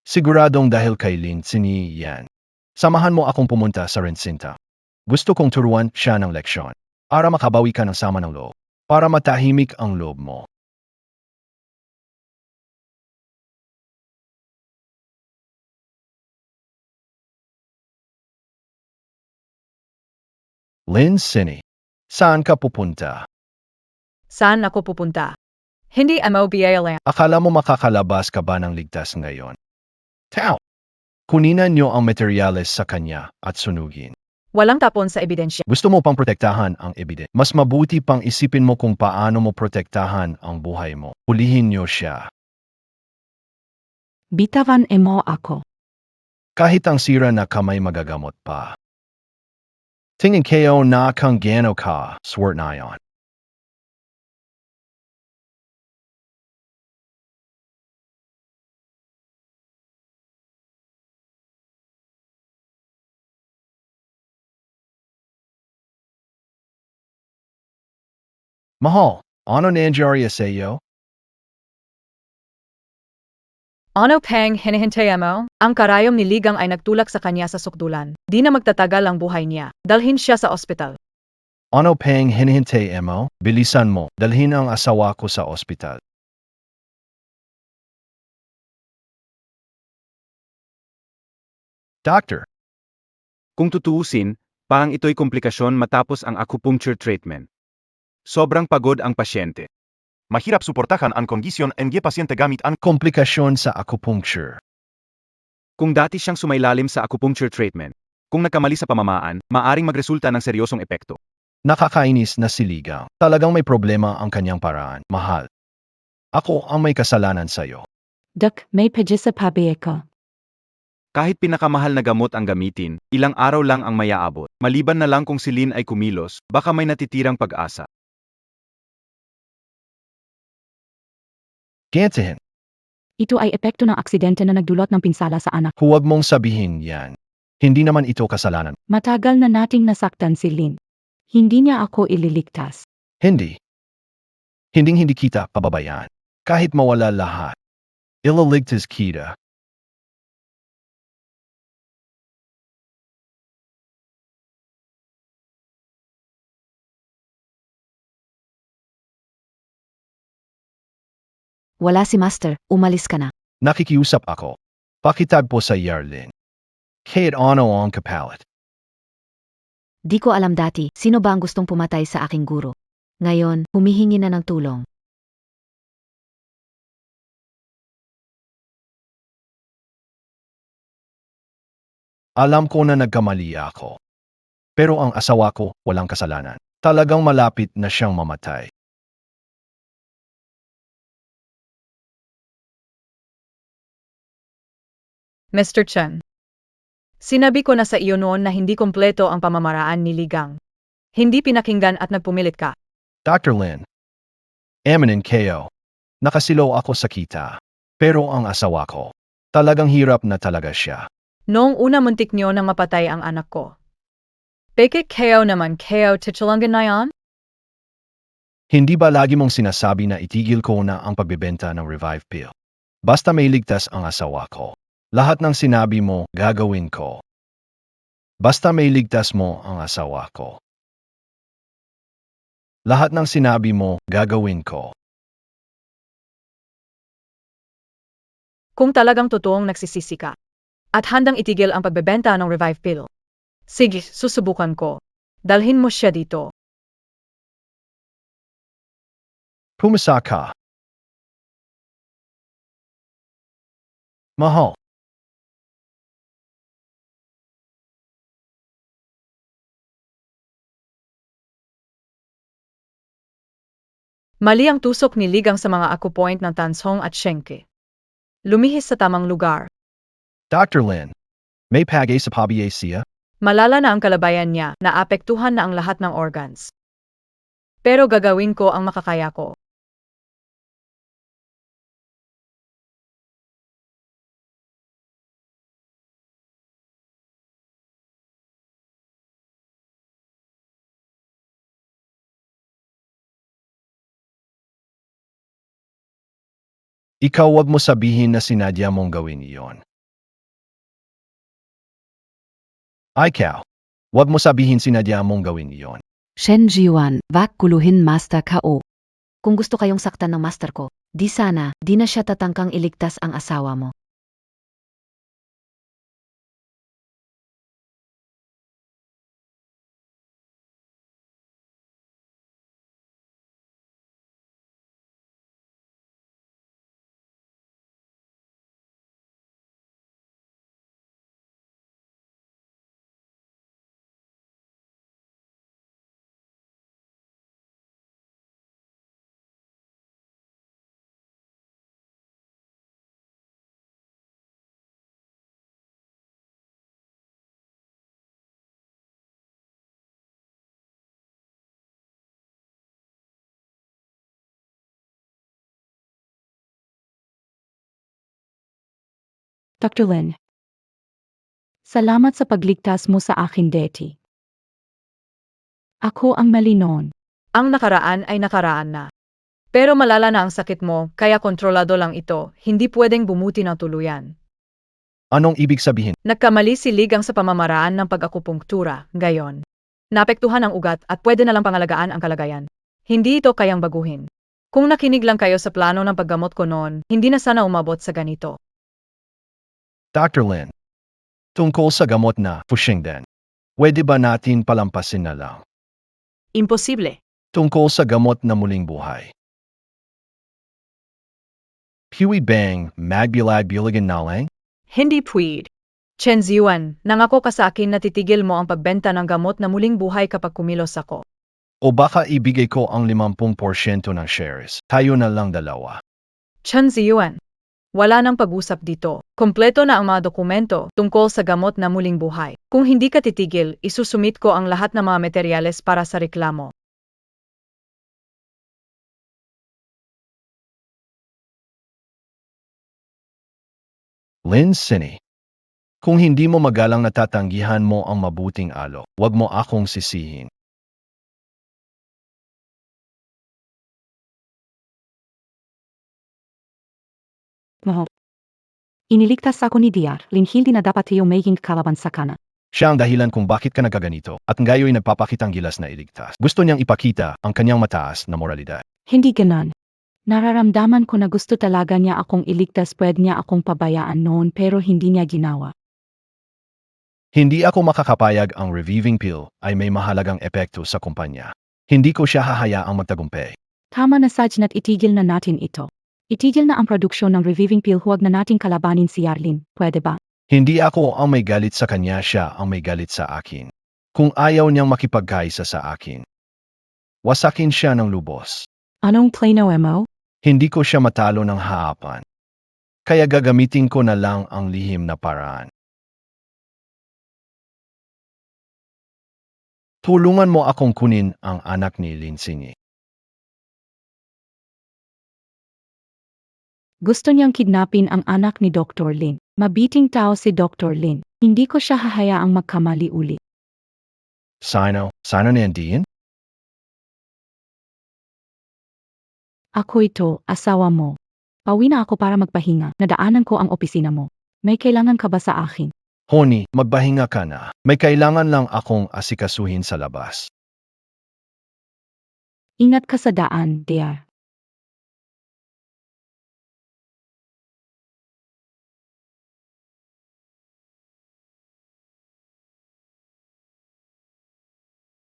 [SPEAKER 5] Siguradong dahil kay Lin Sini yan. Samahan mo akong pumunta sa Rensinta. Gusto kong turuan siya ng leksyon. Para makabawi ka ng sama ng loob. Para matahimik ang loob mo. Lin Sini, saan ka pupunta?
[SPEAKER 1] Saan ako pupunta? Hindi MOBA lang.
[SPEAKER 5] Akala mo makakalabas ka ba ng ligtas ngayon? Tao! Kuninan niyo ang materyales sa kanya at sunugin.
[SPEAKER 1] Walang tapon sa ebidensya.
[SPEAKER 5] Gusto mo pang protektahan ang ebidensya. Mas mabuti pang isipin mo kung paano mo protektahan ang buhay mo. Hulihin niyo siya.
[SPEAKER 6] Bitawan mo ako.
[SPEAKER 5] Kahit ang sira na kamay magagamot pa. Tingin kayo na kang gano ka, swert na yon. Mahal, ano nangyari sa iyo?
[SPEAKER 1] Ano pang hinihintay mo? Ang karayom ni Ligang ay nagtulak sa kanya sa sukdulan. Di na magtatagal ang buhay niya. Dalhin siya sa ospital.
[SPEAKER 5] Ano pang hinihintay mo? Bilisan mo, dalhin ang asawa ko sa ospital. Doctor,
[SPEAKER 7] Kung tutuusin, parang ito'y komplikasyon matapos ang acupuncture treatment. Sobrang pagod ang pasyente.
[SPEAKER 11] Mahirap suportahan ang kondisyon ng pasyente gamit ang
[SPEAKER 5] komplikasyon sa acupuncture.
[SPEAKER 7] Kung dati siyang sumailalim sa acupuncture treatment, kung nagkamali sa pamamaan, maaring magresulta ng seryosong epekto.
[SPEAKER 5] Nakakainis na si Ligang. Talagang may problema ang kanyang paraan. Mahal. Ako ang may kasalanan sa'yo.
[SPEAKER 6] Duk, may pagisa pabiye ko.
[SPEAKER 7] Kahit pinakamahal na gamot ang gamitin, ilang araw lang ang mayaabot. Maliban na lang kung si Lin ay kumilos, baka may natitirang pag-asa.
[SPEAKER 5] Gantihin.
[SPEAKER 6] Ito ay epekto ng aksidente na nagdulot ng pinsala sa anak.
[SPEAKER 5] Huwag mong sabihin yan. Hindi naman ito kasalanan.
[SPEAKER 6] Matagal na nating nasaktan si Lin. Hindi niya ako ililigtas.
[SPEAKER 5] Hindi. Hindi kita pababayaan. Kahit mawala lahat. Ilaligtas kita.
[SPEAKER 3] Wala si Master, umalis ka na.
[SPEAKER 5] Nakikiusap ako. Pakitagpo sa Yarlin. Kahit ano ang kapalit.
[SPEAKER 3] Di ko alam dati, sino ba ang gustong pumatay sa aking guro. Ngayon, humihingi na ng tulong.
[SPEAKER 5] Alam ko na nagkamali ako. Pero ang asawa ko, walang kasalanan. Talagang malapit na siyang mamatay.
[SPEAKER 1] Mr. Chen. Sinabi ko na sa iyo noon na hindi kompleto ang pamamaraan ni Ligang. Hindi pinakinggan at nagpumilit ka.
[SPEAKER 5] Dr. Lin. Aminin kayo. Nakasilaw ako sa kita. Pero ang asawa ko, talagang hirap na talaga siya.
[SPEAKER 1] Noong una muntik niyo nang mapatay ang anak ko. Bakit kayo naman kayo titulangan na yan?
[SPEAKER 5] Hindi ba lagi mong sinasabi na itigil ko na ang pagbebenta ng Revive Pill? Basta may ligtas ang asawa ko. Lahat ng sinabi mo, gagawin ko. Basta may ligtas mo ang asawa ko. Lahat ng sinabi mo, gagawin ko.
[SPEAKER 1] Kung talagang totoong nagsisisi ka at handang itigil ang pagbebenta ng Revive Pill, sige, susubukan ko. Dalhin mo siya dito.
[SPEAKER 5] Pumasa ka. Mahal.
[SPEAKER 1] Mali ang tusok ni Ligang sa mga akupoint ng Tansong at Shenke. Lumihis sa tamang lugar.
[SPEAKER 5] Dr. Lin, may pagay sa pabiye siya?
[SPEAKER 1] Malala na ang kalabayan niya, naapektuhan na ang lahat ng organs. Pero gagawin ko ang makakaya ko.
[SPEAKER 5] Ikaw wag mo sabihin na sinadya mong gawin iyon. Ikaw, wag mo sabihin sinadya mong gawin iyon.
[SPEAKER 2] Shen Jiwan, wag kuluhin Master Ko.
[SPEAKER 3] Kung gusto kayong saktan ng master ko, di sana, di na siya tatangkang iligtas ang asawa mo.
[SPEAKER 6] Dr. Lin. Salamat sa pagligtas mo sa akin, Deti. Ako ang mali noon.
[SPEAKER 1] Ang nakaraan ay nakaraan na. Pero malala na ang sakit mo, kaya kontrolado lang ito, hindi pwedeng bumuti ng tuluyan.
[SPEAKER 5] Anong ibig sabihin?
[SPEAKER 1] Nagkamali si Ligang sa pamamaraan ng pag-akupunktura, gayon. Naapektuhan ang ugat at pwede na lang pangalagaan ang kalagayan. Hindi ito kayang baguhin. Kung nakinig lang kayo sa plano ng paggamot ko noon, hindi na sana umabot sa ganito.
[SPEAKER 5] Dr. Lin, tungkol sa gamot na Fushing Den, pwede ba natin palampasin na lang?
[SPEAKER 1] Imposible.
[SPEAKER 5] Tungkol sa gamot na muling buhay. Piwi bang magbilag-biligan na lang?
[SPEAKER 1] Hindi pwede. Chen Ziwan, nangako ka sa akin na titigil mo ang pagbenta ng gamot na muling buhay kapag kumilos ako.
[SPEAKER 5] O baka ibigay ko ang 50% ng shares. Tayo na lang dalawa.
[SPEAKER 1] Chen Ziwan, wala nang pag-usap dito. Kompleto na ang mga dokumento tungkol sa gamot na muling buhay. Kung hindi ka titigil, isusumit ko ang lahat ng mga materyales para sa reklamo.
[SPEAKER 5] Lin Sini. Kung hindi mo magalang natatanggihan mo ang mabuting alok, wag mo akong sisihin.
[SPEAKER 6] Mahal. Iniligtas ako ni Diar, Lin hindi na dapat iyong maging kalaban sa kana.
[SPEAKER 5] Siya ang dahilan kung bakit ka nagaganito at ngayon nagpapakitang gilas na iligtas. Gusto niyang ipakita ang kanyang mataas na moralidad.
[SPEAKER 6] Hindi ganon. Nararamdaman ko na gusto talaga niya akong iligtas, pwede niya akong pabayaan noon pero hindi niya ginawa.
[SPEAKER 5] Hindi ako makakapayag ang reviving pill ay may mahalagang epekto sa kumpanya. Hindi ko siya hahayaang magtagumpay.
[SPEAKER 6] Tama na Sajnat, itigil na natin ito. Itigil na ang produksyon ng reviving pill, huwag na nating kalabanin si Yarlin, pwede ba?
[SPEAKER 5] Hindi ako ang may galit sa kanya, siya ang may galit sa akin. Kung ayaw niyang makipagkaisa sa akin, wasakin siya ng lubos.
[SPEAKER 6] Anong plano mo?
[SPEAKER 5] Hindi ko siya matalo ng haapan. Kaya gagamitin ko na lang ang lihim na paraan. Tulungan mo akong kunin ang anak ni Linsingi.
[SPEAKER 6] Gusto niyang kidnapin ang anak ni Dr. Lin. Mabiting tao si Dr. Lin. Hindi ko siya hahayaang magkamali uli.
[SPEAKER 5] Sino na yan?
[SPEAKER 6] Ako ito, asawa mo. Pauwi na ako para magpahinga. Nadaanan ko ang opisina mo. May kailangan ka ba sa akin?
[SPEAKER 5] Honey, magpahinga ka na. May kailangan lang akong asikasuhin sa labas.
[SPEAKER 6] Ingat ka sa daan, dear.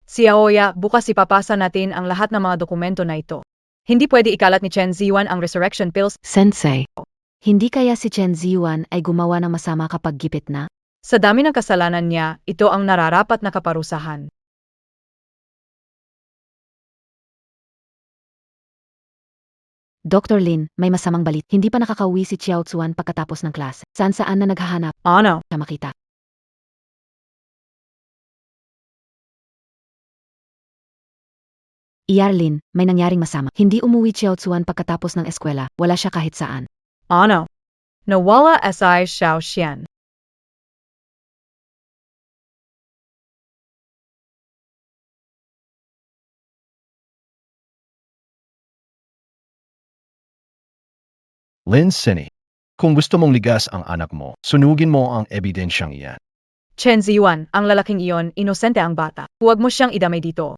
[SPEAKER 1] Si Aoya, bukas ipapasa natin ang lahat ng mga dokumento na ito. Hindi pwede ikalat ni Chen Ziwan ang resurrection pills.
[SPEAKER 2] Sensei.
[SPEAKER 3] Hindi kaya si Chen Ziwan ay gumawa ng masama kapag gipit na?
[SPEAKER 1] Sa dami ng kasalanan niya, ito ang nararapat na kaparusahan.
[SPEAKER 3] Dr. Lin, may masamang balit. Hindi pa nakakauwi si Xiao Tzuan pagkatapos ng klase. Saan na naghahanap
[SPEAKER 1] Ano?
[SPEAKER 3] siya makita. Yarlin, may nangyaring masama. Hindi umuwi Xiao Tzuan pagkatapos ng eskwela. Wala siya kahit saan.
[SPEAKER 1] Ano? Nawala SI Xiao Xian.
[SPEAKER 5] Lin Sini, kung gusto mong ligas ang anak mo, sunugin mo ang ebidensyang iyan.
[SPEAKER 1] Chen Ziwan, ang lalaking iyon, inosente ang bata. Huwag mo siyang idamay dito.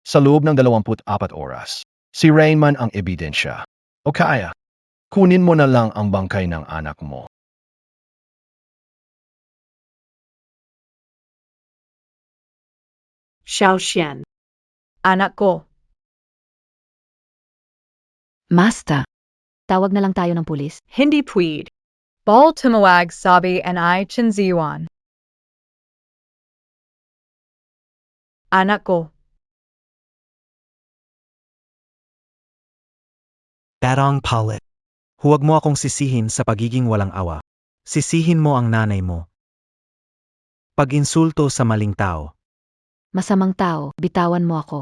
[SPEAKER 5] Sa loob ng 24 oras, si Rainman ang ebidensya. O kaya, kunin mo na lang ang bangkay ng anak mo.
[SPEAKER 1] Xiao Xian. Anak ko,
[SPEAKER 3] Master, tawag na lang tayo ng pulis.
[SPEAKER 1] hindi pwede. Ball tumawag sabi ni Chen Ziwan. Anak ko,
[SPEAKER 8] Darang Palit. Huwag mo akong sisihin sa pagiging walang awa. Sisihin mo ang nanay mo. Pag-insulto sa maling tao.
[SPEAKER 3] Masamang tao, bitawan mo ako.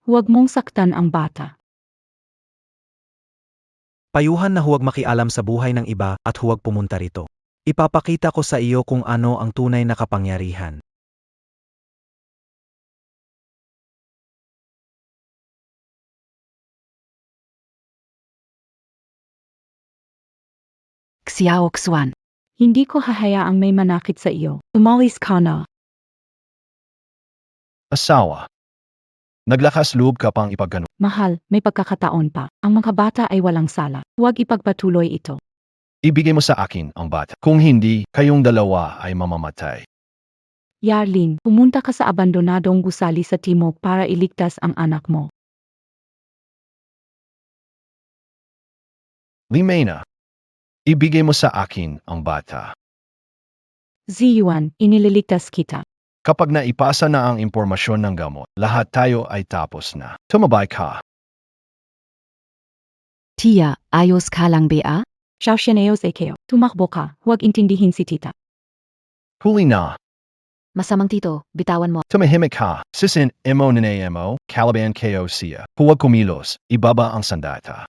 [SPEAKER 6] Huwag mong saktan ang bata.
[SPEAKER 8] Payuhan na huwag makialam sa buhay ng iba at huwag pumunta rito. Ipapakita ko sa iyo kung ano ang tunay na kapangyarihan.
[SPEAKER 2] Xiao Xuan.
[SPEAKER 6] Hindi ko hahayaang may manakit sa iyo. Umalis ka na.
[SPEAKER 5] Asawa. Naglakas loob ka pang ipagganong.
[SPEAKER 6] Mahal, may pagkakataon pa. Ang mga bata ay walang sala. Huwag ipagpatuloy ito.
[SPEAKER 5] Ibigay mo sa akin ang bata. Kung hindi, kayong dalawa ay mamamatay.
[SPEAKER 6] Yarlin, pumunta ka sa abandonadong gusali sa timog para iligtas ang anak mo.
[SPEAKER 5] Limena. Ibigay mo sa akin ang bata.
[SPEAKER 6] Ziyuan, inililigtas kita.
[SPEAKER 5] Kapag naipasa na ang impormasyon ng gamot, lahat tayo ay tapos na. Tumabay ka.
[SPEAKER 2] Tia, ayos ka lang ba?
[SPEAKER 6] Xiaoxianeos ekeo. Tumakbo ka. Huwag intindihin si tita.
[SPEAKER 5] Huli na.
[SPEAKER 3] Masamang tito, bitawan mo.
[SPEAKER 5] Tumahimik ka. Sisin emo ninayemo, Caliban ko siya. Huwag kumilos. Ibaba ang sandata.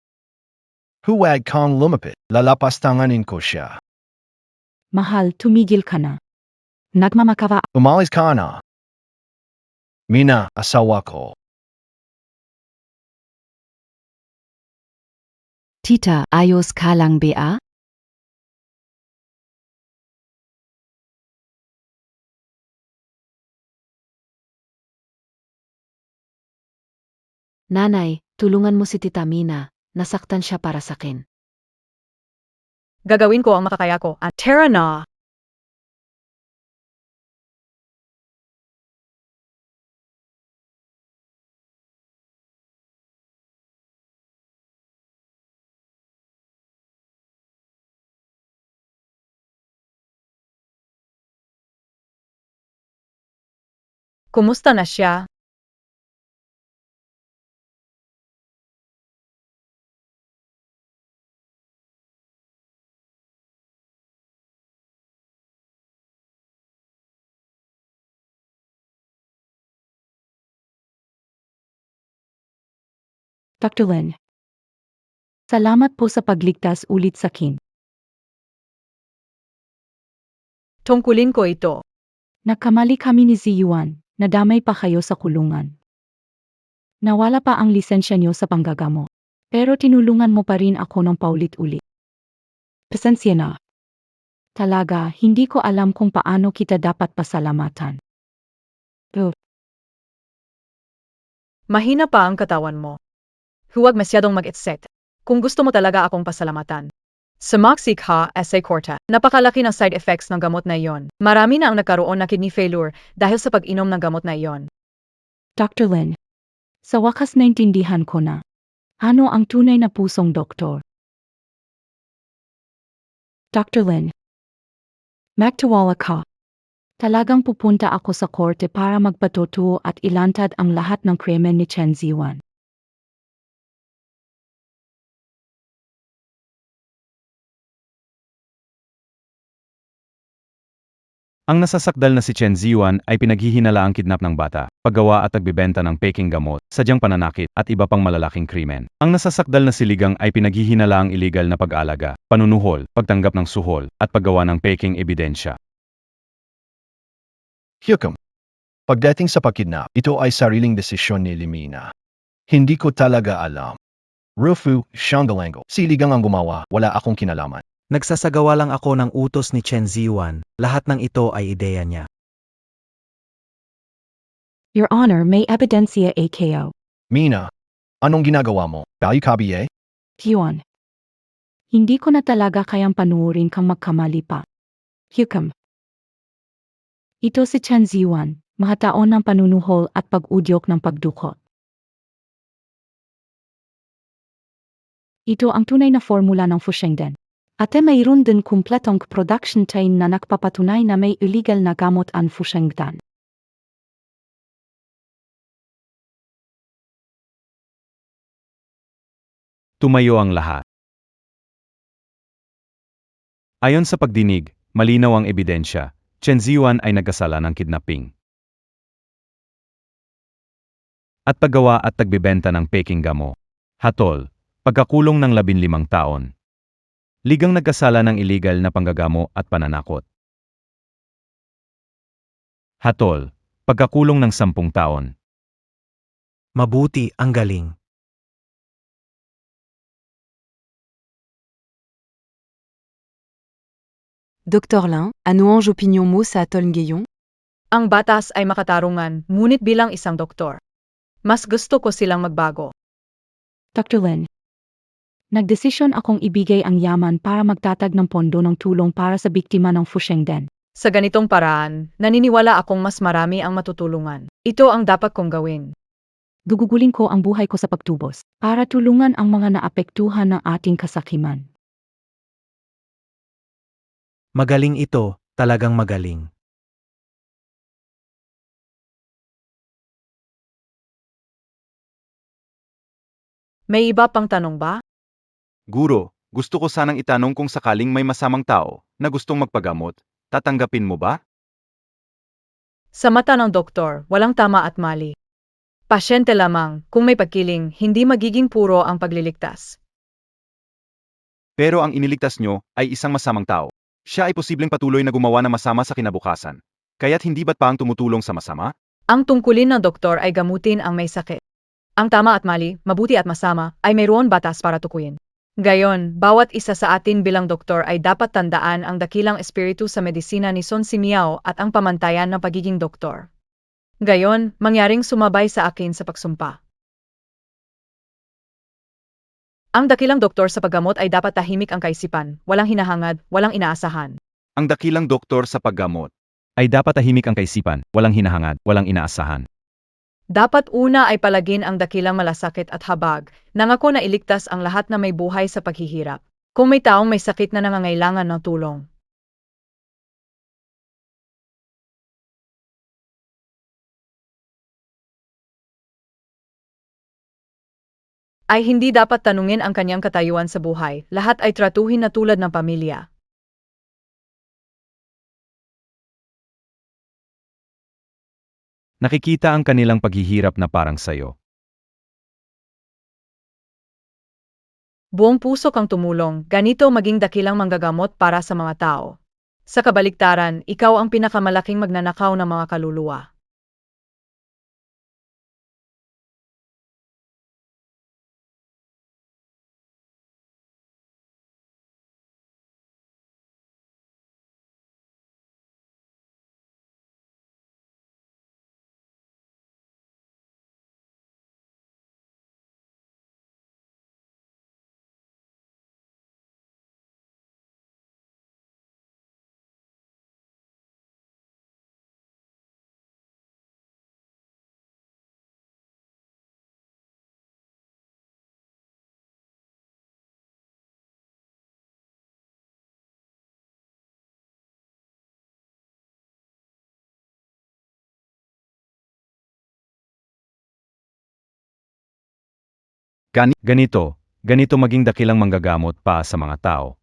[SPEAKER 5] Huwag kang lumapit. Lalapastanganin ko siya.
[SPEAKER 6] Mahal, tumigil ka na. Nagmamakava.
[SPEAKER 5] Umalis ka na. Mina, asawa ko.
[SPEAKER 2] Tita, ayos ka lang ba?
[SPEAKER 3] Nanay, tulungan mo si Tita Mina. Nasaktan siya para sa akin.
[SPEAKER 1] gagawin ko ang makakaya ko. At tara na. Kumusta na siya?
[SPEAKER 6] Dr. Lin. Salamat po sa pagligtas ulit sa akin.
[SPEAKER 1] Tungkulin ko ito.
[SPEAKER 6] Nagkamali kami ni Ziyuan. Nadamay pa kayo sa kulungan. Nawala pa ang lisensya niyo sa panggagamot. Pero tinulungan mo pa rin ako ng paulit-ulit. Pasensya na. Talaga, hindi ko alam kung paano kita dapat pasalamatan.
[SPEAKER 1] Mahina pa ang katawan mo. Huwag masyadong mag-isip. Kung gusto mo talaga akong pasalamatan. Sumaksik ha, SA Corta. Napakalaki ng side effects ng gamot na iyon. Marami na ang nagkaroon na kidney failure dahil sa pag-inom ng gamot na iyon.
[SPEAKER 6] Dr. Lin, sa wakas naintindihan ko na. Ano ang tunay na pusong doktor? Dr. Lin, magtiwala ka. Talagang pupunta ako sa korte para magpatutuo at ilantad ang lahat ng krimen ni Chen Ziwan.
[SPEAKER 4] Ang nasasakdal na si Chen Ziwan ay pinaghihinala ang kidnap ng bata, paggawa at pagbebenta ng peking gamot, sadyang pananakit, at iba pang malalaking krimen. Ang nasasakdal na siligang ay pinaghihinala ang iligal na pag-aalaga, panunuhol, pagtanggap ng suhol, at paggawa ng peking ebidensya.
[SPEAKER 5] Hukom. Pagdating sa pagkidnap, ito ay sariling desisyon ni Limina. Hindi ko talaga alam. Rufu, Shangalango, siligang ang gumawa, wala akong kinalaman.
[SPEAKER 8] Nagsasagawa lang ako ng utos ni Chen Ziwan, lahat ng ito ay ideya niya.
[SPEAKER 6] Your Honor, may ebidensya AKO.
[SPEAKER 5] Mina, anong ginagawa mo? Kabi-kabi eh?
[SPEAKER 6] Yuan. Hindi ko na talaga kayang panuorin kang magkamali pa. Hukom. Ito si Chen Ziwan, mga taon ng panunuhol at pag-udyok ng pagdukot. Ito ang tunay na formula ng Fushengden. At mayroon din kumpletong production chain na nagpapatunay na may illegal na gamot ang Fushengdan.
[SPEAKER 4] Tumayo ang lahat. Ayon sa pagdinig, malinaw ang ebidensya, Chen Ziwan ay nagkasala ng kidnapping at paggawa at tagbebenta ng peking gamo. Hatol, pagkakulong ng 15 taon. Ligang nagkasala ng illegal na panggagamo at pananakot. Hatol, pagkakulong ng 10 taon.
[SPEAKER 8] Mabuti, ang galing.
[SPEAKER 12] Dr. Lin, ano ang opinion mo sa atol ngayon?
[SPEAKER 1] Ang batas ay makatarungan, ngunit bilang isang doktor. Mas gusto ko silang magbago.
[SPEAKER 6] Dr. Lin. Nagdesisyon akong ibigay ang yaman para magtatag ng pondo ng tulong para sa biktima ng Fushengden.
[SPEAKER 1] Sa ganitong paraan, naniniwala akong mas marami ang matutulungan. Ito ang dapat kong gawin.
[SPEAKER 6] Gugugulin ko ang buhay ko sa pagtubos para tulungan ang mga naapektuhan ng ating kasakiman.
[SPEAKER 8] Magaling ito, talagang magaling.
[SPEAKER 1] May iba pang tanong ba?
[SPEAKER 7] Guro, gusto ko sanang itanong kung sakaling may masamang tao na gustong magpagamot, tatanggapin mo ba?
[SPEAKER 1] Sa mata ng doktor, walang tama at mali. Pasyente lamang, kung may pagkiling, hindi magiging puro ang pagliligtas.
[SPEAKER 7] Pero ang iniligtas nyo ay isang masamang tao. Siya ay posibleng patuloy na gumawa ng masama sa kinabukasan. Kaya't hindi ba't pa ang tumutulong sa masama?
[SPEAKER 1] Ang tungkulin ng doktor ay gamutin ang may sakit. Ang tama at mali, mabuti at masama, ay mayroon batas para tukuyin. Gayon, bawat isa sa atin bilang doktor ay dapat tandaan ang dakilang espiritu sa medisina ni Sun Simiao at ang pamantayan ng pagiging doktor. Gayon, mangyaring sumabay sa akin sa pagsumpa. Ang dakilang doktor sa paggamot ay dapat tahimik ang kaisipan, walang hinahangad, walang inaasahan.
[SPEAKER 7] Ang dakilang doktor sa paggamot
[SPEAKER 4] Ay dapat tahimik ang kaisipan, walang hinahangad, walang inaasahan.
[SPEAKER 1] Dapat una ay palagin ang dakilang malasakit at habag, nangako na iligtas ang lahat na may buhay sa paghihirap. Kung may taong may sakit na nangangailangan ng tulong, ay hindi dapat tanungin ang kanyang katayuan sa buhay, lahat ay tratuhin na tulad ng pamilya.
[SPEAKER 4] Nakikita ang kanilang paghihirap na parang sayo.
[SPEAKER 1] Buong puso kang tumulong, ganito maging dakilang manggagamot para sa mga tao. Sa kabaliktaran, ikaw ang pinakamalaking magnanakaw ng mga kaluluwa.
[SPEAKER 4] Ganito maging dakilang manggagamot pa sa mga tao.